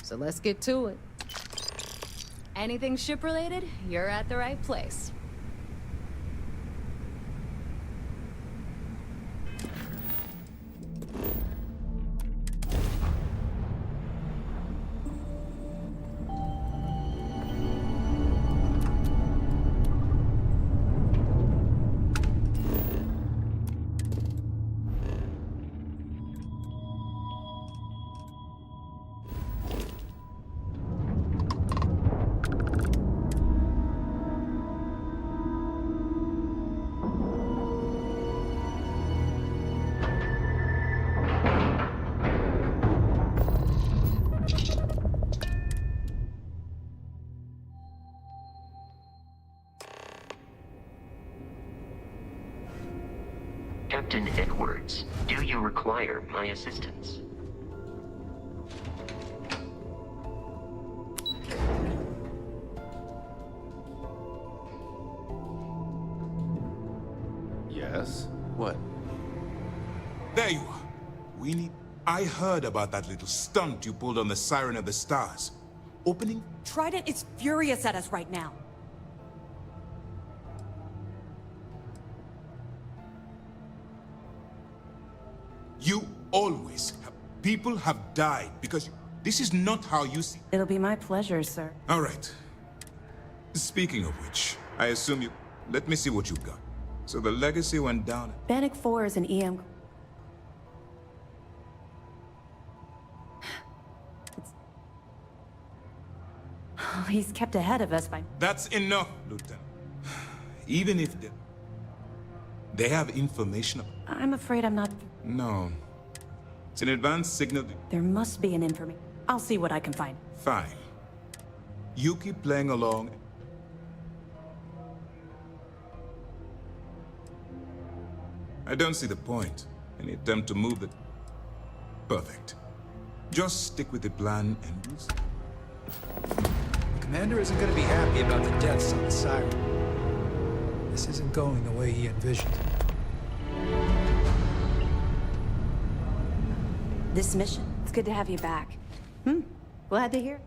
so let's get to it. Anything ship-related, you're at the right place. Captain Edwards, do you require my assistance? Yes? What? There you are. We need... I heard about that little stunt you pulled on the Siren of the Stars. Opening... Trident is furious at us right now. You always have... People have died because... This is not how you see... It'll be my pleasure, sir. All right. Speaking of which, I assume you... Let me see what you got. So the legacy went down... Bannock 4 is an EM... He's kept ahead of us by... That's enough, Lieutenant. Even if they have information... I'm afraid I'm not... No. It's an advanced signal... There must be an information. I'll see what I can find. Fine. You keep playing along. I don't see the point. Any attempt to move the... Perfect. Just stick with the plan and we'll see. Commander isn't going to be happy about the deaths on the Siren. This isn't going the way he envisioned. This mission? It's good to have you back. Glad to hear.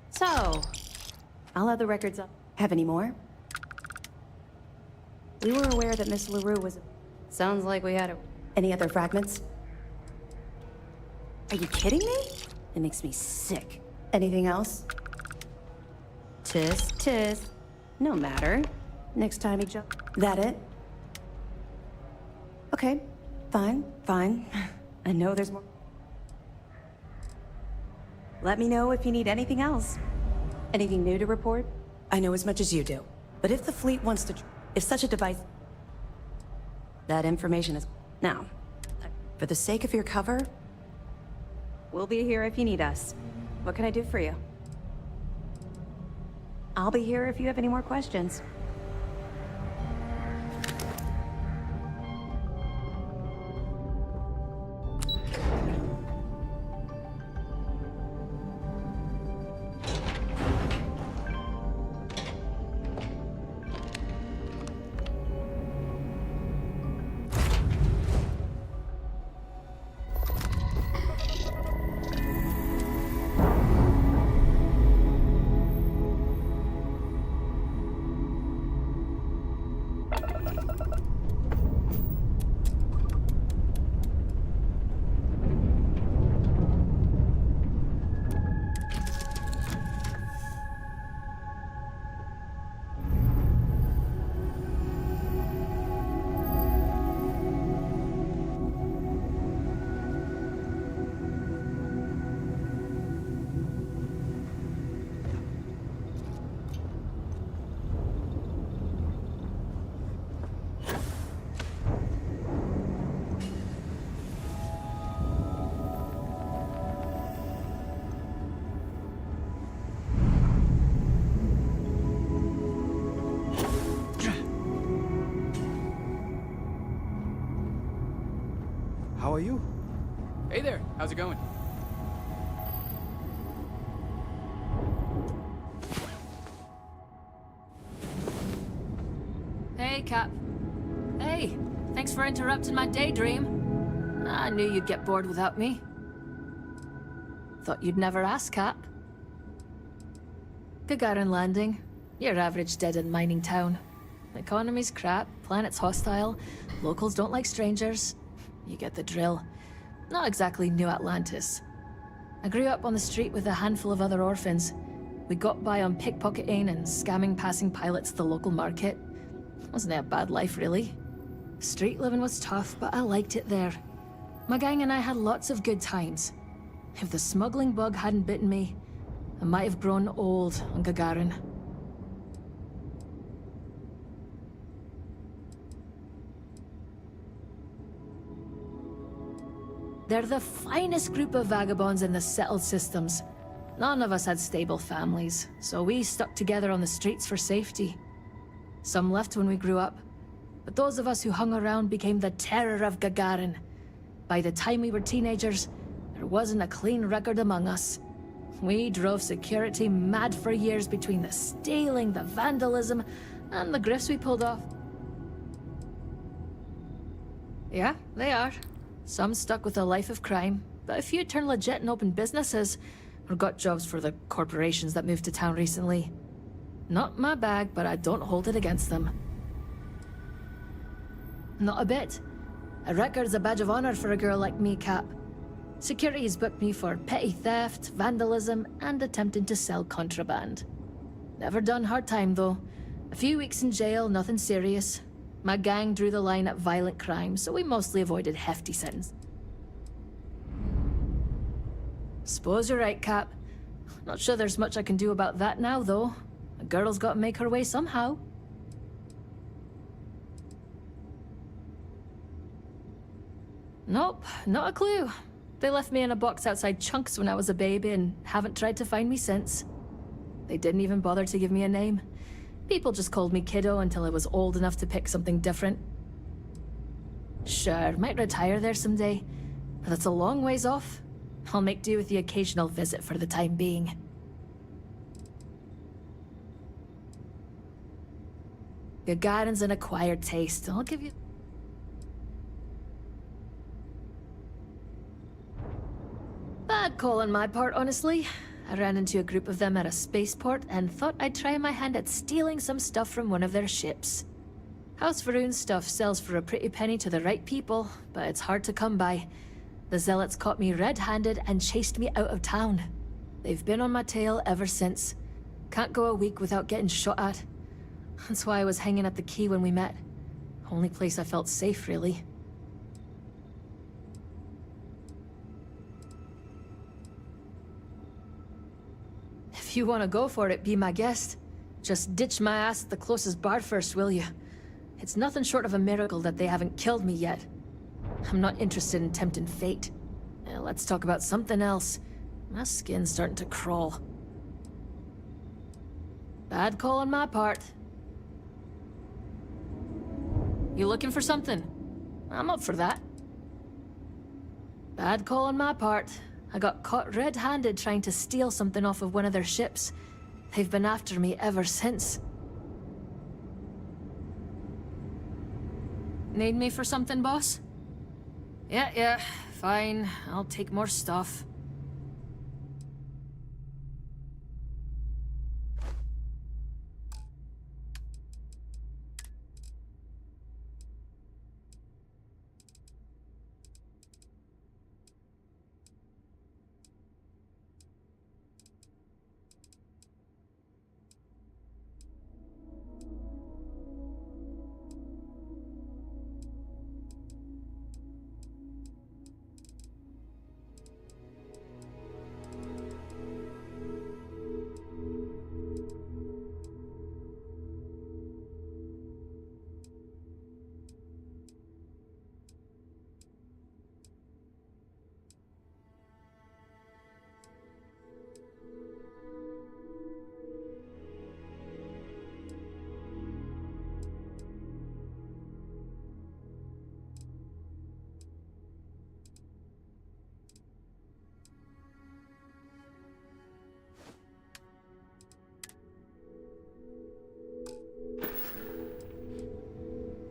So, I'll have the records up. Have any more? We were aware that Miss LaRue was... Sounds like we had a... Any other fragments? Are you kidding me? It makes me sick. Anything else? Tisk, tisk. No matter. Next time he jump. That it? Okay. Fine, fine. I know there's more. Let me know if you need anything else. Anything new to report? I know as much as you do. But if the fleet wants to... If such a device... That information is... Now, for the sake of your cover, we'll be here if you need us. What can I do for you? I'll be here if you have any more questions. How are you? Hey there, how's it going? Hey, Cap. Hey, thanks for interrupting my daydream. I knew you'd get bored without me. Thought you'd never ask, Cap. Gagarin Landing. Your average dead-end mining town. Economy's crap, planet's hostile, locals don't like strangers. You get the drill. Not exactly New Atlantis. I grew up on the street with a handful of other orphans. We got by on pickpocketing and scamming passing pilots at the local market. Wasn't it a bad life, really? Street living was tough, but I liked it there. My gang and I had lots of good times. If the smuggling bug hadn't bitten me, I might have grown old on Gagarin. They're the finest group of vagabonds in the settled systems. None of us had stable families, so we stuck together on the streets for safety. Some left when we grew up, but those of us who hung around became the terror of Gagarin. By the time we were teenagers, there wasn't a clean record among us. We drove security mad for years between the stealing, the vandalism, and the grifts we pulled off. Yeah, they are. Some stuck with a life of crime, but a few turned legit and opened businesses, or got jobs for the corporations that moved to town recently. Not my bag, but I don't hold it against them. Not a bit. A record's a badge of honor for a girl like me, Cap. Security's booked me for petty theft, vandalism, and attempting to sell contraband. Never done hard time, though. A few weeks in jail, nothing serious. My gang drew the line at violent crime, so we mostly avoided hefty sentence. Suppose you're right, Cap. Not sure there's much I can do about that now, though. A girl's got to make her way somehow. Nope, not a clue. They left me in a box outside Chunks when I was a baby and haven't tried to find me since. They didn't even bother to give me a name. People just called me Kiddo until I was old enough to pick something different. Sure, might retire there someday, but that's a long ways off. I'll make do with the occasional visit for the time being. Gagarin's an acquired taste, I'll give you... Bad call on my part, honestly. I ran into a group of them at a spaceport and thought I'd try my hand at stealing some stuff from one of their ships. House Varun stuff sells for a pretty penny to the right people, but it's hard to come by. The zealots caught me red-handed and chased me out of town. They've been on my tail ever since. Can't go a week without getting shot at. That's why I was hanging at the quay when we met. Only place I felt safe, really. If you want to go for it, be my guest. Just ditch my ass at the closest bar first, will you? It's nothing short of a miracle that they haven't killed me yet. I'm not interested in tempting fate. Let's talk about something else. My skin's starting to crawl. Bad call on my part. You looking for something? I'm up for that. Bad call on my part. I got caught red-handed trying to steal something off of one of their ships. They've been after me ever since. Need me for something, boss? Yeah, fine. I'll take more stuff.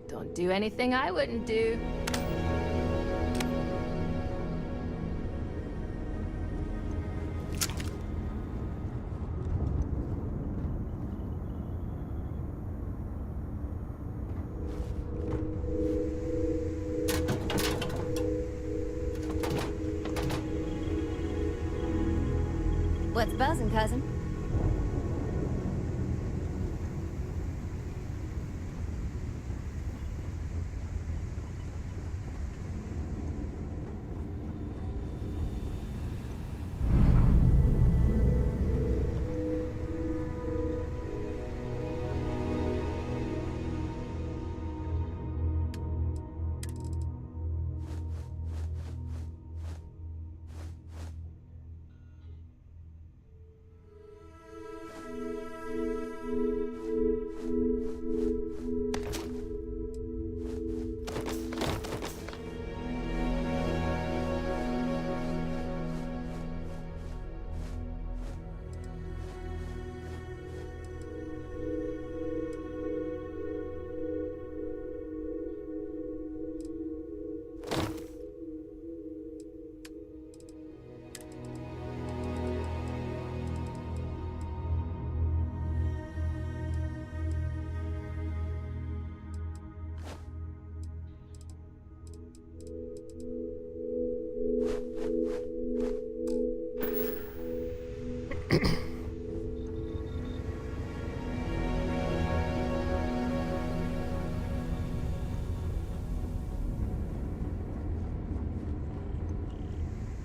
Don't do anything I wouldn't do. What's buzzing, cousin?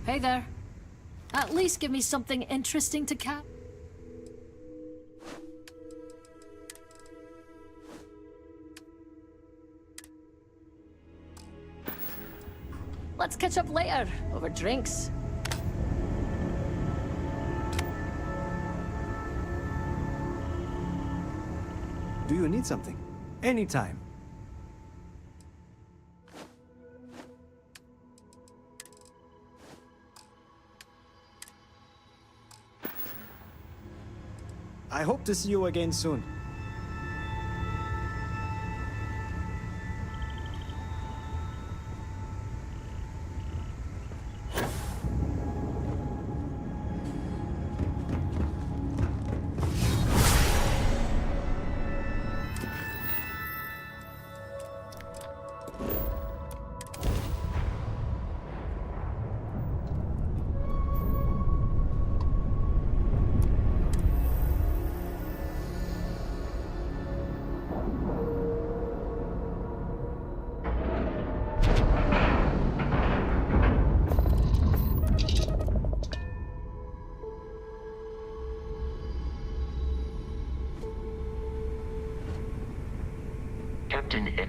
Hey there. At least give me something interesting to cap. Let's catch up later, over drinks. Do you need something? Anytime. I hope to see you again soon.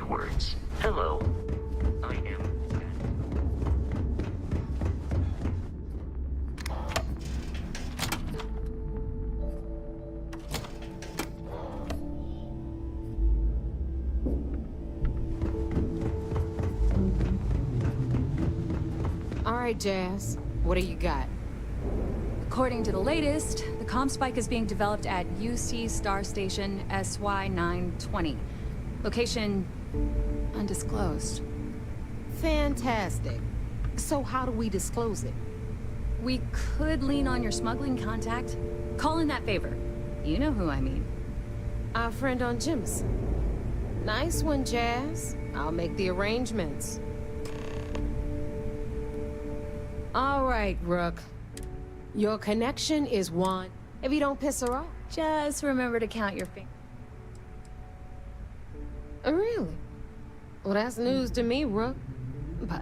words. Hello. I am... All right, Jazz. What do you got? According to the latest, the comm spike is being developed at UC Star Station SY-920. Location undisclosed. Fantastic. So how do we disclose it? We could lean on your smuggling contact. Call in that favor. You know who I mean. Our friend on Jimson. Nice one, Jazz. I'll make the arrangements. All right, Rook. Your connection is one. If you don't piss her off. Just remember to count your fingers. Really? Well, that's news to me, Rook. But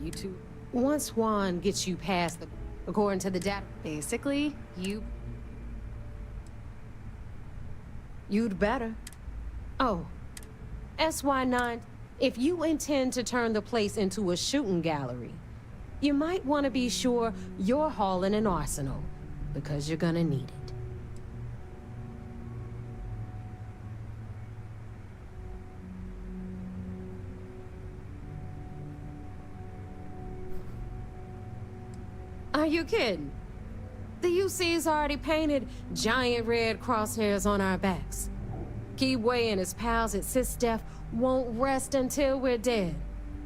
you two... Once Juan gets you past the... According to the data... Basically, You'd better. Oh. SY-9, if you intend to turn the place into a shooting gallery, you might want to be sure you're hauling an arsenal, because you're gonna need it. Are you kidding? The UC's already painted giant red crosshairs on our backs. Keyway and his pals at SysDef won't rest until we're dead.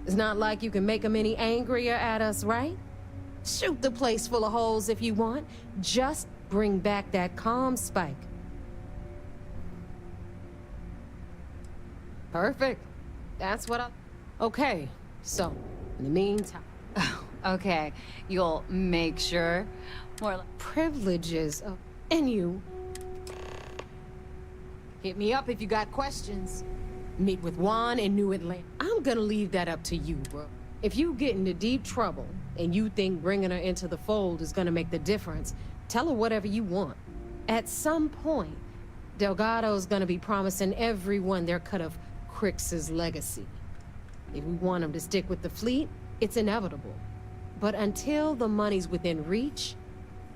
It's not like you can make them any angrier at us, right? Shoot the place full of holes if you want. Just bring back that comm spike. Perfect. That's what I... Okay, so, in the meantime... Okay, you'll make sure. More like... Privileges of... And you. Hit me up if you got questions. Meet with Juan in New Atlanta. I'm gonna leave that up to you, bro. If you get into deep trouble, and you think bringing her into the fold is gonna make the difference, tell her whatever you want. At some point, Delgado's gonna be promising everyone their cut of Crix's legacy. If we want him to stick with the fleet, it's inevitable. But until the money's within reach,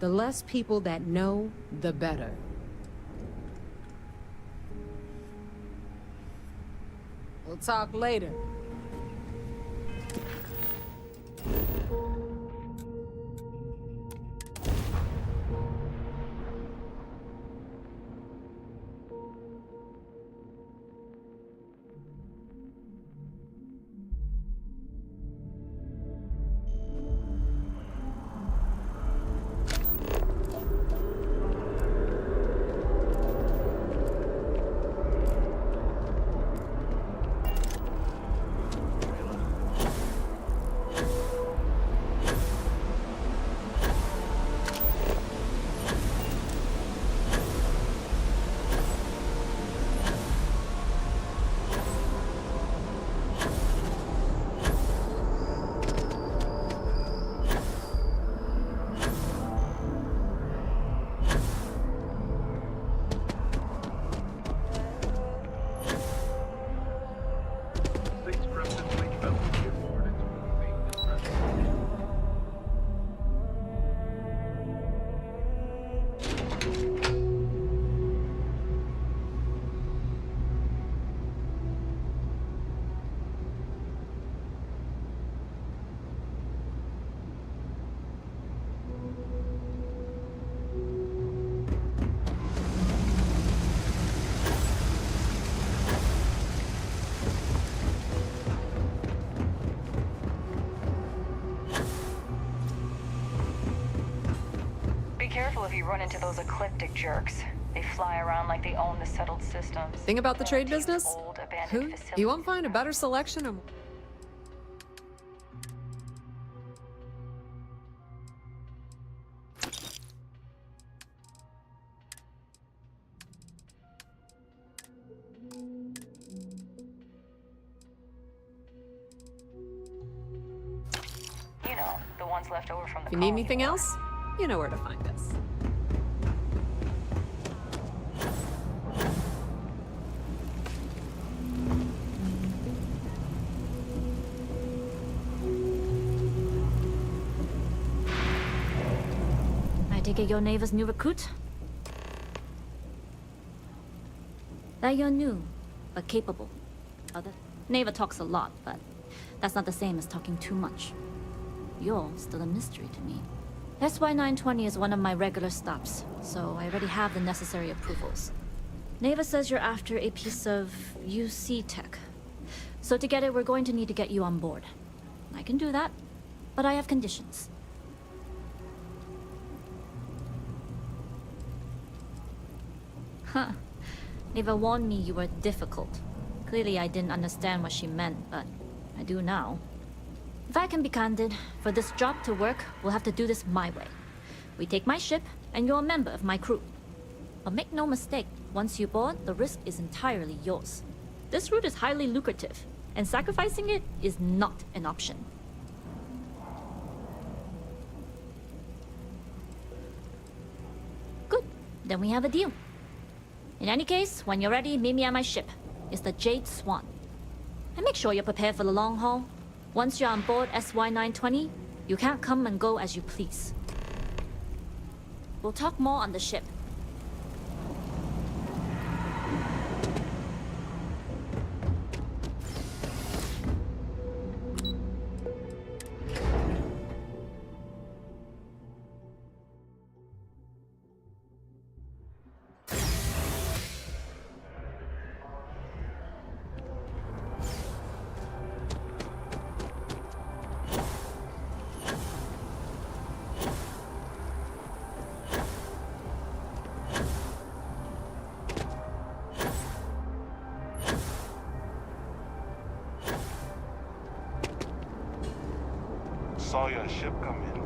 the less people that know, the better. We'll talk later. Careful if you run into those eclectic jerks. They fly around like they own the settled systems. Thing about the trade business? Who? You won't find a better selection of... You know, the ones left over from the If you need anything else, you know where to find us. take it you're Neva's new recruit? That you're new, but capable. Neva talks a lot, but that's not the same as talking too much. You're still a mystery to me. SY-920 is one of my regular stops, so I already have the necessary approvals. Neva says you're after a piece of UC tech. So to get it, we're going to need to get you on board. I can do that, but I have conditions. Huh. Neva warned me you were difficult. Clearly I didn't understand what she meant, but I do now. If I can be candid, for this job to work, we'll have to do this my way. We take my ship, and you're a member of my crew. But make no mistake, once you board, the risk is entirely yours. This route is highly lucrative, and sacrificing it is not an option. Good, then we have a deal. In any case, when you're ready, meet me at my ship. It's the Jade Swan. And make sure you're prepared for the long haul. Once you're on board SY-920, you can't come and go as you please. We'll talk more on the ship. Saw your ship come in.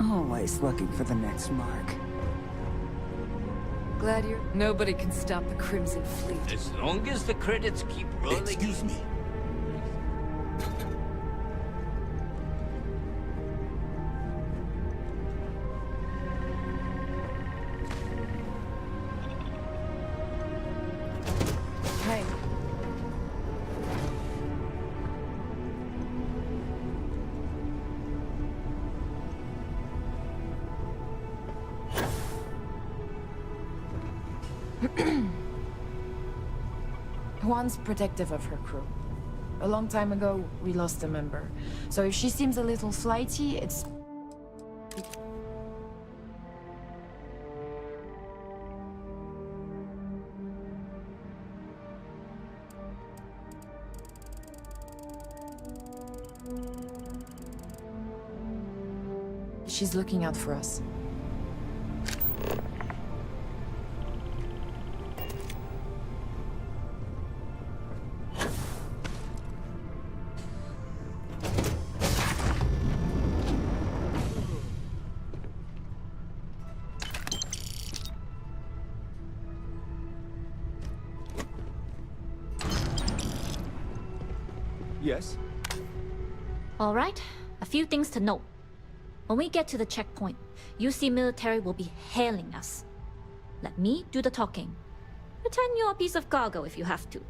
Always looking for the next mark. Glad you're... Nobody can stop the Crimson Fleet. As long as the credits keep rolling. Excuse me. Hey. Juan's protective of her crew. A long time ago, we lost a member. So if she seems a little flighty, it's... She's looking out for us. Yes? All right, a few things to note. When we get to the checkpoint, UC military will be hailing us. Let me do the talking. Pretend you're a piece of cargo if you have to.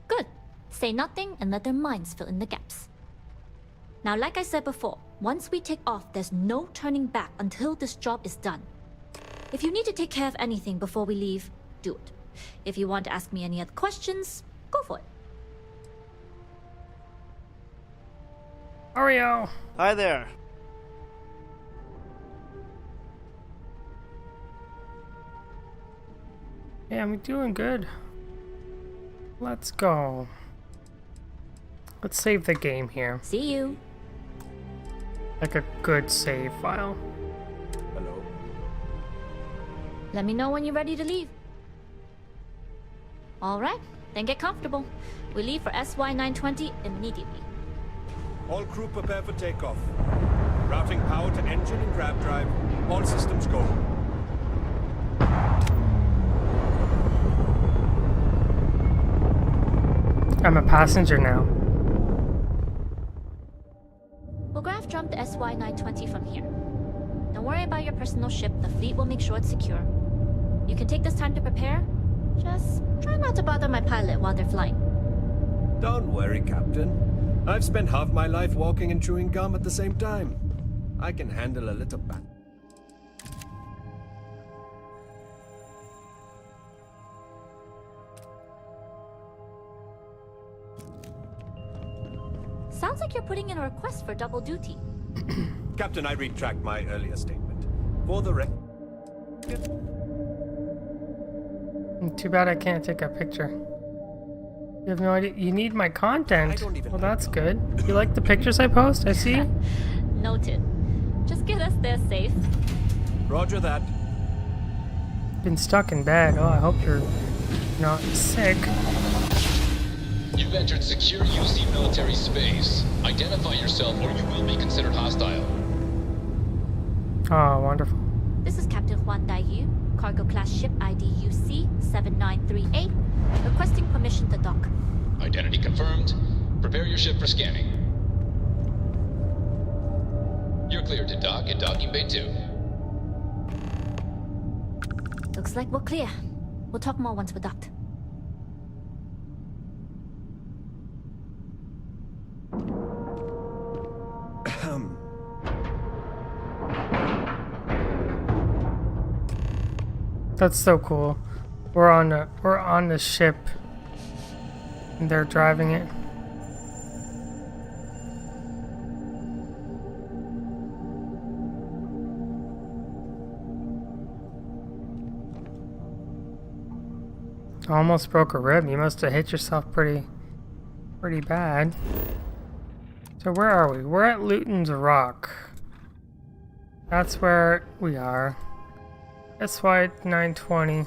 Good. Say nothing and let their minds fill in the gaps. Now, like I said before, once we take off, there's no turning back until this job is done. If you need to take care of anything before we leave, do it. If you want to ask me any other questions, go for it. Oreo! Hi there. Yeah, I'm doing good. Let's go. Let's save the game here. See you. Like a good save file. Hello. Let me know when you're ready to leave. All right, Then get comfortable. We leave for SY-920 immediately. All crew prepare for takeoff. Routing power to engine and grab drive. All systems go. I'm a passenger now. We'll graph jump the SY-920 from here. Don't worry about your personal ship. The fleet will make sure it's secure. You can take this time to prepare. Just try not to bother my pilot while they're flying. Don't worry, Captain. I've spent half my life walking and chewing gum at the same time. I can handle a little bat. Sounds like you're putting in a request for double duty. Captain, I retract my earlier statement. For the record. Too bad I can't take a picture. You have no idea. You need my content. Well, that's good. You like the pictures I post? I see. Noted. Just get us there safe. Roger that. Been stuck in bed. Oh, I hope you're not sick. You've entered secure UC military space. Identify yourself or you will be considered hostile. Oh, wonderful. This is Captain Huan Daiyu, cargo class ship ID UC-7938, requesting permission to dock. Identity confirmed. Prepare your ship for scanning. You're cleared to dock at docking bay 2. Looks like we're clear. We'll talk more once we're docked. That's so cool. We're on the ship and they're driving it. Almost broke a rib. You must have hit yourself pretty bad. So where are we? We're at Luton's Rock. That's where we are. SY-920.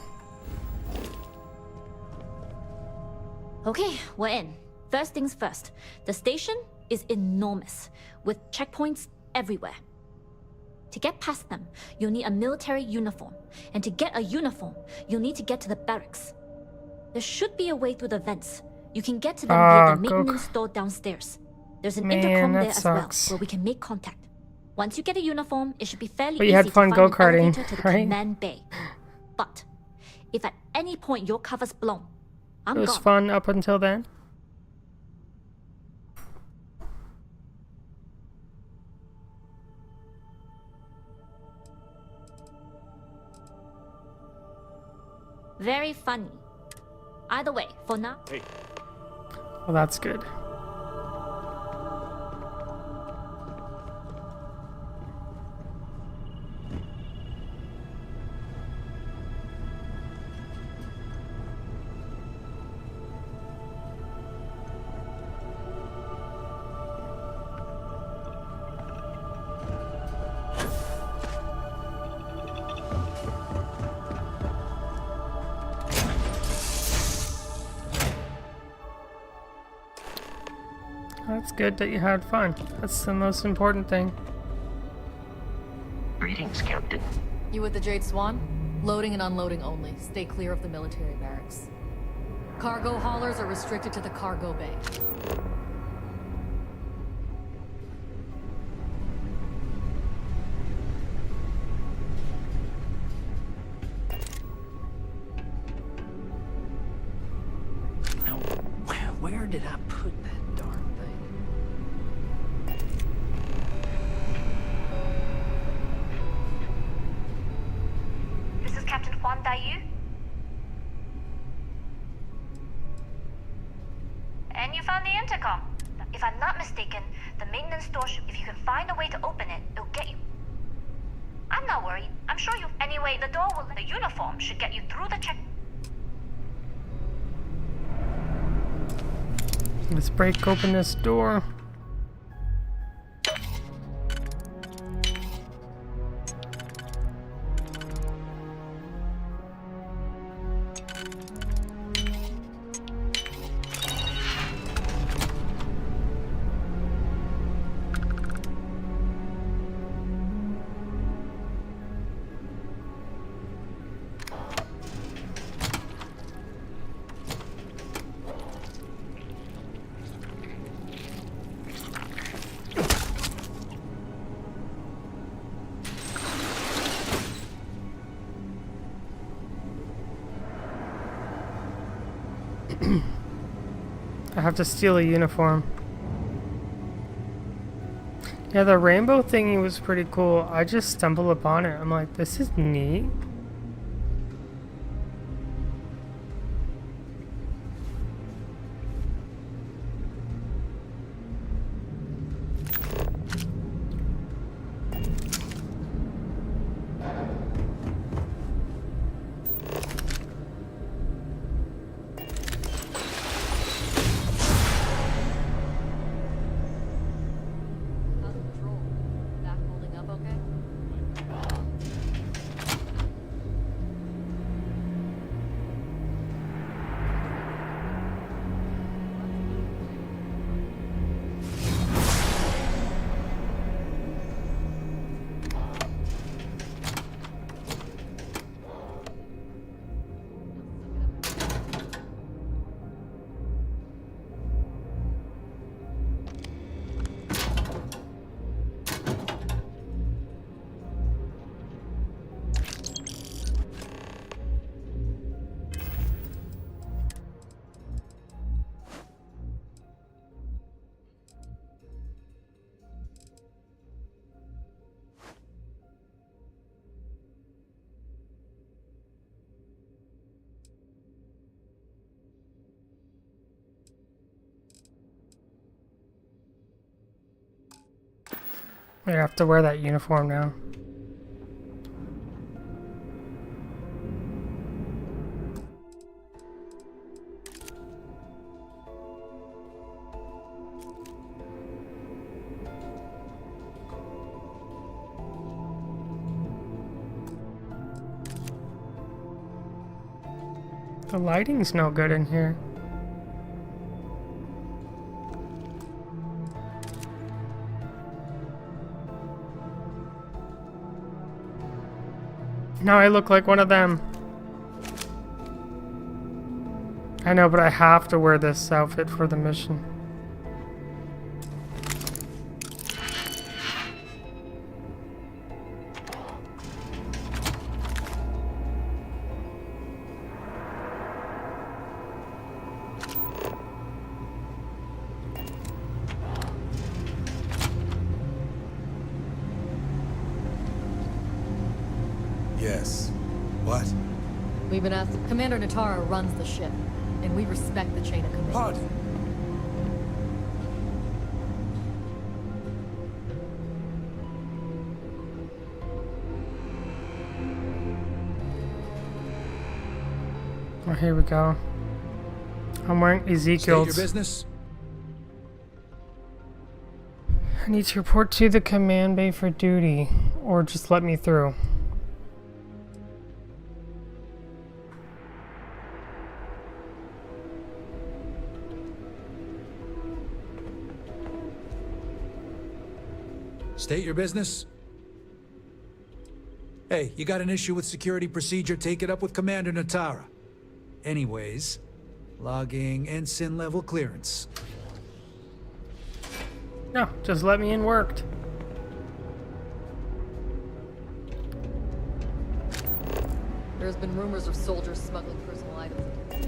Okay, we're in. First things first. The station is enormous, with checkpoints everywhere. To get past them, you'll need a military uniform. And to get a uniform, you'll need to get to the barracks. There should be a way through the vents. You can get to them via the maintenance store downstairs. There's an intercom there as well, where we can make contact. Once you get a uniform, it should be fairly easy to find an elevator to the command bay. But if at any point your cover's blown, I'm gone. It was fun up until then. Very funny. Either way, for now. Hey. Well, that's good. That's good that you had fun. That's the most important thing. Greetings, Captain. You with the Jade Swan? Loading and unloading only. Stay clear of the military barracks. Cargo haulers are restricted to the cargo bay. Now, where did I put that darn thing? This is Captain Huan Daiyu. And you found the intercom. If I'm not mistaken, the maintenance store should, if you can find a way to open it, it'll get you. I'm not worried. I'm sure you. Anyway, the door will. The uniform should get you through the check. Let's break open this door. I have to steal a uniform. Yeah, the rainbow thingy was pretty cool. I just stumbled upon it. I'm like, this is neat. I have to wear that uniform now. The lighting's no good in here. Now I look like one of them. I know, but I have to wear this outfit for the mission. Yes. What? We've been asked. Commander Natara runs the ship, and we respect the chain of command. Pardon? Oh, here we go. I'm wearing Ezekiel's. State your business. I need to report to the command bay for duty, or just let me through. State your business. Hey, you got an issue with security procedure, take it up with Commander Natara. Anyways, logging ensign level clearance. No, just let me in worked. There's been rumors of soldiers smuggling personal items. I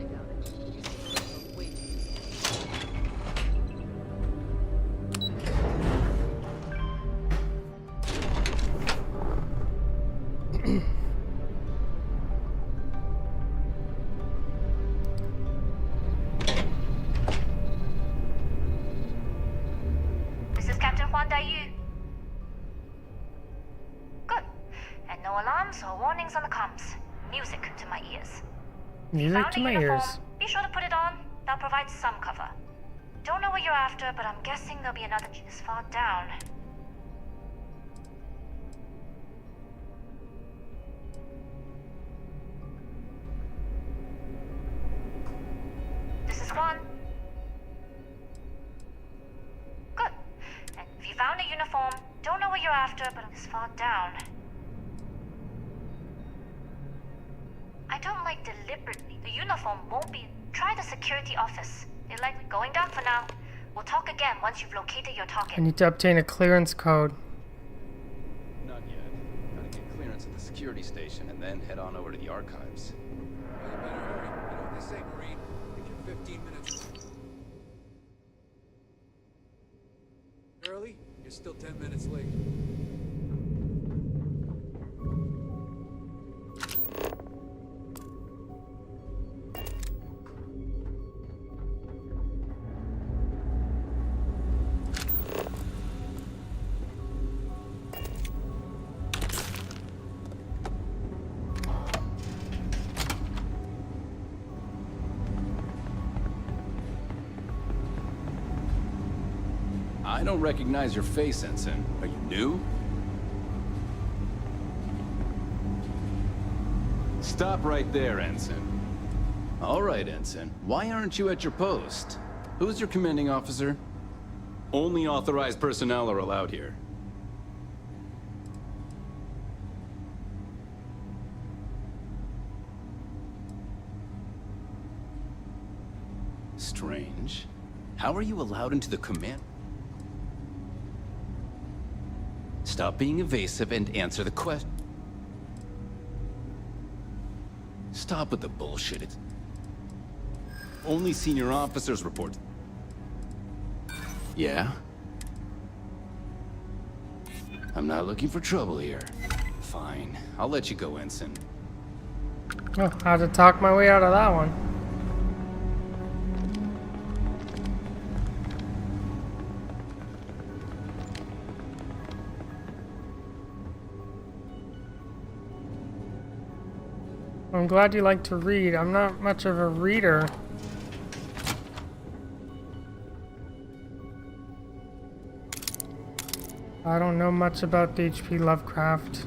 doubt it. Wait. This is Captain Huan Daiyu. Good. And no alarms or warnings on the comms. Music to my ears. Music to my ears. Be sure to put it on. That'll provide some cover. Don't know what you're after, but I'm guessing there'll be another this far down. This is one. Good. And if you found a uniform, don't know what you're after, but this far down. I don't like deliberately. The uniform won't be. Try the security office. They're likely going down for now. We'll talk again once you've located your target. I need to obtain a clearance code. Not yet. Gotta get clearance at the security station and then head on over to the archives. You better hurry. You don't I say, Marine, if you're 15 minutes early, you're still 10 minutes late. I don't recognize your face, Ensign. Are you new? Stop right there, Ensign. All right, Ensign. Why aren't you at your post? Who's your commanding officer? Only authorized personnel are allowed here. Strange. How are you allowed into the command? Stop being evasive and answer the question. Stop with the bullshit. It's only senior officers report. Yeah? I'm not looking for trouble here. Fine. I'll let you go, Ensign. Oh, I had to talk my way out of that one. I'm glad you like to read. I'm not much of a reader. I don't know much about H.P. Lovecraft.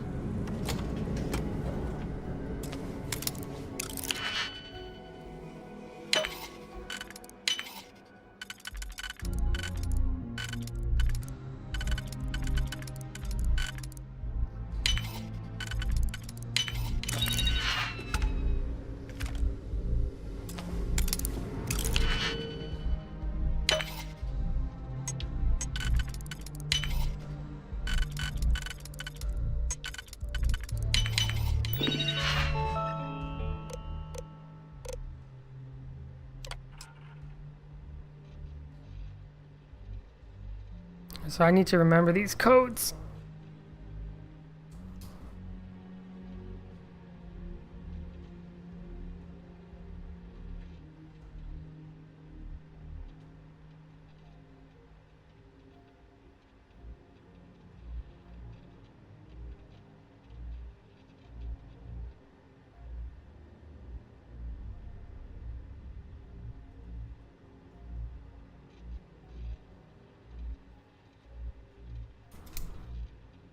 So I need to remember these codes.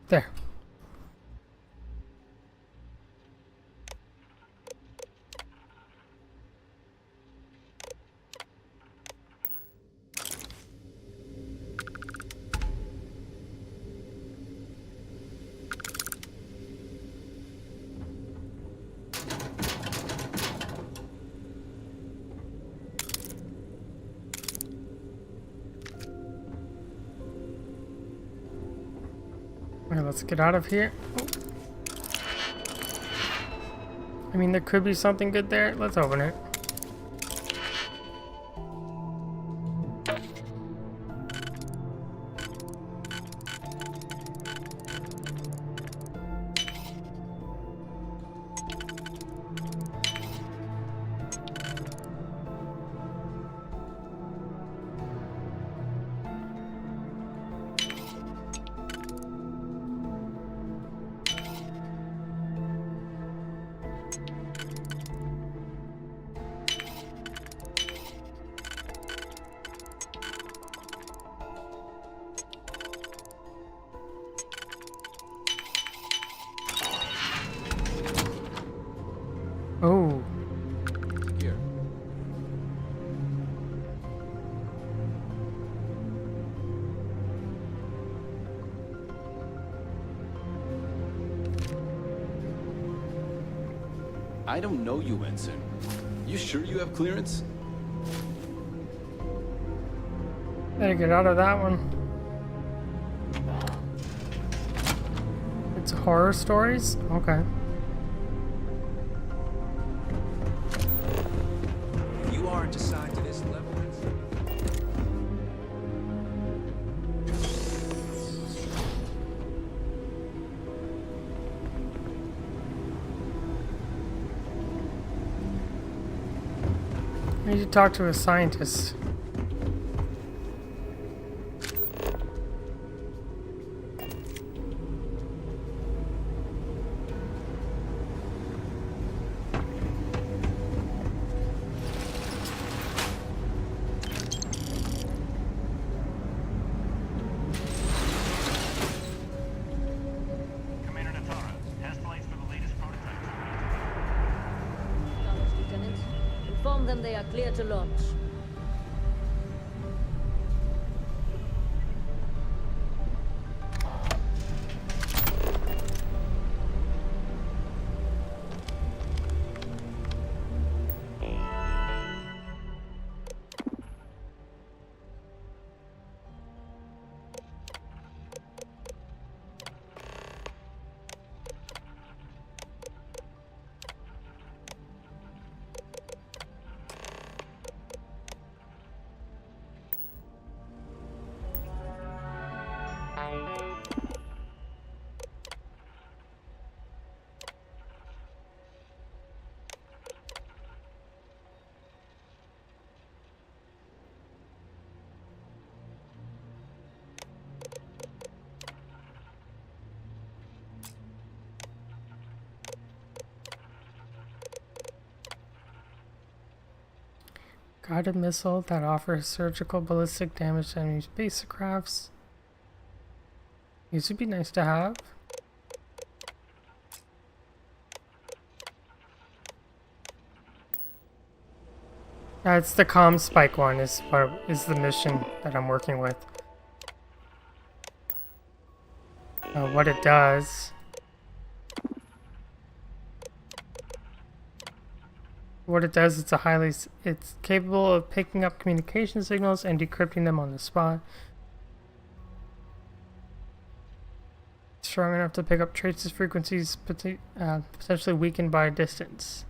There. Alright, let's get out of here. Oh. I mean, there could be something good there. Let's open it. Oh. Here. I don't know you, Ensign. You sure you have clearance? Better get out of that one. It's horror stories? Okay. I need to talk to a scientist. Inform them they are clear to launch. Guided missile that offers surgical ballistic damage to enemy spacecrafts. These would be nice to have. That's the comm spike one is the mission that I'm working with. What it does. What it does, it's capable of picking up communication signals and decrypting them on the spot. It's strong enough to pick up traces frequencies potentially weakened by distance.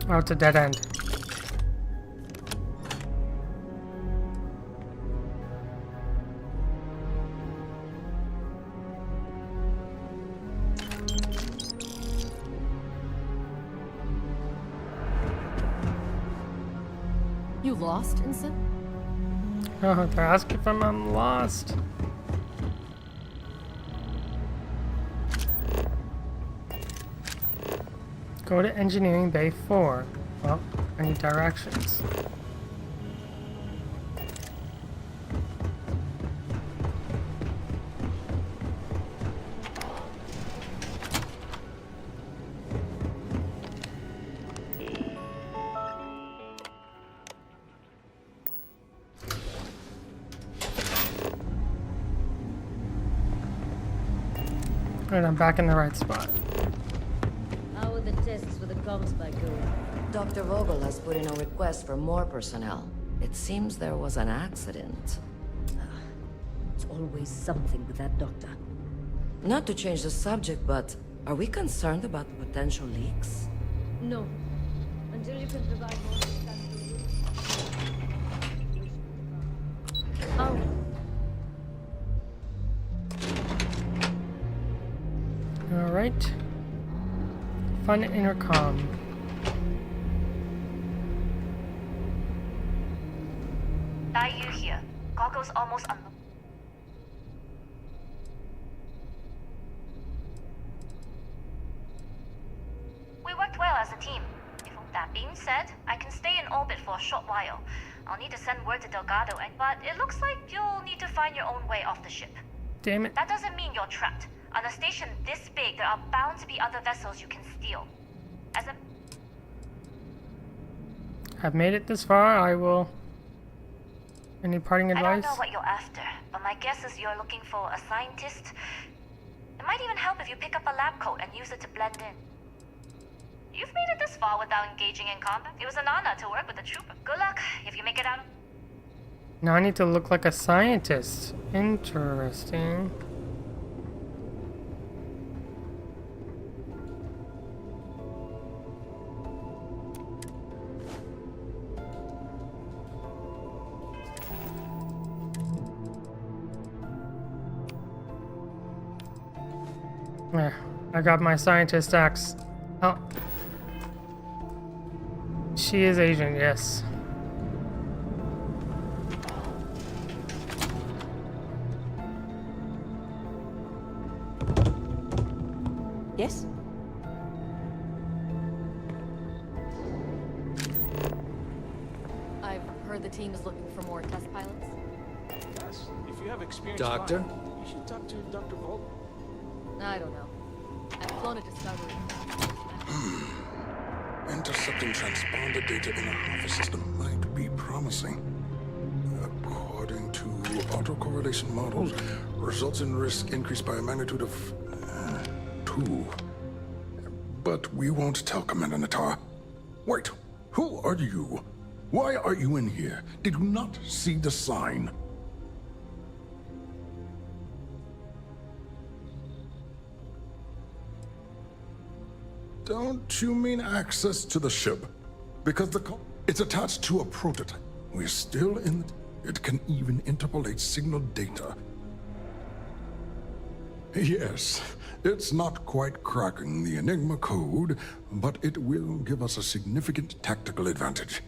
Oh, it's a dead end. You lost, Ensign? Oh, they're asking if I'm lost. Go to Engineering Bay 4. Well, I need directions. Alright, I'm back in the right spot. How are the tests for the comms spike going? Dr. Vogel has put in a request for more personnel. It seems there was an accident. It's always something with that doctor. Not to change the subject, but are we concerned about the potential leaks? No. Until you can provide more Oh. Alright. Fun intercom. Yu here. Goggles almost unlocked. We worked well as a team. That being said, I can stay in orbit for a short while. I'll need to send word to Delgado, but it looks like you'll need to find your own way off the ship. Damn it. That doesn't mean you're trapped. On a station this big, there are bound to be other vessels you can steal. As a... I've made it this far, I will... Any parting advice? I don't know what you're after, but my guess is you're looking for a scientist. It might even help if you pick up a lab coat and use it to blend in. You've made it this far without engaging in combat. It was an honor to work with the trooper. Good luck if you make it out. Now I need to look like a scientist. Interesting. There, I got my scientist axe. Oh. She is Asian, yes. Yes? I've heard the team is looking for more test pilots. Yes, if you have experience, Doctor? you should talk to Dr. Volt. I don't know. I've flown a Discovery. Intercepting transponder data in a Alpha system might be promising. According to autocorrelation models, results in risk increased by a magnitude of 2. But we won't tell Commander Natar. Wait, who are you? Why are you in here? Did you not see the sign? Don't you mean access to the ship? Because it's attached to a prototype. We're still in it can even interpolate signal data. Yes, it's not quite cracking the Enigma code, but it will give us a significant tactical advantage.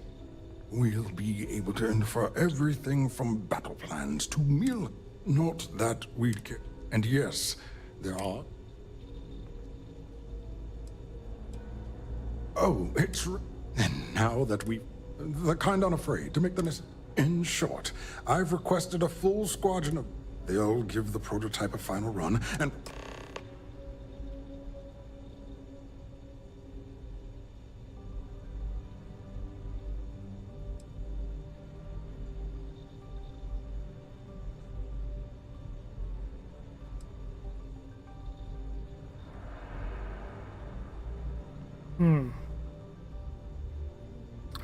We'll be able to infer everything from battle plans to meal. Not that we'd care. And yes, there are... Oh, and now that the kind unafraid to make the in short, I've requested a full squadron of... They'll give the prototype a final run, and...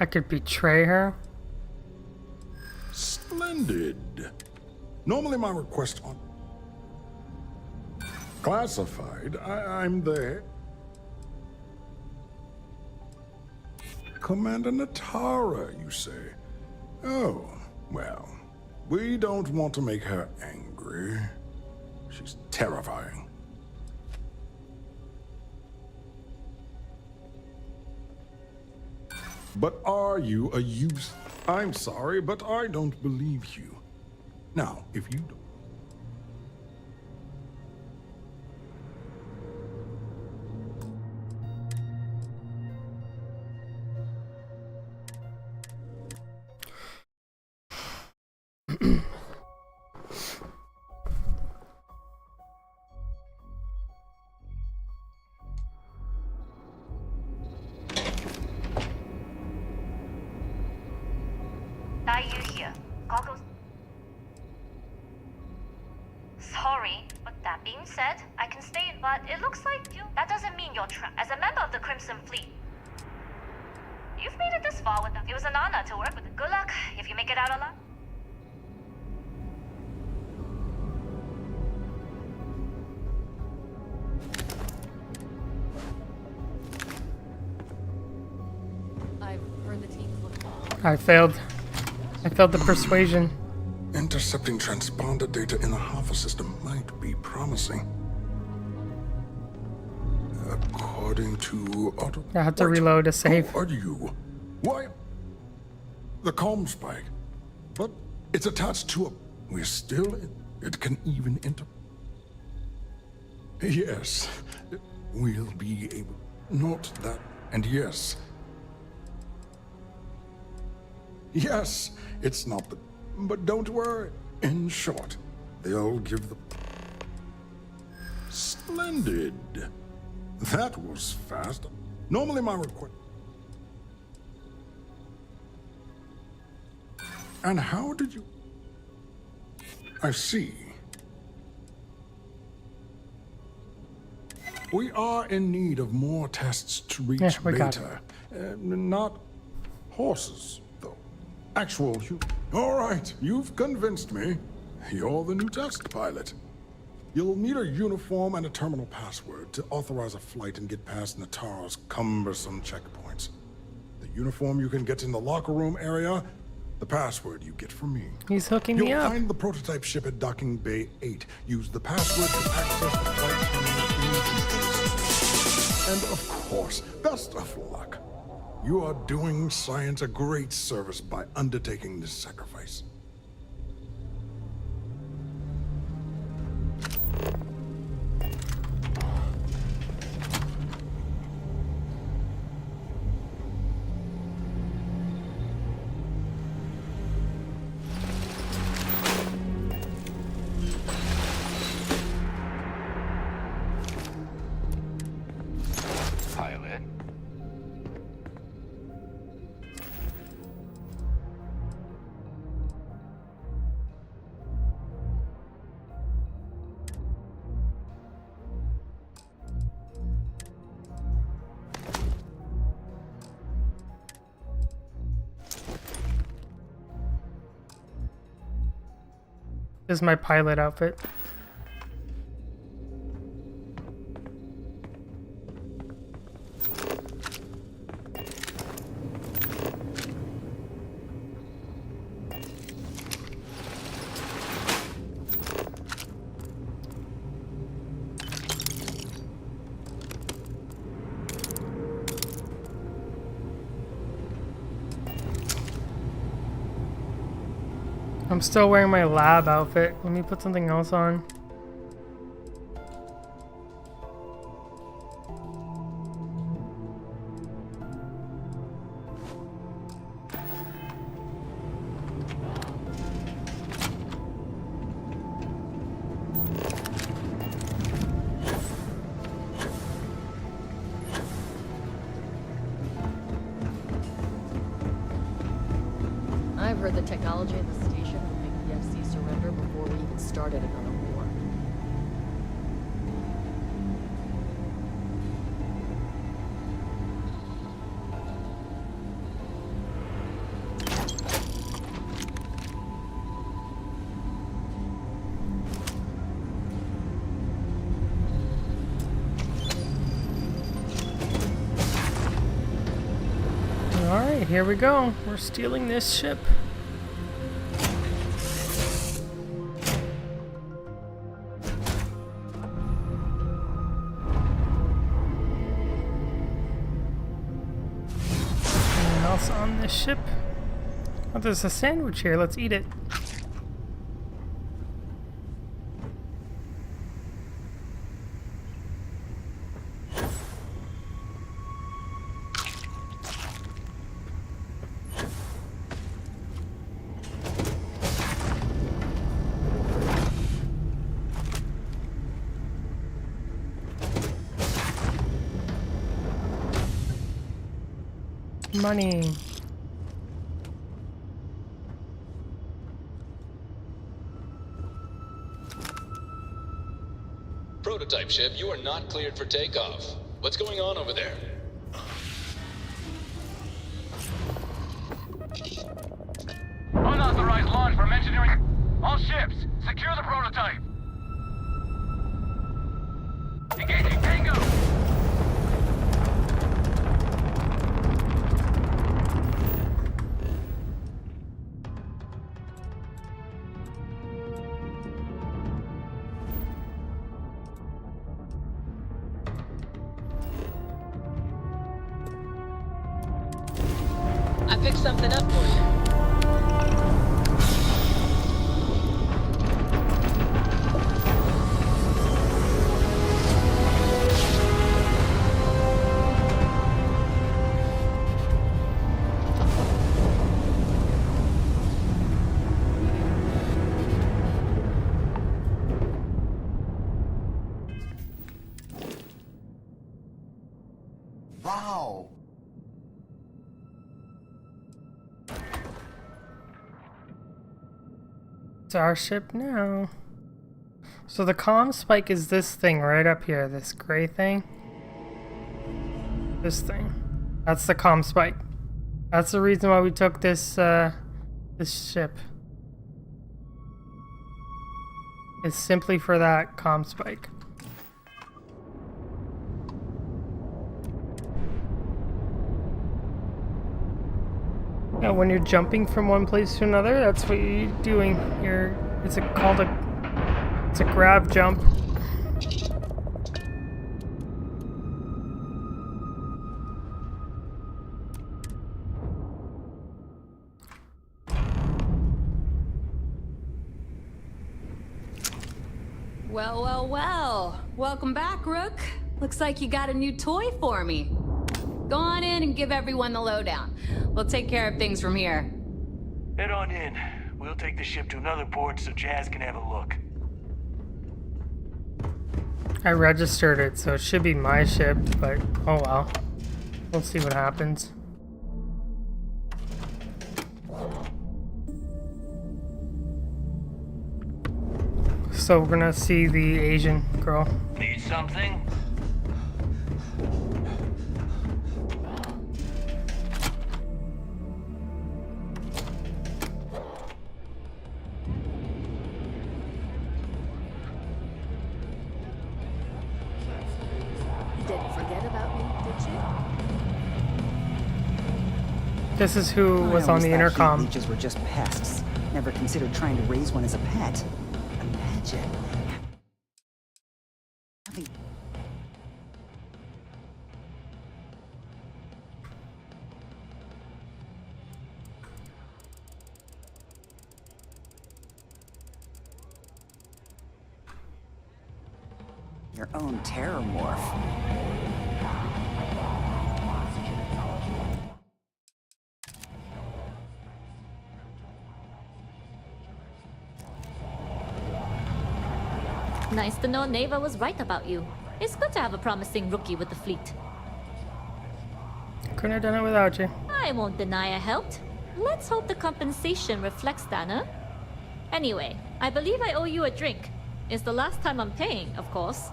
I could betray her. Splendid. Normally my request on... Classified, I'm there. Commander Natara, you say? Oh, well, we don't want to make her angry. She's terrifying. But are you a use? I'm sorry, but I don't believe you. Now, if you don't... Are you here? Goggles. Sorry, but that being said, I can stay, but it looks like you... That doesn't mean you're trapped. As a member of the Crimson Fleet, you've made it this far with them. It was an honor to work with them. Good luck if you make it out alive. I've heard the team's looking. I failed the persuasion. Intercepting transponder data in the Alpha system might be promising. According to auto... I have to reload to save. Who are you? Why? The comm spike. But it's attached to a... We're still in... It can even enter... Yes. We'll be able... Not that... And yes... Yes, it's not the... But don't worry. In short, they'll give the... Splendid. That was fast. Normally my request... And how did you... I see. We are in need of more tests to reach we got beta. Not horses, though. Actual humans. All right, you've convinced me. You're the new test pilot. You'll need a uniform and a terminal password to authorize a flight and get past Natara's cumbersome checkpoints. The uniform you can get in the locker room area, the password you get from me. He's hooking me You'll up. find the prototype ship at Docking Bay 8. Use the password to access the flight terminal. And of course, best of luck. You are doing science a great service by undertaking this sacrifice. Pilot. This is my pilot outfit. I'm still wearing my lab outfit. Let me put something else on. I've heard the technology at the station will make the FC surrender before we even started another war. Alright, here we go. We're stealing this ship. Anyone else on this ship? Oh, there's a sandwich here. Let's eat it. Money. Prototype ship, you are not cleared for takeoff. What's going on over there? Unauthorized launch from engineering. All ships, secure the prototype. Engaging Tango. I picked something up for you. Wow. It's our ship now. So the comm spike is this thing right up here, this gray thing. This thing. That's the comm spike. That's the reason why we took this this ship. It's simply for that comm spike. Now when you're jumping from one place to another, that's what you're doing. It's a grav jump. Well, well, well. Welcome back, Rook. Looks like you got a new toy for me. Go on in and give everyone the lowdown. We'll take care of things from here. Head on in. We'll take the ship to another port so Jazz can have a look. I registered it, so it should be my ship, but oh well. We'll see what happens. So we're gonna see the Asian girl. Need something? Didn't forget about me, did you? This is who was on the intercom. Leeches were just pests. Never considered trying to raise one as a pet. Imagine. Your own terror morph. Nice to know Neva was right about you. It's good to have a promising rookie with the fleet. Couldn't have done it without you. I won't deny I helped. Let's hope the compensation reflects that, huh? Anyway, I believe I owe you a drink. It's the last time I'm paying, of course.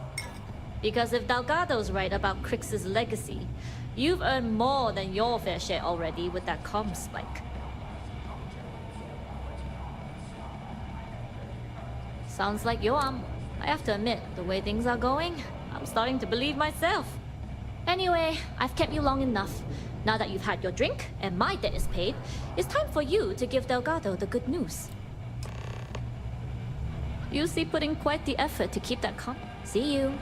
Because if Delgado's right about Crix's legacy, you've earned more than your fair share already with that comm spike. Sounds like you're I have to admit, the way things are going, I'm starting to believe myself. Anyway, I've kept you long enough. Now that you've had your drink and my debt is paid, it's time for you to give Delgado the good news. You see put in quite the effort to keep that See you.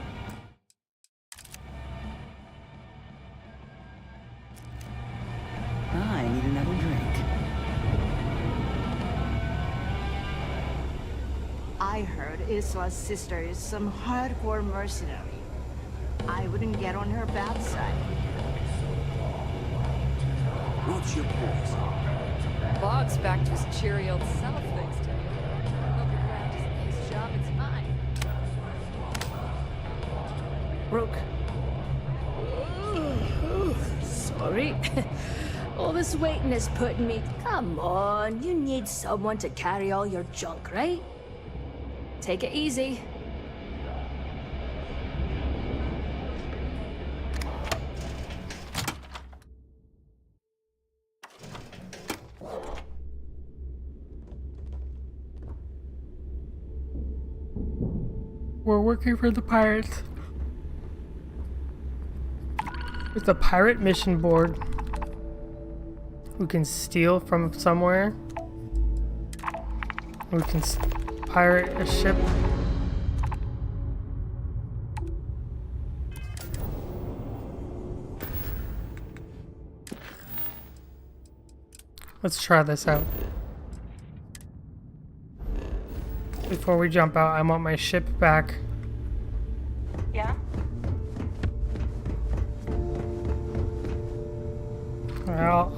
I need another drink. I heard Isla's sister is some hardcore mercenary. I wouldn't get on her bad side. What's your point? Bog's back to his cheery old self, thanks to you. Hope you're glad his job is mine. Rook. Sorry. All this waiting is putting me... Come on, you need someone to carry all your junk, right? Take it easy. We're working for the pirates. It's a pirate mission board. We can steal from somewhere. We can pirate a ship. Let's try this out. Before we jump out, I want my ship back. Yeah?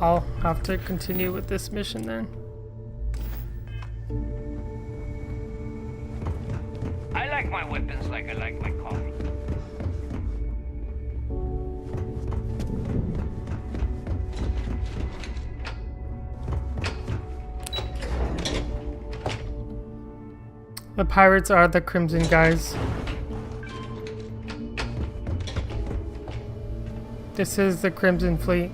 I'll have to continue with this mission then. I like my weapons like I like my coffee. The pirates are the Crimson guys. This is the Crimson Fleet.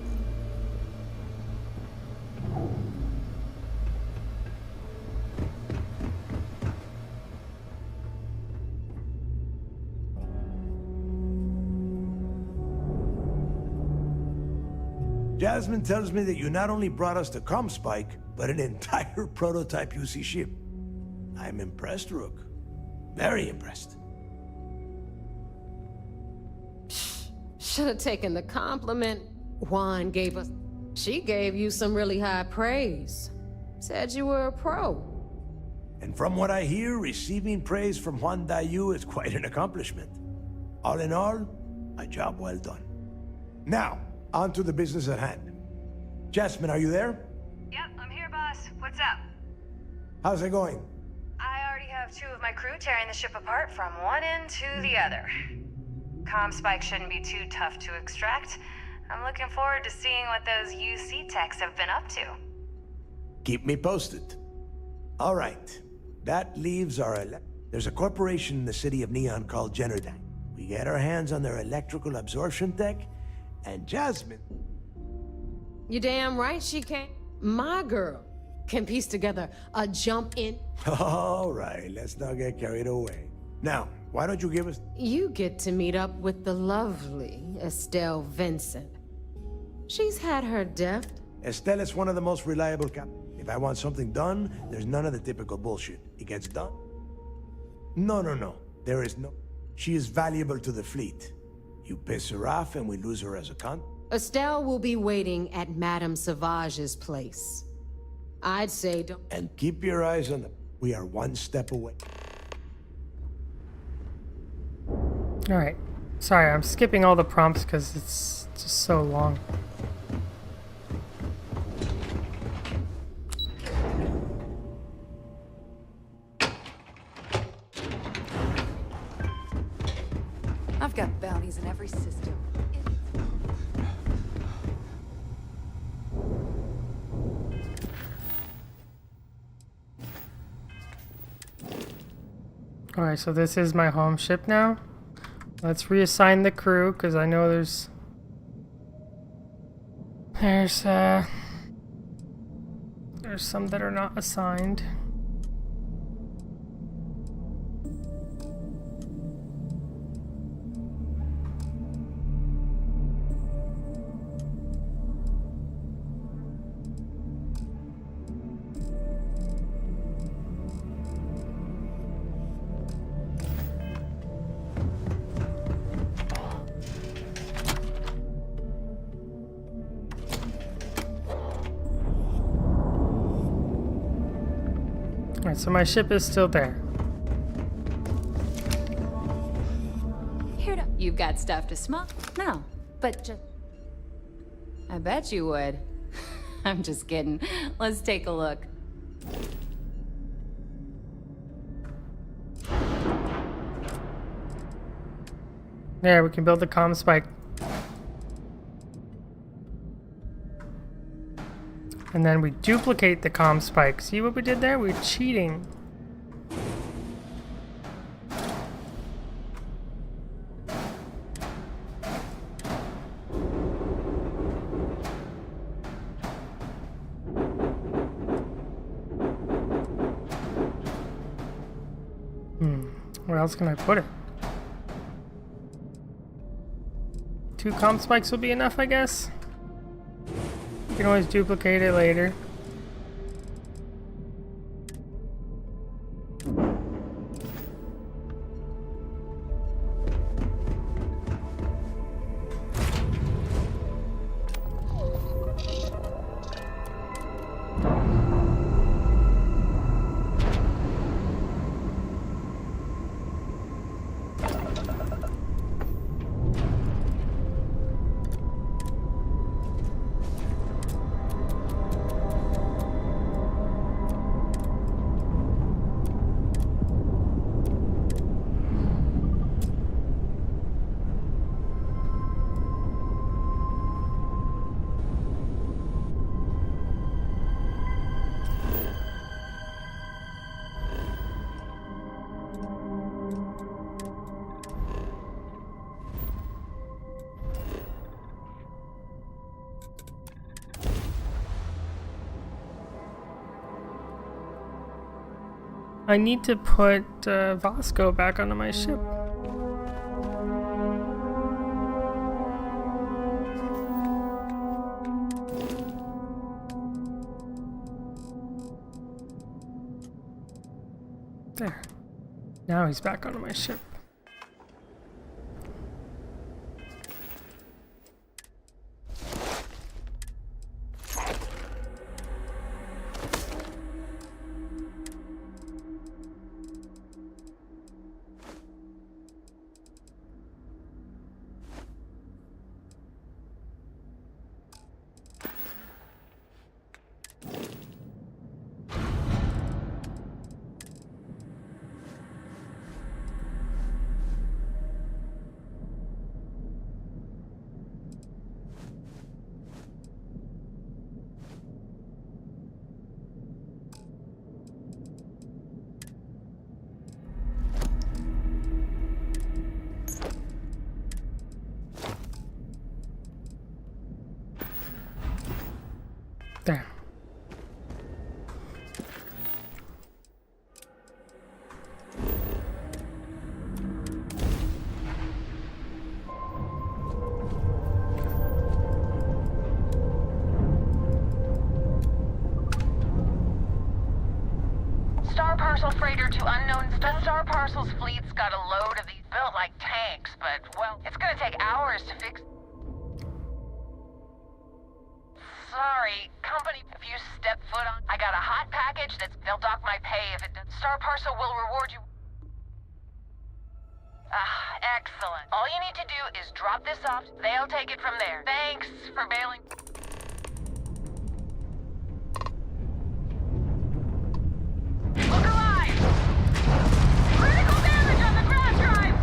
Jasmine tells me that you not only brought us the Comspike, but an entire prototype UC ship. I'm impressed, Rook. Very impressed. Should have taken the compliment Juan gave us. She gave you some really high praise. Said you were a pro. And from what I hear, receiving praise from Juan Dayu is quite an accomplishment. All in all, a job well done. Now, on to the business at hand. Jasmine, are you there? Yep, I'm here, boss. What's up? How's it going? I already have 2 of my crew tearing the ship apart from one end to the other. Comspike shouldn't be too tough to extract. I'm looking forward to seeing what those UC techs have been up to. Keep me posted. All right. That leaves our... There's a corporation in the city of Neon called Jennerdyne. We get our hands on their electrical absorption tech, and Jasmine... You damn right she can. My girl can piece together a jump in. All right, let's not get carried away. Now, why don't you give us... You get to meet up with the lovely Estelle Vincent. She's had her deft. Estelle is one of the most reliable If I want something done, there's none of the typical bullshit. It gets done. No. There is no... She is valuable to the fleet. You piss her off and we lose her as a con... Estelle will be waiting at Madame Sauvage's place. I'd say don't... And keep your eyes on them. We are one step away. Alright. Sorry, I'm skipping all the prompts because it's just so long. I've got bounties in every system. Alright, so this is my home ship now. Let's reassign the crew, because I know there's some that are not assigned. Alright, so my ship is still there. Here to... You've got stuff to smoke? No, but just... I bet you would. I'm just kidding. Let's take a look. There, we can build the comm spike. And then we duplicate the comm spike. See what we did there? We're cheating. Where else can I put it? 2 comm spikes will be enough, I guess. You can always duplicate it later. I need to put Vasco back onto my ship. There. Now he's back onto my ship. There. Star Parcel freighter to unknown. The Star Parcel's fleet's got a load of these built like tanks, but, well, it's gonna take hours to fix. Sorry, company, if you step foot on... I got a hot package they'll dock my pay if it does. Star Parcel will reward you. Ah, excellent. All you need to do is drop this off. They'll take it from there. Thanks for bailing. Look alive! Critical damage on the grass drive!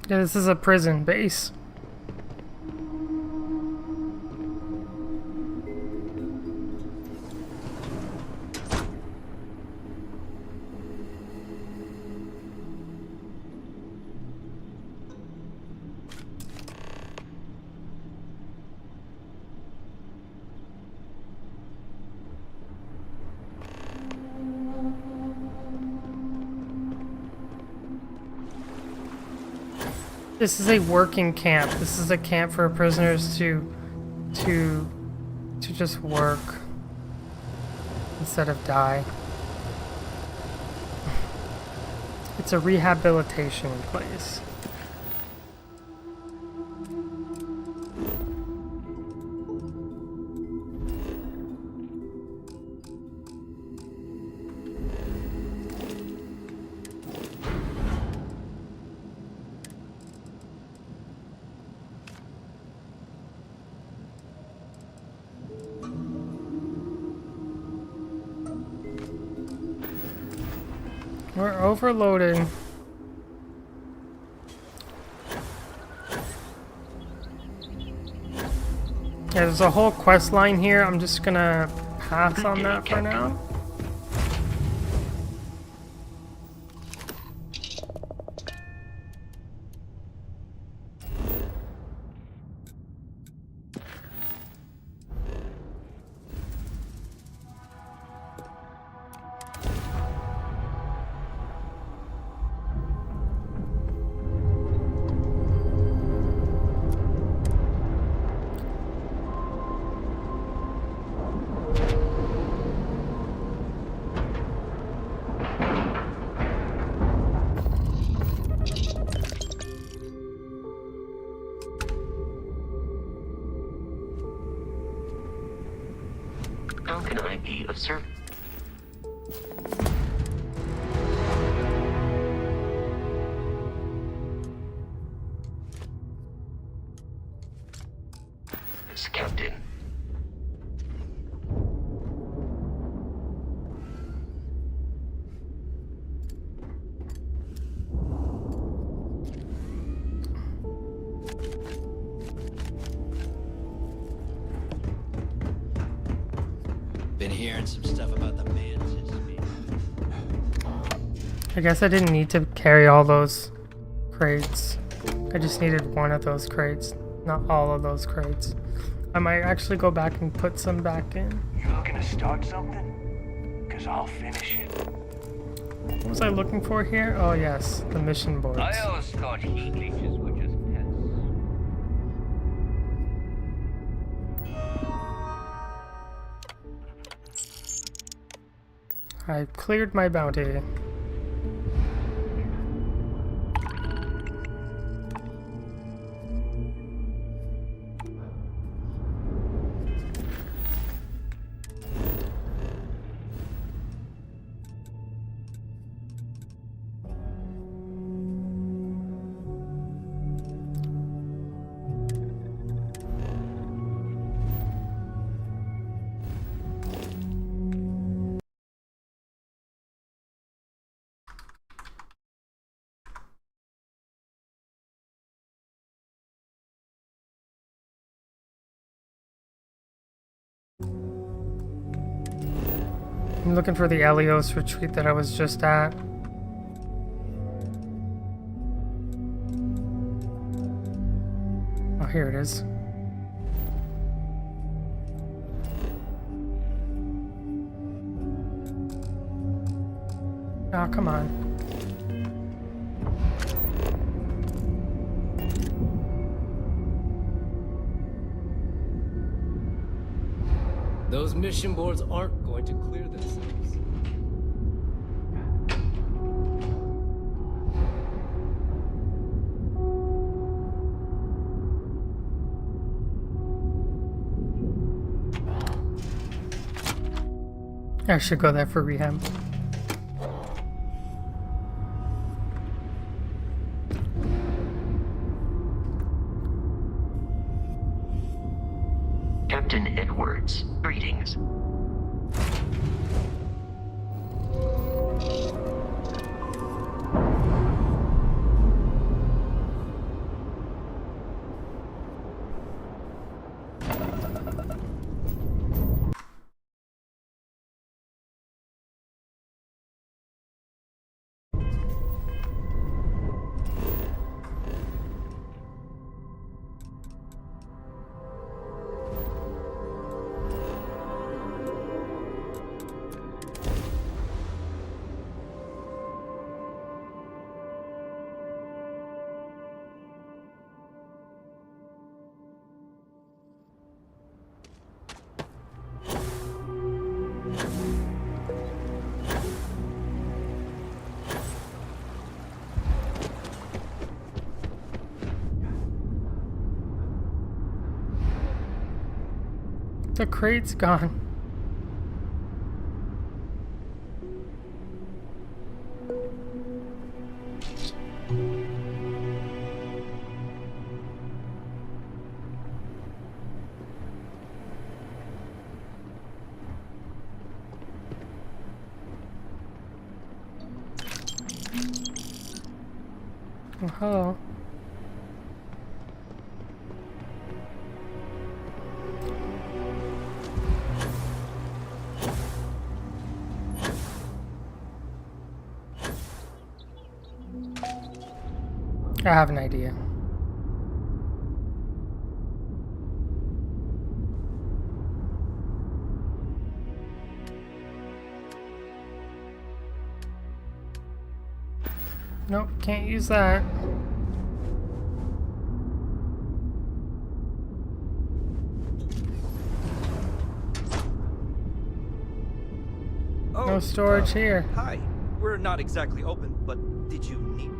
Yeah, this is a prison base. This is a working camp. This is a camp for prisoners to just work instead of die. It's a rehabilitation place. We're overloading. Yeah, there's a whole quest line here. I'm just gonna pass on that for now. How can I be of service? Captain. Been hearing some stuff about the mantis. I guess I didn't need to carry all those crates. I just needed one of those crates, not all of those crates. I might actually go back and put some back in. You looking to start something? Cause I'll finish it. What was I looking for here? Oh yes, the mission boards. I always thought heat leeches were just pests. I cleared my bounty. I'm looking for the Elios retreat that I was just at. Oh, here it is. Oh, come on. Those mission boards aren't going to clear themselves. I should go there for rehab. Captain Edwards, greetings. The crate's gone. Oh, hello. I have an idea. Nope, can't use that. No storage here. Hi. We're not exactly open, but did you need...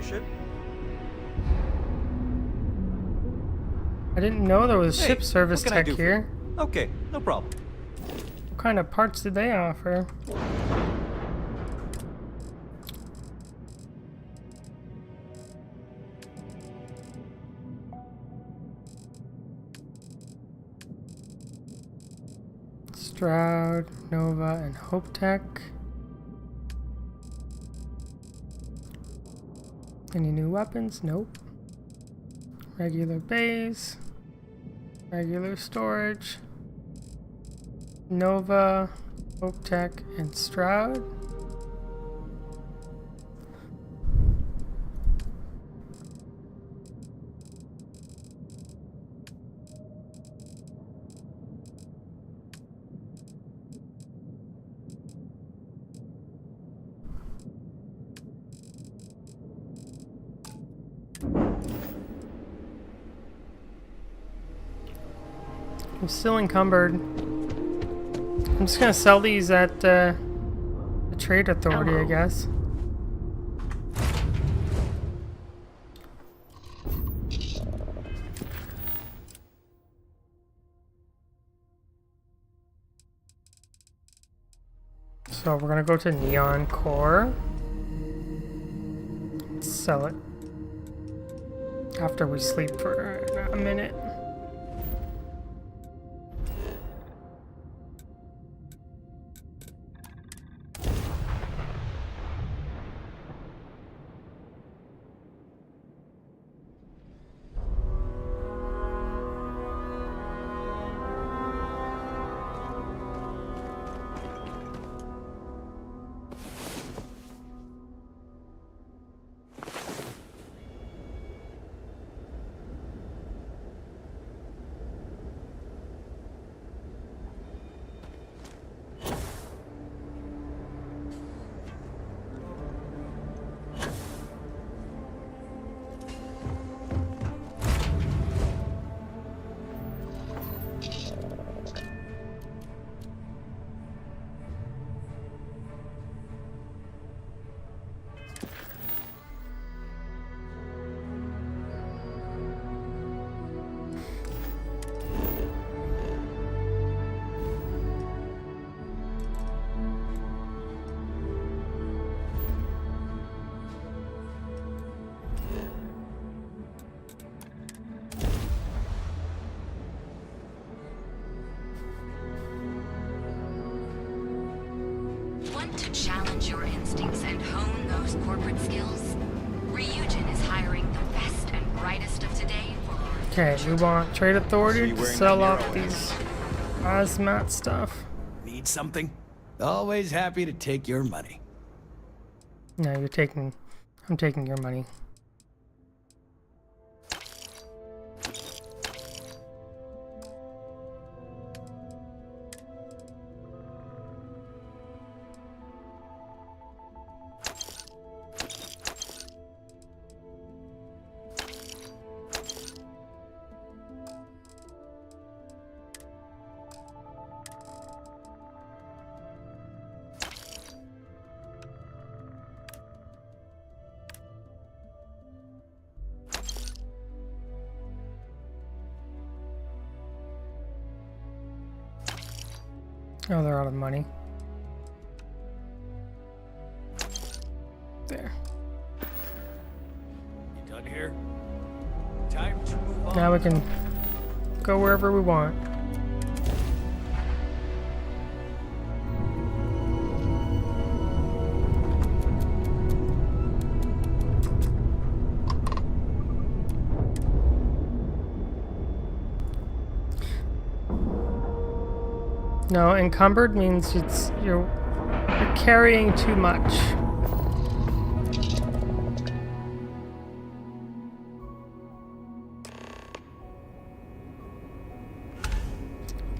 ship? I didn't know there was Hey, ship service what can I tech do for here. you? Okay, no problem. What kind of parts did they offer? Stroud, Nova, and Hope Tech. Any new weapons? Nope. Regular bays. Regular storage. Nova, Hope Tech, and Stroud. I'm still encumbered. I'm just gonna sell these at the Trade Authority, I guess. So we're gonna go to Neon Core. Sell it. After we sleep for a minute. Want to challenge your instincts and hone those corporate skills? Ryujin is hiring the best and brightest of today for our Okay, we want Trade Authority to sell off these hazmat stuff. Need something? Always happy to take your money. No, I'm taking your money. Oh, they're out of money. There. You done here? Time to move on. Now we can go wherever we want. No, encumbered means you're carrying too much.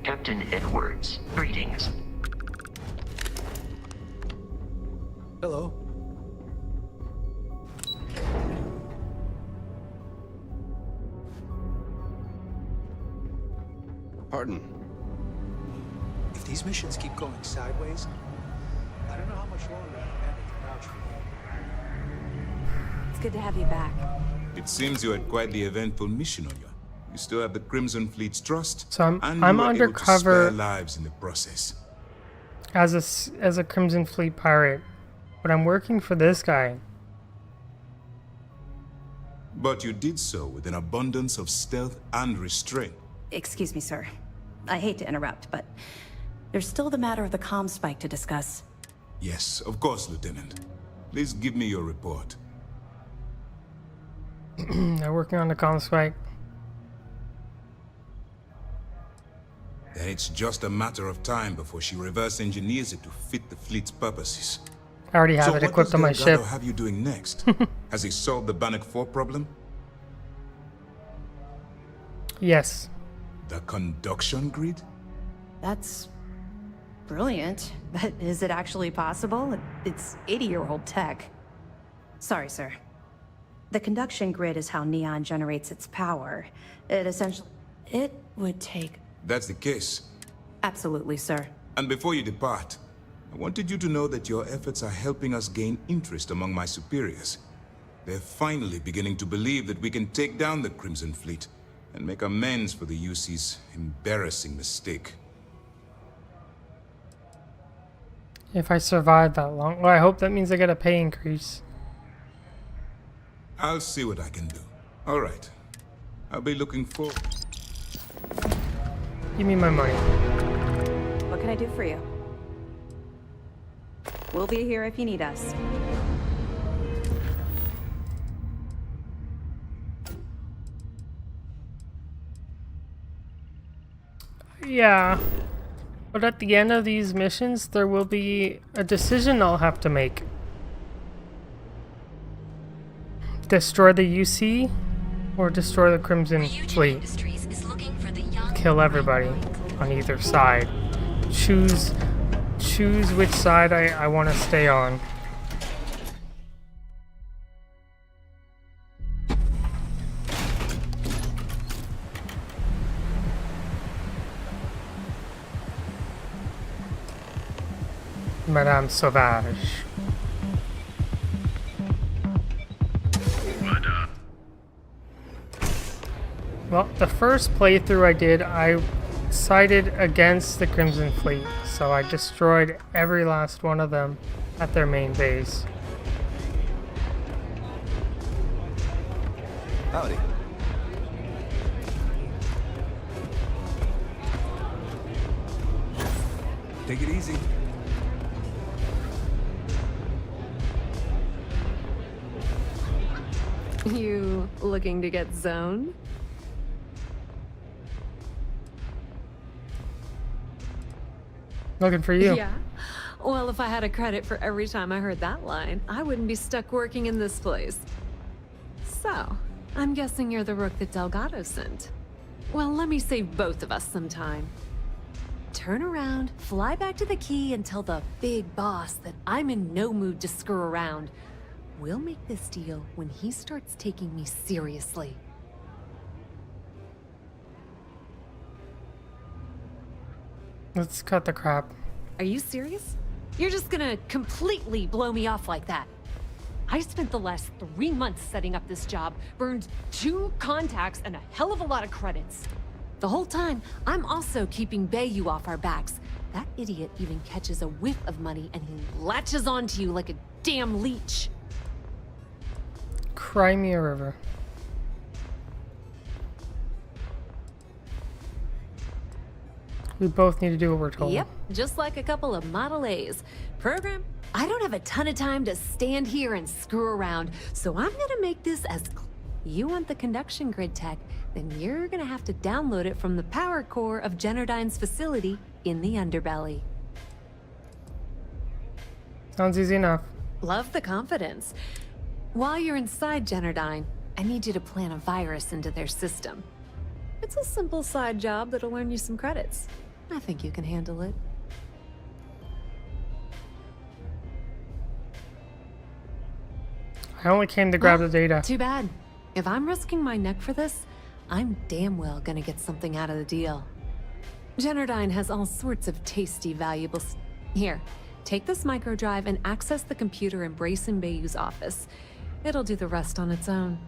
Captain Edwards, greetings. Hello. Pardon. If these missions keep going sideways, I don't know how much longer Commander can vouch for. It's good to have you back. It seems you had quite the eventful mission on you. You still have the Crimson Fleet's trust. So and I'm you were able to undercover spare lives in the process. as a Crimson Fleet pirate, but I'm working for this guy. But you did so with an abundance of stealth and restraint. Excuse me, sir. I hate to interrupt, but there's still the matter of the comm spike to discuss. Yes, of course, Lieutenant. Please give me your report. They're working on the comm spike. Then it's just a matter of time before she reverse engineers it to fit the fleet's purposes. I already have it equipped on my ship. So what does have you doing next? Has he solved the Bannock 4 problem? Yes. The conduction grid? That's brilliant, but is it actually possible? It's 80-year-old tech. Sorry, sir. The conduction grid is how Neon generates its power. It would take... That's the case. Absolutely, sir. And before you depart, I wanted you to know that your efforts are helping us gain interest among my superiors. They're finally beginning to believe that we can take down the Crimson Fleet and make amends for the UC's embarrassing mistake. If I survive that long, well, I hope that means I get a pay increase. I'll see what I can do. All right. I'll be looking forward. Give me my money. What can I do for you? We'll be here if you need us. Yeah. But at the end of these missions, there will be a decision I'll have to make. Destroy the UC or destroy the Crimson Fleet. Kill everybody on either side. Choose which side I want to stay on. Madame Sauvage. Well, the first playthrough I did, I sided against the Crimson Fleet, so I destroyed every last one of them at their main base. Howdy. Take it easy. You looking to get zoned? Looking for you. Yeah. Well, if I had a credit for every time I heard that line, I wouldn't be stuck working in this place. So, I'm guessing you're the rook that Delgado sent. Well, let me save both of us some time. Turn around, fly back to the key, and tell the big boss that I'm in no mood to screw around. We'll make this deal when he starts taking me seriously. Let's cut the crap. Are you serious? You're just gonna completely blow me off like that? I spent the last 3 months setting up this job, burned 2 contacts and a hell of a lot of credits. The whole time, I'm also keeping Bayou off our backs. That idiot even catches a whiff of money and he latches onto you like a damn leech. Cry me a river. We both need to do what we're told. Yep, just like a couple of Model A's. Program, I don't have a ton of time to stand here and screw around, so I'm gonna make this as... You want the conduction grid tech, then you're gonna have to download it from the power core of Generdyne's facility in the underbelly. Sounds easy enough. Love the confidence. While you're inside Generdyne, I need you to plant a virus into their system. It's a simple side job that'll earn you some credits. I think you can handle it. I only came to grab the data. Too bad. If I'm risking my neck for this, I'm damn well gonna get something out of the deal. Generdyne has all sorts of tasty valuables. Here, take this microdrive and access the computer in Brace and Bayou's office. It'll do the rest on its own.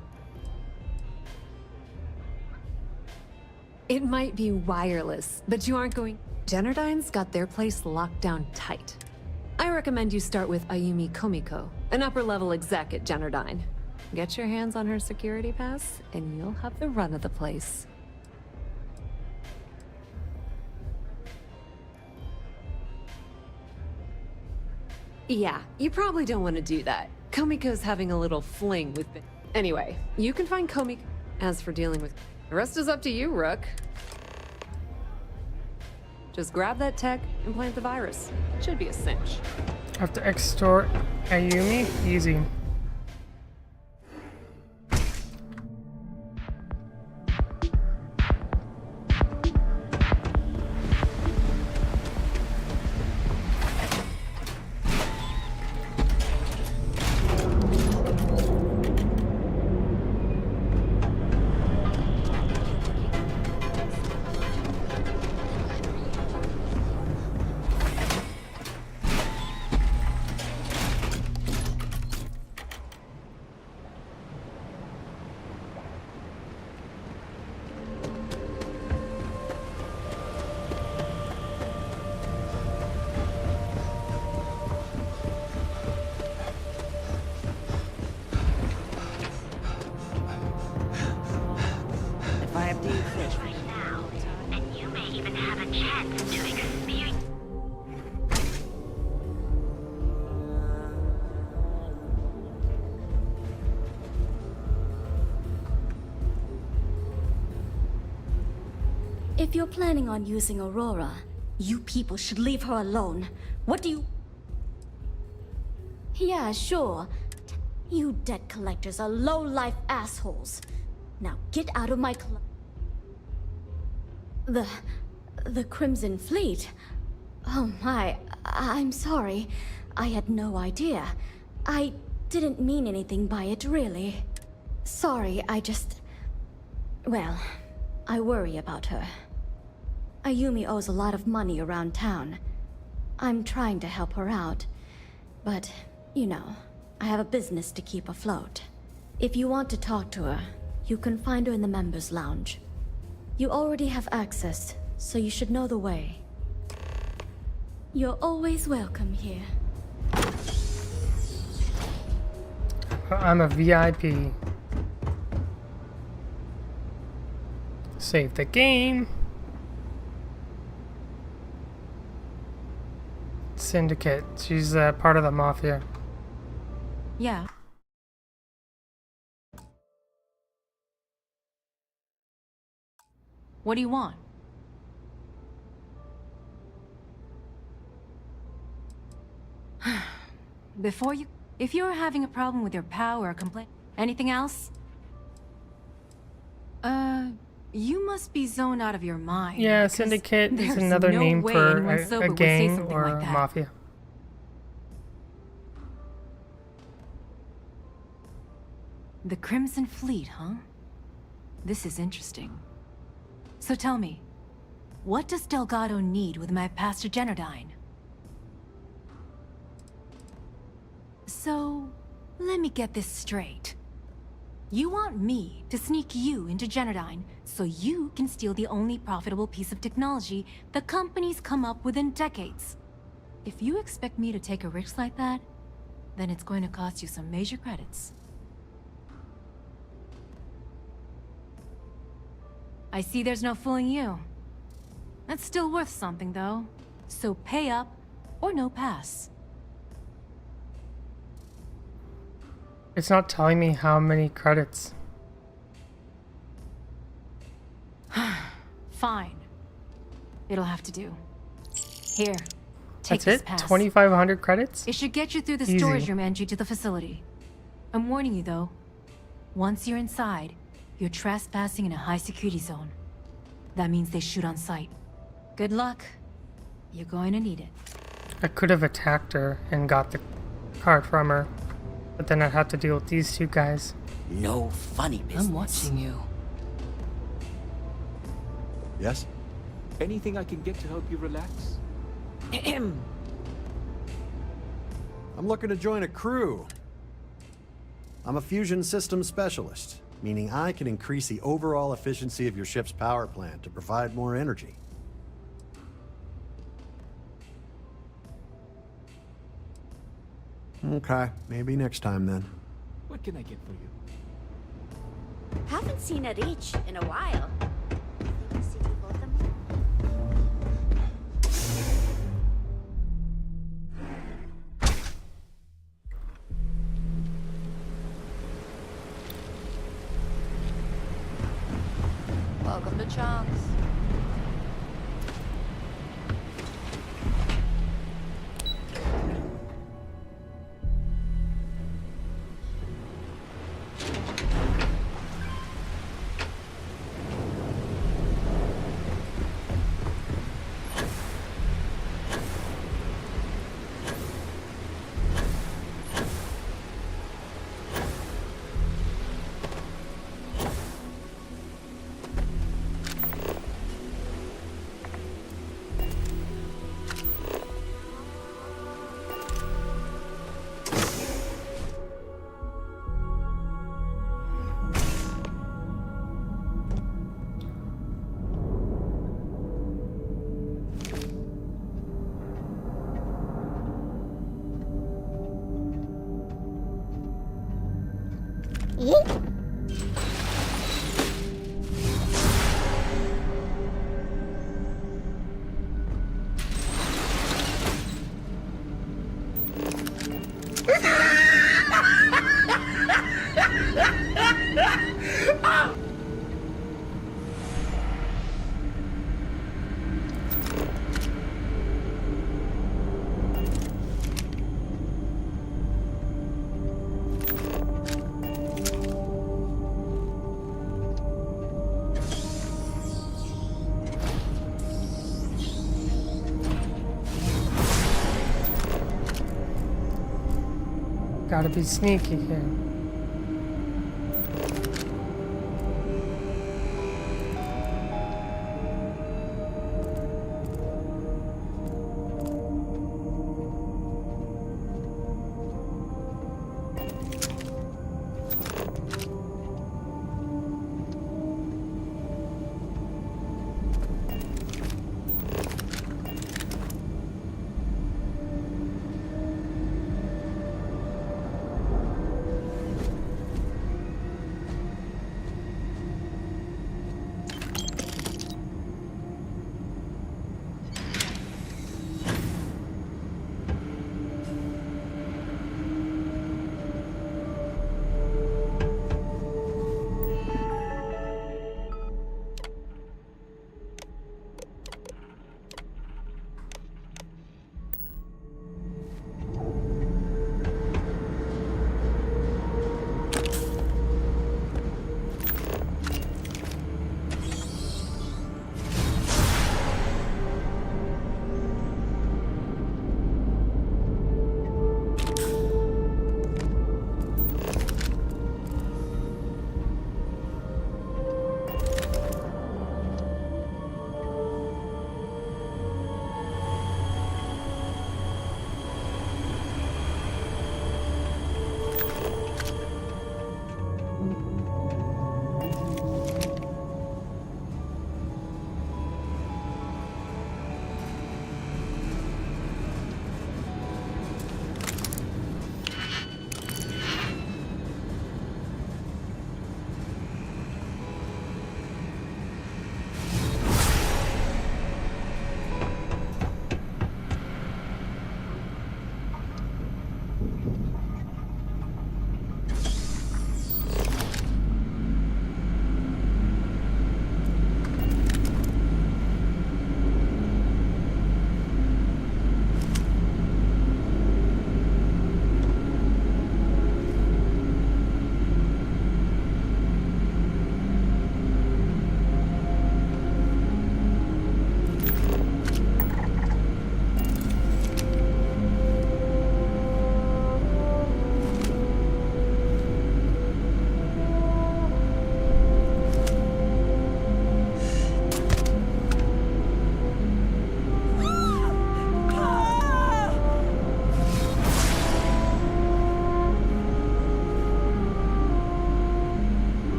It might be wireless, but you aren't going... Generdyne's got their place locked down tight. I recommend you start with Ayumi Komiko, an upper-level exec at Generdyne. Get your hands on her security pass, and you'll have the run of the place. Yeah, you probably don't want to do that. Komiko's having a little fling with... Anyway, you can find Komiko. As for dealing with... The rest is up to you, Rook. Just grab that tech and plant the virus. It should be a cinch. I have to extort Ayumi? Easy. If you're planning on using Aurora, you people should leave her alone. What do you... Yeah, sure. You debt collectors are low-life assholes. Now get out of my club. The Crimson Fleet? Oh my, I'm sorry. I had no idea. I didn't mean anything by it, really. Sorry, I just... Well, I worry about her. Ayumi owes a lot of money around town. I'm trying to help her out. But, you know, I have a business to keep afloat. If you want to talk to her, you can find her in the members' lounge. You already have access, so you should know the way. You're always welcome here. I'm a VIP. Save the game. Syndicate. She's part of the mafia. Yeah. What do you want? Before you... If you're having a problem with your POW or a complaint... Anything else? You must be zoned out of your mind. Yeah, Syndicate is another name for a gang or a mafia. The Crimson Fleet, huh? This is interesting. So tell me, what does Delgado need with my Pastor Generdyne? So, let me get this straight. You want me to sneak you into Generdyne so you can steal the only profitable piece of technology the company's come up with in decades. If you expect me to take a risk like that, then it's going to cost you some major credits. I see there's no fooling you. That's still worth something, though. So pay up, or no pass. It's not telling me how many credits. Fine. It'll have to do. Here, take That's this it? pass. 2,500 credits? It should get you through the Easy. storage room entry to the facility. I'm warning you, though. Once you're inside, you're trespassing in a high-security zone. That means they shoot on sight. Good luck. You're going to need it. I could have attacked her and got the card from her, but then I'd have to deal with these two guys. No funny business. I'm watching you. Yes? Anything I can get to help you relax? I'm looking to join a crew. I'm a fusion systems specialist, meaning I can increase the overall efficiency of your ship's power plant to provide more energy. Okay, maybe next time then. What can I get for you? Haven't seen a Reach in a while. Welcome to Chance. Gotta be sneaky here.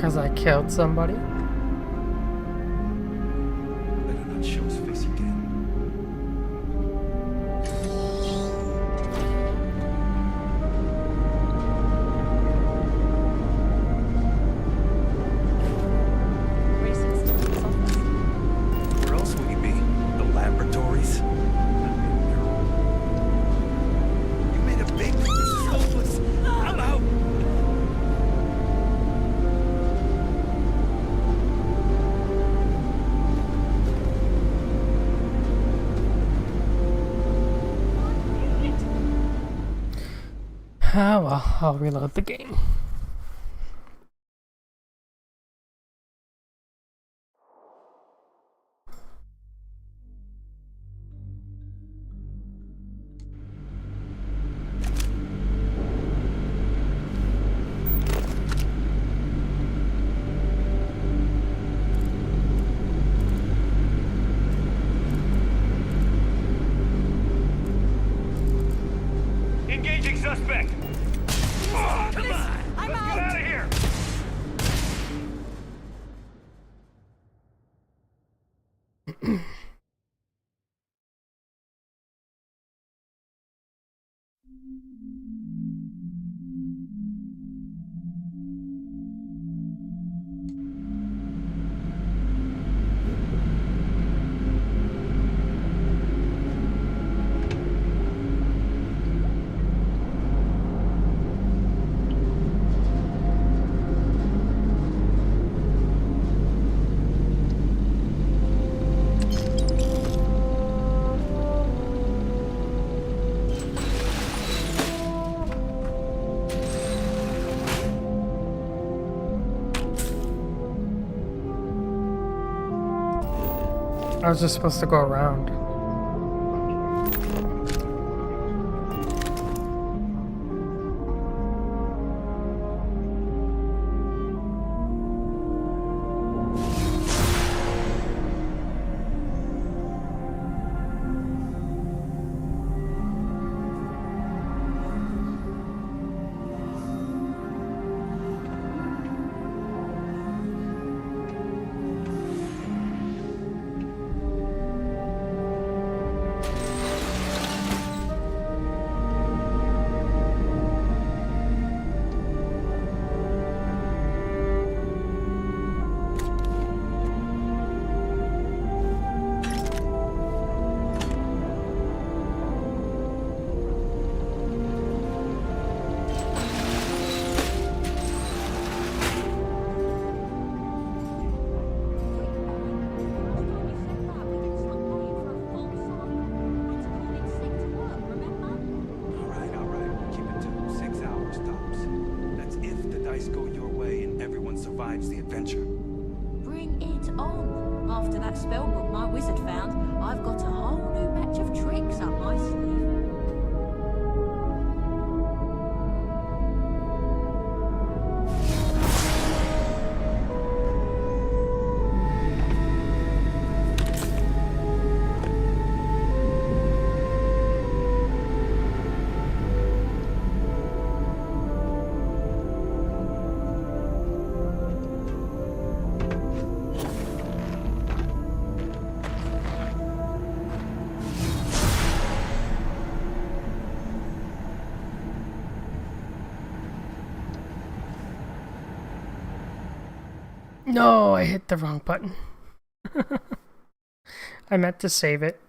Because I killed somebody? Better not show his face again. Where else would he be? The laboratories? You made a big... This is hopeless. I'm out. Ah, well, I'll reload the game. Engaging suspect. Oh, come on. I'm Let's out. get out of here. I was just supposed to go around. All right. We'll keep it to 6 hours tops. That's if the dice go your way and everyone survives the adventure. Bring it on. After that spellbook my wizard found, I've got a whole new batch of tricks up my sleeve. No, I hit the wrong button. I meant to save it.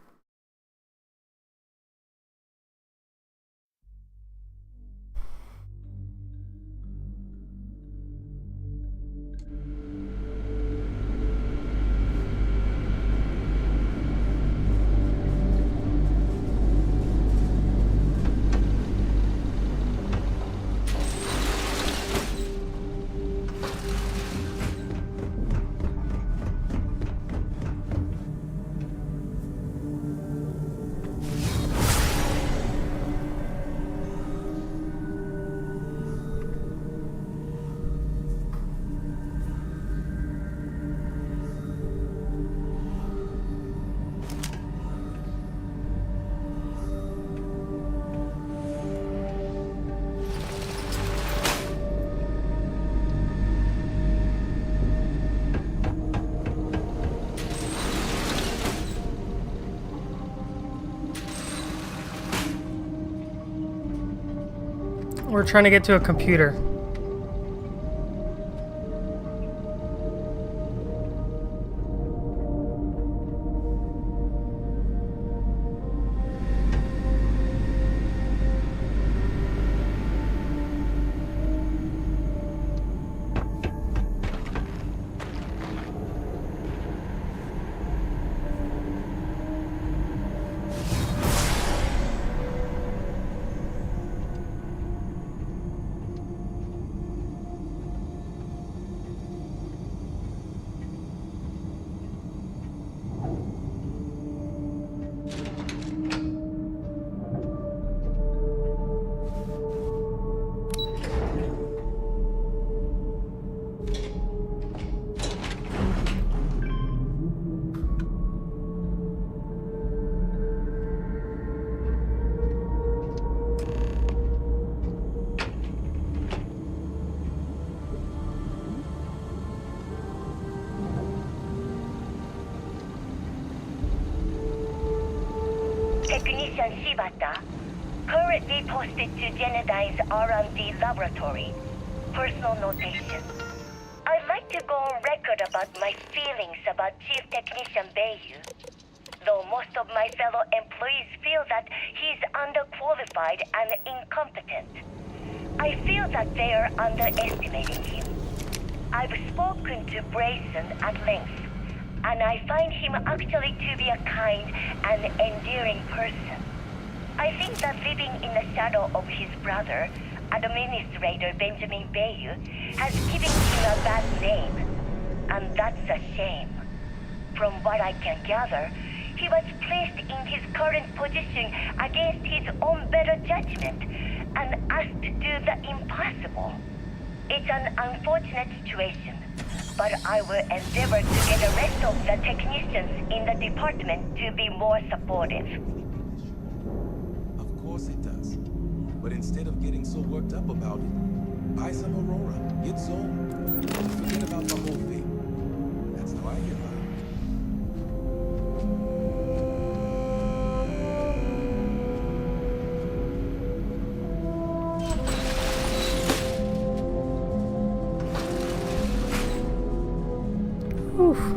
We're trying to get to a computer. Technician Shibata, currently posted to Genedine's R&D laboratory. Personal notation. I'd like to go on record about my feelings about Chief Technician Bayu. Though most of my fellow employees feel that he's underqualified and incompetent, I feel that they are underestimating him. I've spoken to Brayson at length, and I find him actually to be a kind and endearing person. I think that living in the shadow of his brother, Administrator Benjamin Bayu, has given him a bad name, and that's a shame. From what I can gather, he was placed in his current position against his own better judgment and asked to do the impossible. It's an unfortunate situation, but I will endeavor to get the rest of the technicians in the department to be more supportive. Of course it does. But instead of getting so worked up about it, buy some Aurora, get sold, forget about the whole thing. That's how I get by. Oof.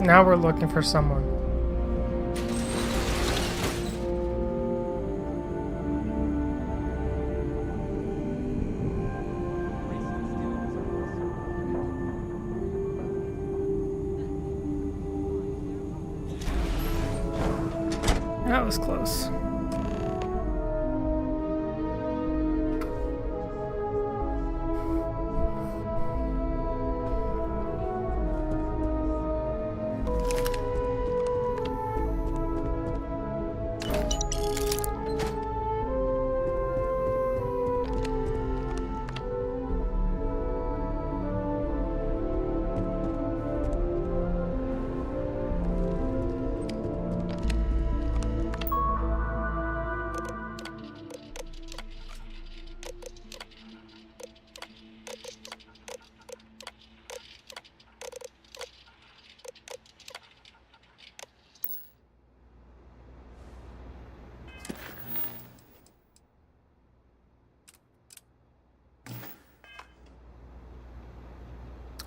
Now we're looking for someone. That was close.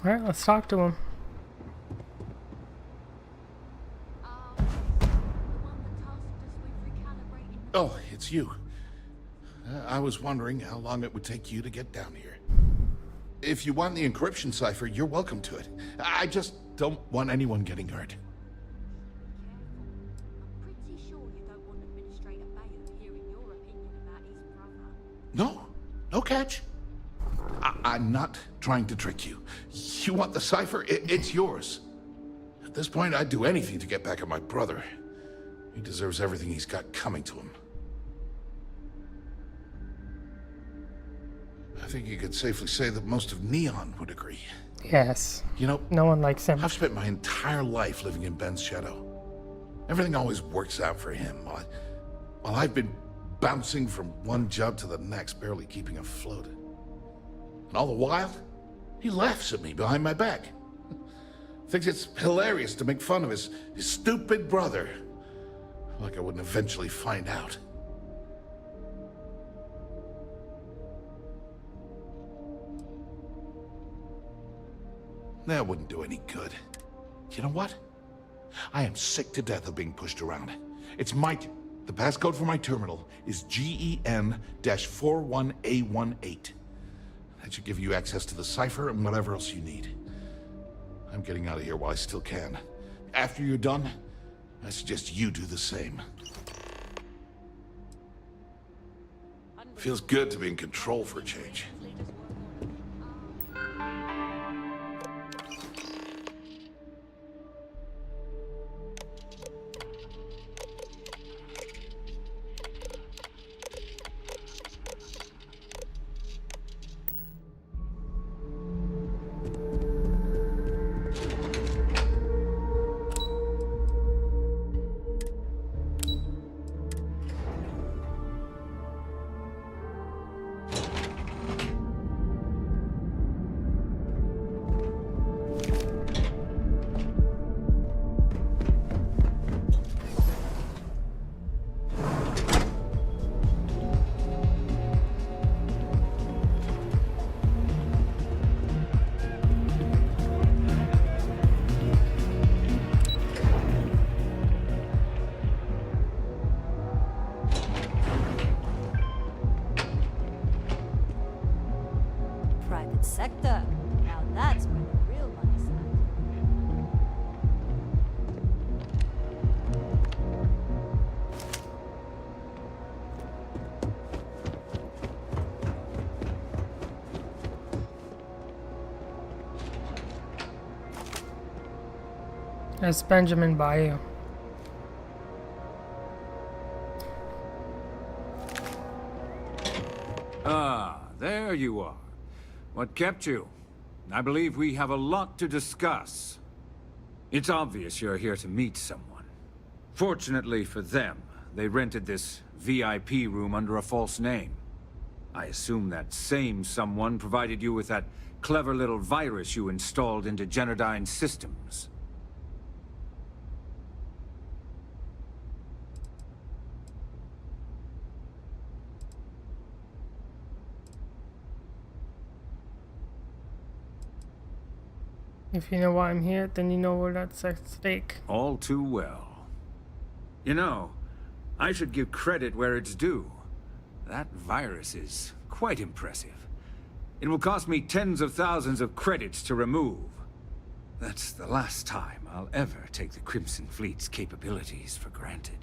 All right, let's talk to him. Oh, it's you. I was wondering how long it would take you to get down here. if you want the encryption cipher, you're welcome to it. I just don't want anyone getting hurt. Pretty sure you don't want Administrator Bayard hearing your opinion about his brother. No, no catch. I'm not trying to trick you. You want the cipher? It's yours. At this point, I'd do anything to get back at my brother. He deserves everything he's got coming to him. I think you could safely say that most of Neon would agree. Yes. You know, no one likes him. I've spent my entire life living in Ben's shadow. Everything always works out for him, while I've been bouncing from one job to the next, barely keeping afloat. And all the while, he laughs at me behind my back. Thinks it's hilarious to make fun of his stupid brother. Like I wouldn't eventually find out. That wouldn't do any good. You know what? I am sick to death of being pushed around. It's the passcode for my terminal is GEN-41A18. That should give you access to the cipher and whatever else you need. I'm getting out of here while I still can. After you're done, I suggest you do the same. Feels good to be in control for a change. Private sector. Now that's where the real money's That's Benjamin Bayou. Ah, there you are. What kept you? I believe we have a lot to discuss. It's obvious you're here to meet someone. Fortunately for them, they rented this VIP room under a false name. I assume that same someone provided you with that clever little virus you installed into Genodyne's systems. If you know why I'm here, then you know where that's at stake. All too well. You know, I should give credit where it's due. That virus is quite impressive. It will cost me tens of thousands of credits to remove. That's the last time I'll ever take the Crimson Fleet's capabilities for granted.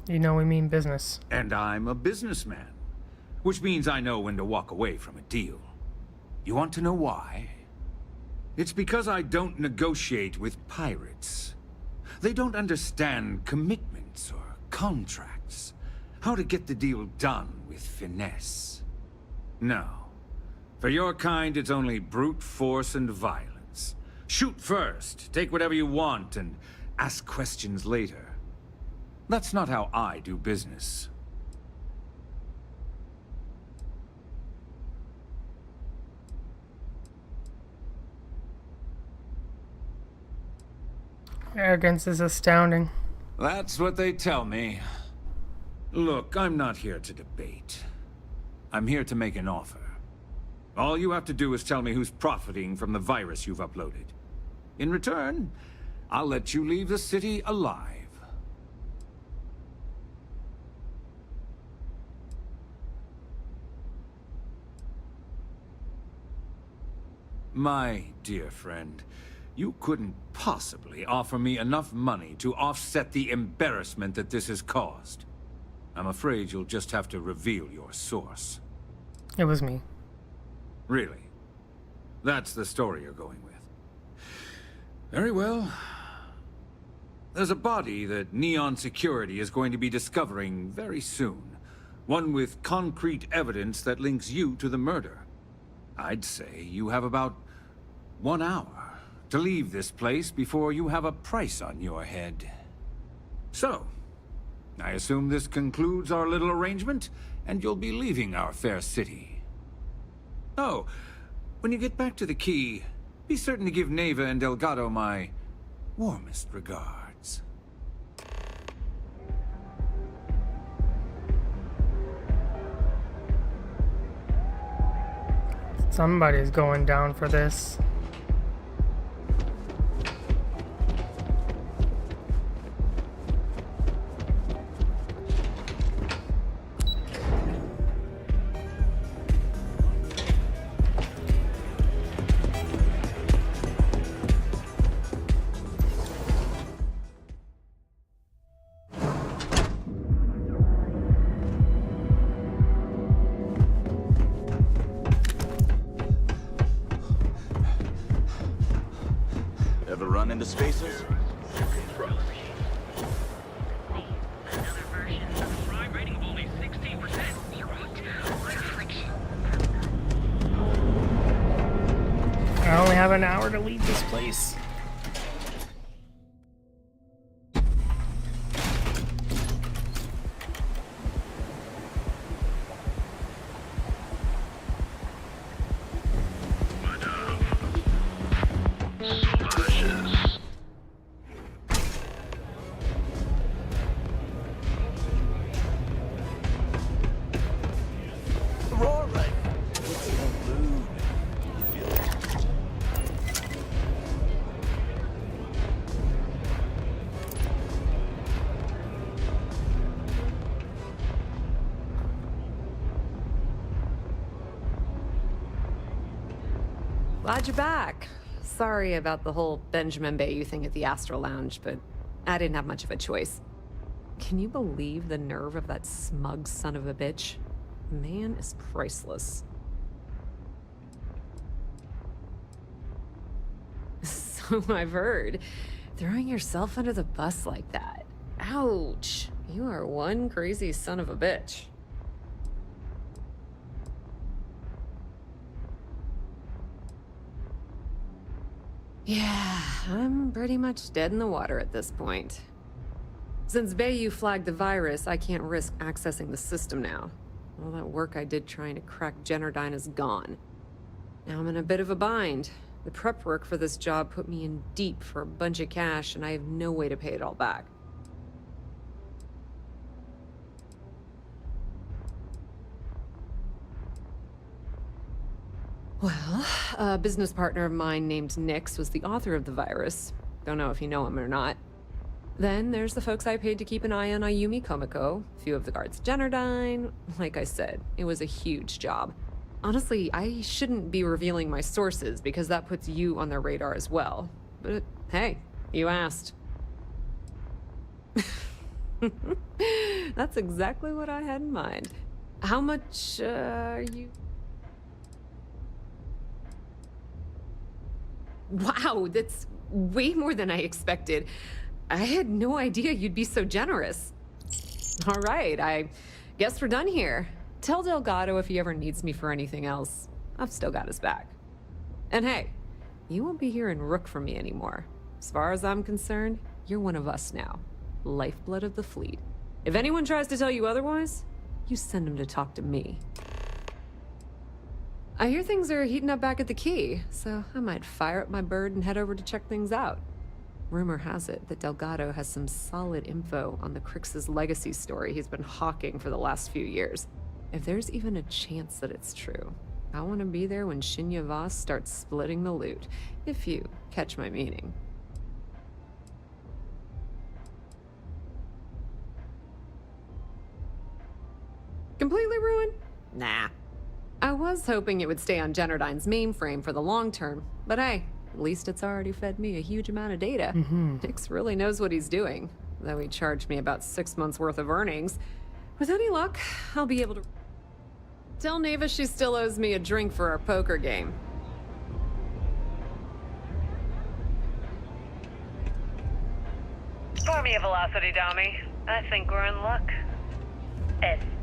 You know we mean business. And I'm a businessman, which means I know when to walk away from a deal. You want to know why? It's because I don't negotiate with pirates. They don't understand commitments or contracts, how to get the deal done with finesse. No. For your kind, it's only brute force and violence. Shoot first, take whatever you want, and ask questions later. That's not how I do business. Arrogance is astounding. That's what they tell me. Look, I'm not here to debate. I'm here to make an offer. All you have to do is tell me who's profiting from the virus you've uploaded. In return, I'll let you leave the city alive. My dear friend, you couldn't possibly offer me enough money to offset the embarrassment that this has caused. I'm afraid you'll just have to reveal your source. It was me. Really? That's the story you're going with. Very well. There's a body that Neon Security is going to be discovering very soon. One with concrete evidence that links you to the murder. I'd say you have about 1 hour to leave this place before you have a price on your head. So, I assume this concludes our little arrangement, and you'll be leaving our fair city. Oh, when you get back to the key, be certain to give Neva and Delgado my warmest regards. Somebody's going down for this. Ever run into spacers? I only have an hour to leave this place. Glad you're back. Sorry about the whole Benjamin Bayou thing at the Astral Lounge, but I didn't have much of a choice. Can you believe the nerve of that smug son of a bitch? The man is priceless. So I've heard. Throwing yourself under the bus like that. Ouch. You are one crazy son of a bitch. Yeah, I'm pretty much dead in the water at this point. Since Bayou flagged the virus, I can't risk accessing the system now. All that work I did trying to crack Generdyne is gone. Now I'm in a bit of a bind. The prep work for this job put me in deep for a bunch of cash, and I have no way to pay it all back. Well, a business partner of mine named Nyx was the author of the virus. Don't know if you know him or not. Then there's the folks I paid to keep an eye on Ayumi Komiko, a few of the guards at Generdyne. Like I said, it was a huge job. Honestly, I shouldn't be revealing my sources because that puts you on their radar as well. But hey, you asked. That's exactly what I had in mind. How much are you... Wow, that's way more than I expected. I had no idea you'd be so generous. All right, I guess we're done here. Tell Delgado if he ever needs me for anything else. I've still got his back. And hey, you won't be hearing Rook from me anymore. As far as I'm concerned, you're one of us now. Lifeblood of the fleet. If anyone tries to tell you otherwise, you send them to talk to me. I hear things are heating up back at the Key, so I might fire up my bird and head over to check things out. Rumor has it that Delgado has some solid info on the Crix's legacy story he's been hawking for the last few years. If there's even a chance that it's true, I want to be there when Shinya Voss starts splitting the loot, if you catch my meaning. Completely ruined? Nah. I was hoping it would stay on Generdyne's mainframe for the long term, but hey, at least it's already fed me a huge amount of data. Dix really knows what he's doing, though he charged me about 6 months worth of earnings. With any luck, I'll be able to tell Neva she still owes me a drink for our poker game. Pour me a velocity, Dami. I think we're in luck.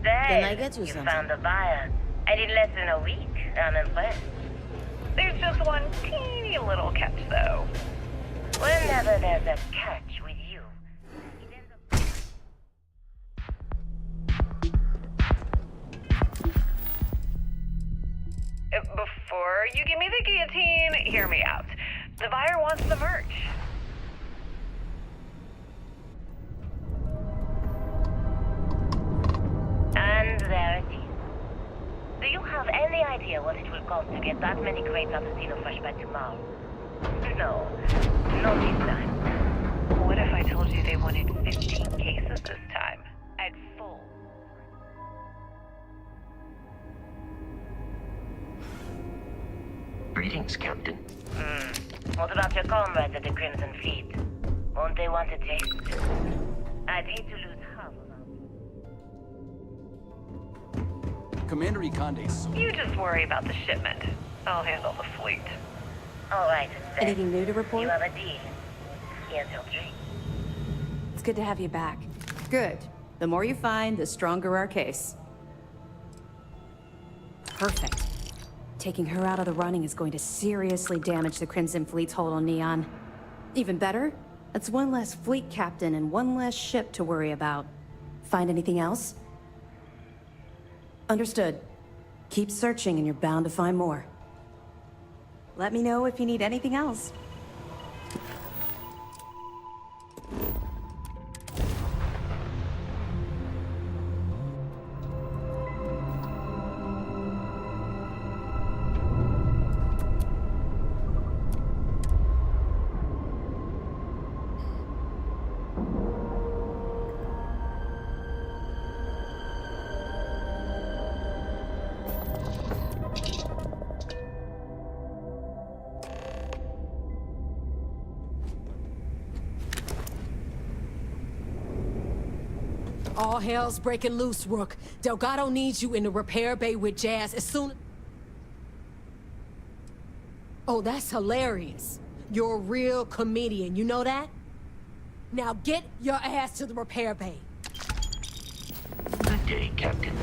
Then I get you something. found a buyer. And in less than a week, I'm impressed. There's just one teeny little catch, though. Whenever there's a catch with you, Before you give me the guillotine, hear me out. The buyer wants the merch. and there it is. Do you have any idea what it will cost to get that many crates out of Xenofresh by tomorrow? No, not this time. What if I told you they wanted 15 cases this time? At full. Greetings, Captain. What about your comrades at the Crimson Fleet? Won't they want a taste? I'd hate to lose half of them. Commander Ikande's... You just worry about the shipment. I'll handle the fleet. All right. Anything new to report? You have a deal. Here's your drink. It's good to have you back. Good. The more you find, the stronger our case. Perfect. Taking her out of the running is going to seriously damage the Crimson Fleet's hold on Neon. Even better, that's one less fleet captain and one less ship to worry about. Find anything else? Understood. Keep searching and you're bound to find more. Let me know if you need anything else. All hell's breaking loose, Rook. Delgado needs you in the repair bay with Jazz as soon... Oh, that's hilarious. You're a real comedian, you know that? Now get your ass to the repair bay. Good day, Captain.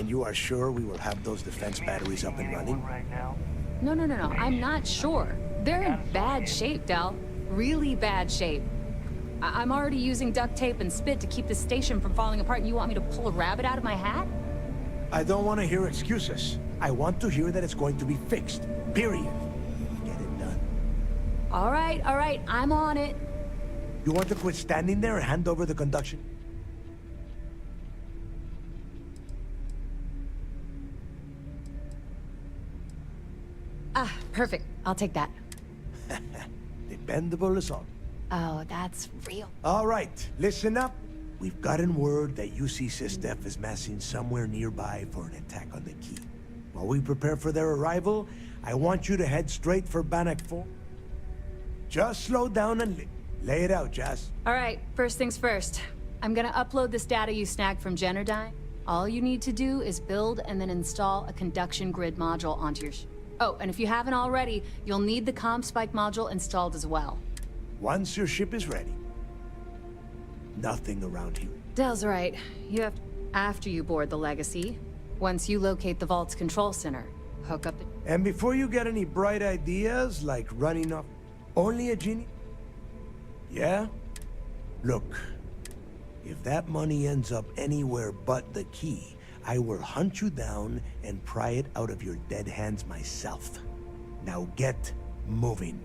You are sure we will have those defense batteries up and running? No. I'm not sure. They're in bad shape, Del. Really bad shape. I'm already using duct tape and spit to keep the station from falling apart, and you want me to pull a rabbit out of my hat? I don't want to hear excuses. I want to hear that it's going to be fixed. Period. Get it done. All right. I'm on it. You want to quit standing there and hand over the conduction? Ah, perfect. I'll take that. Dependable as all. Oh, that's real. All right, listen up. We've gotten word that UC Systef is massing somewhere nearby for an attack on the key. While we prepare for their arrival, I want you to head straight for Bannock 4. Just slow down and lay it out, Jazz. All right, first things first. I'm gonna upload this data you snagged from Generdyne. All you need to do is build and then install a conduction grid module onto your Oh, and if you haven't already, you'll need the comm spike module installed as well. Once your ship is ready, nothing around here. Del's right. You have after you board the Legacy. Once you locate the Vault's control center, hook up the... And before you get any bright ideas, like running off only a genie... Yeah? Look, if that money ends up anywhere but the key, I will hunt you down and pry it out of your dead hands myself. Now get moving.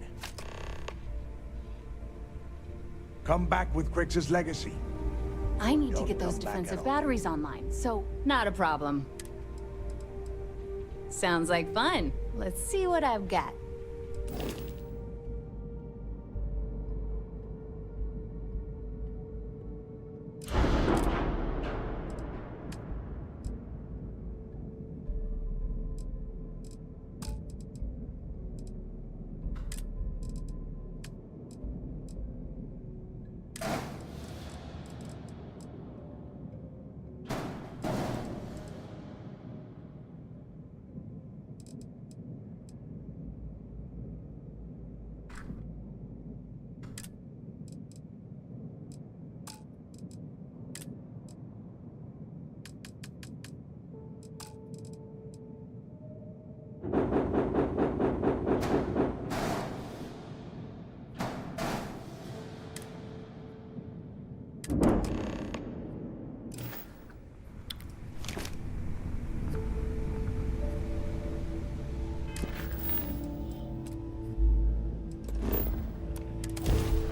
Come back with Crix's legacy. I need to Don't get those come back defensive at all. batteries online, so not a problem. Sounds like fun. Let's see what I've got.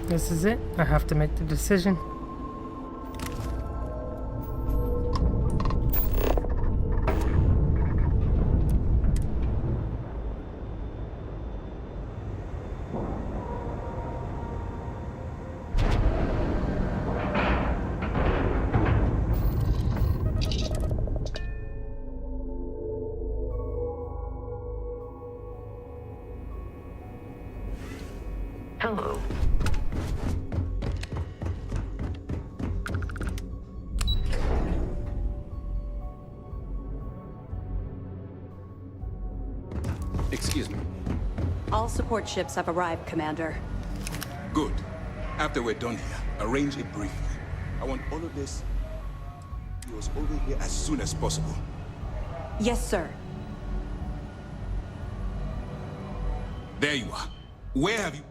This is it. I have to make the decision. Hello. Excuse me. All support ships have arrived, Commander. Good. After we're done here, arrange a briefing. I want all of this deals over here as soon as possible. Yes, sir. There you are. Where have you...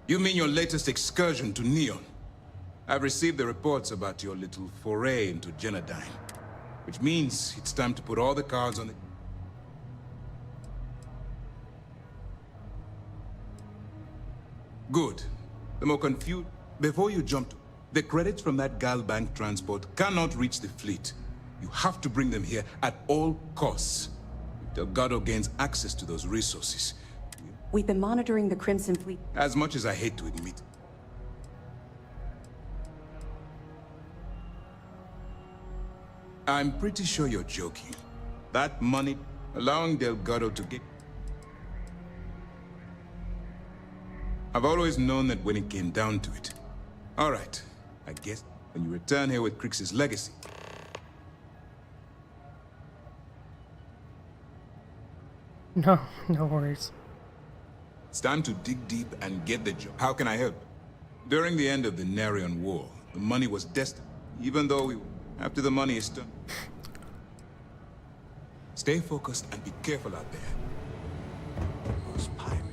You mean your latest excursion to Neon? I've received the reports about your little foray into Genodyne, which means it's time to put all the cards on the... Good. The more confused... Before you jump to... The credits from that Galbank transport cannot reach the fleet. You have to bring them here at all costs. If Delgado gains access to those resources... We've been monitoring the Crimson Fleet. As much as I hate to admit... I'm pretty sure you're joking. That money, allowing Delgado to get... I've always known that when it came down to it. All right, I guess when you return here with Crix's legacy. No worries. It's time to dig deep and get the job. How can I help? During the end of the Narion War, the money was destined, even though we... After the money is done. Stay focused and be careful out there. Those pirates.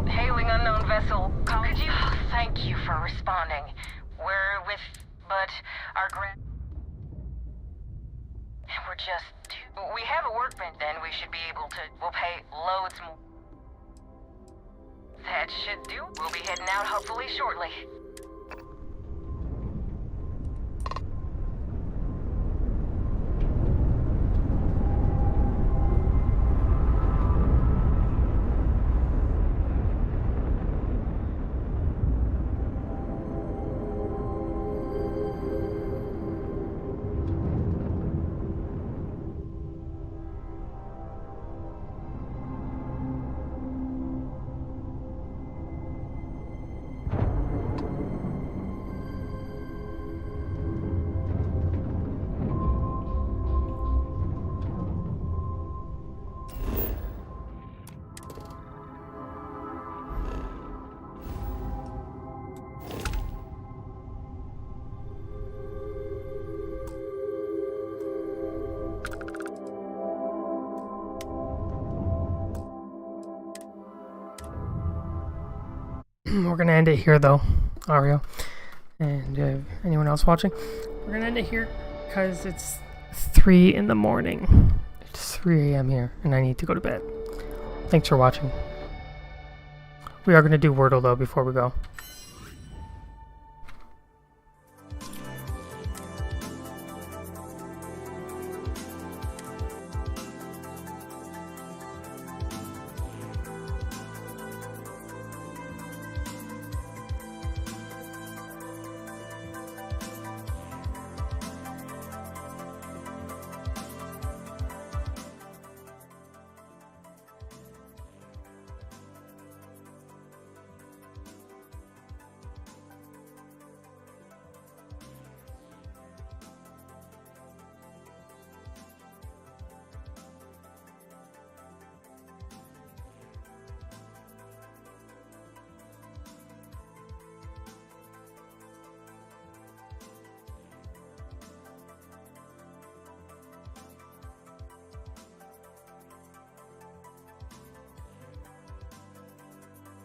Hailing unknown vessel. Could you... Thank you for responding. We're with... but our we're just... We have a workbench, then we should be able to... We'll pay loads more. That should do. We'll be heading out hopefully shortly. We're gonna end it here though, Ario, and anyone else watching. We're gonna end it here because it's 3 in the morning. It's 3 a.m. here, and I need to go to bed. Thanks for watching. We are gonna do Wordle though before we go.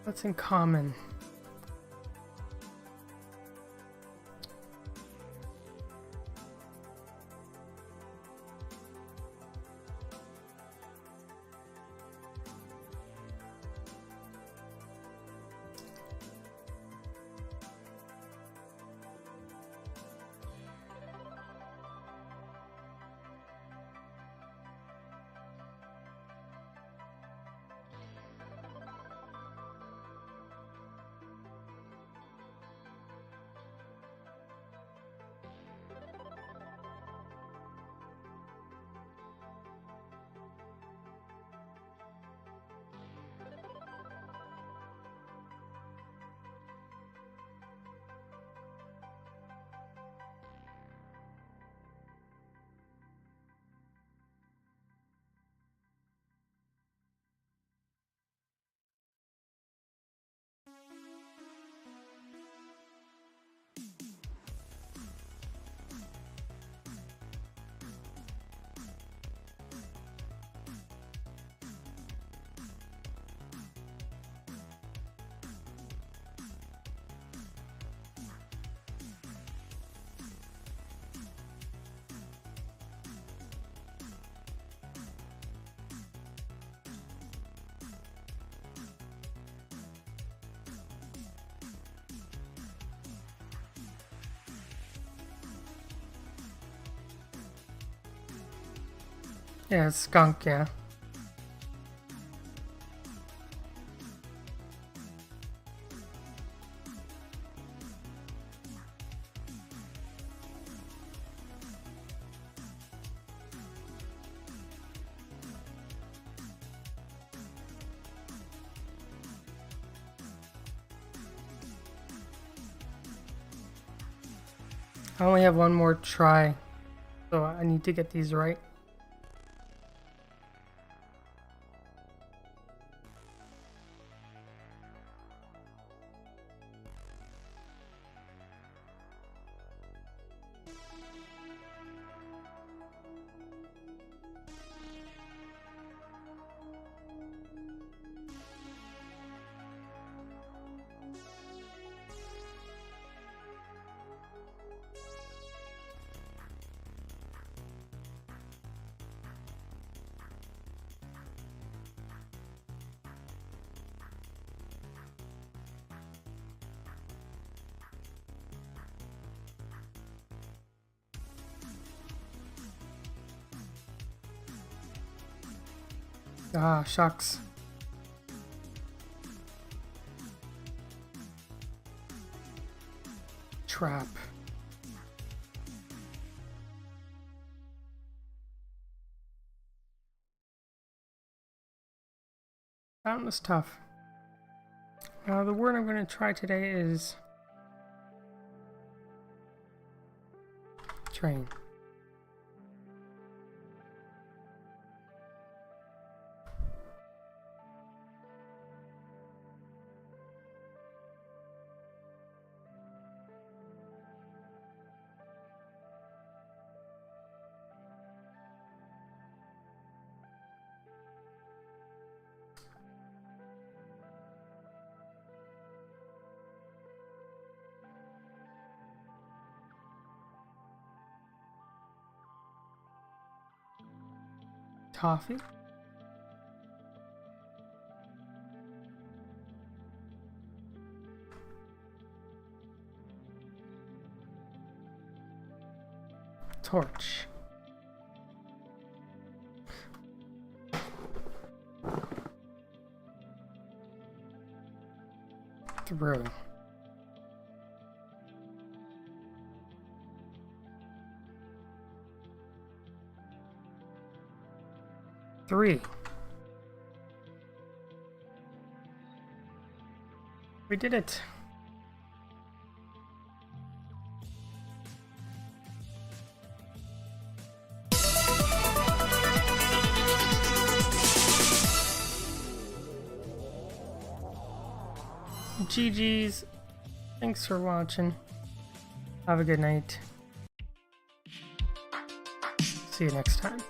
What's in common? Yeah, it's skunk, yeah. I only have one more try, so I need to get these right. Ah, shucks. Trap. That was tough. The word I'm going to try today is train. Coffee. Torch. Through. Three. We did it. GG's. Thanks for watching. Have a good night. See you next time.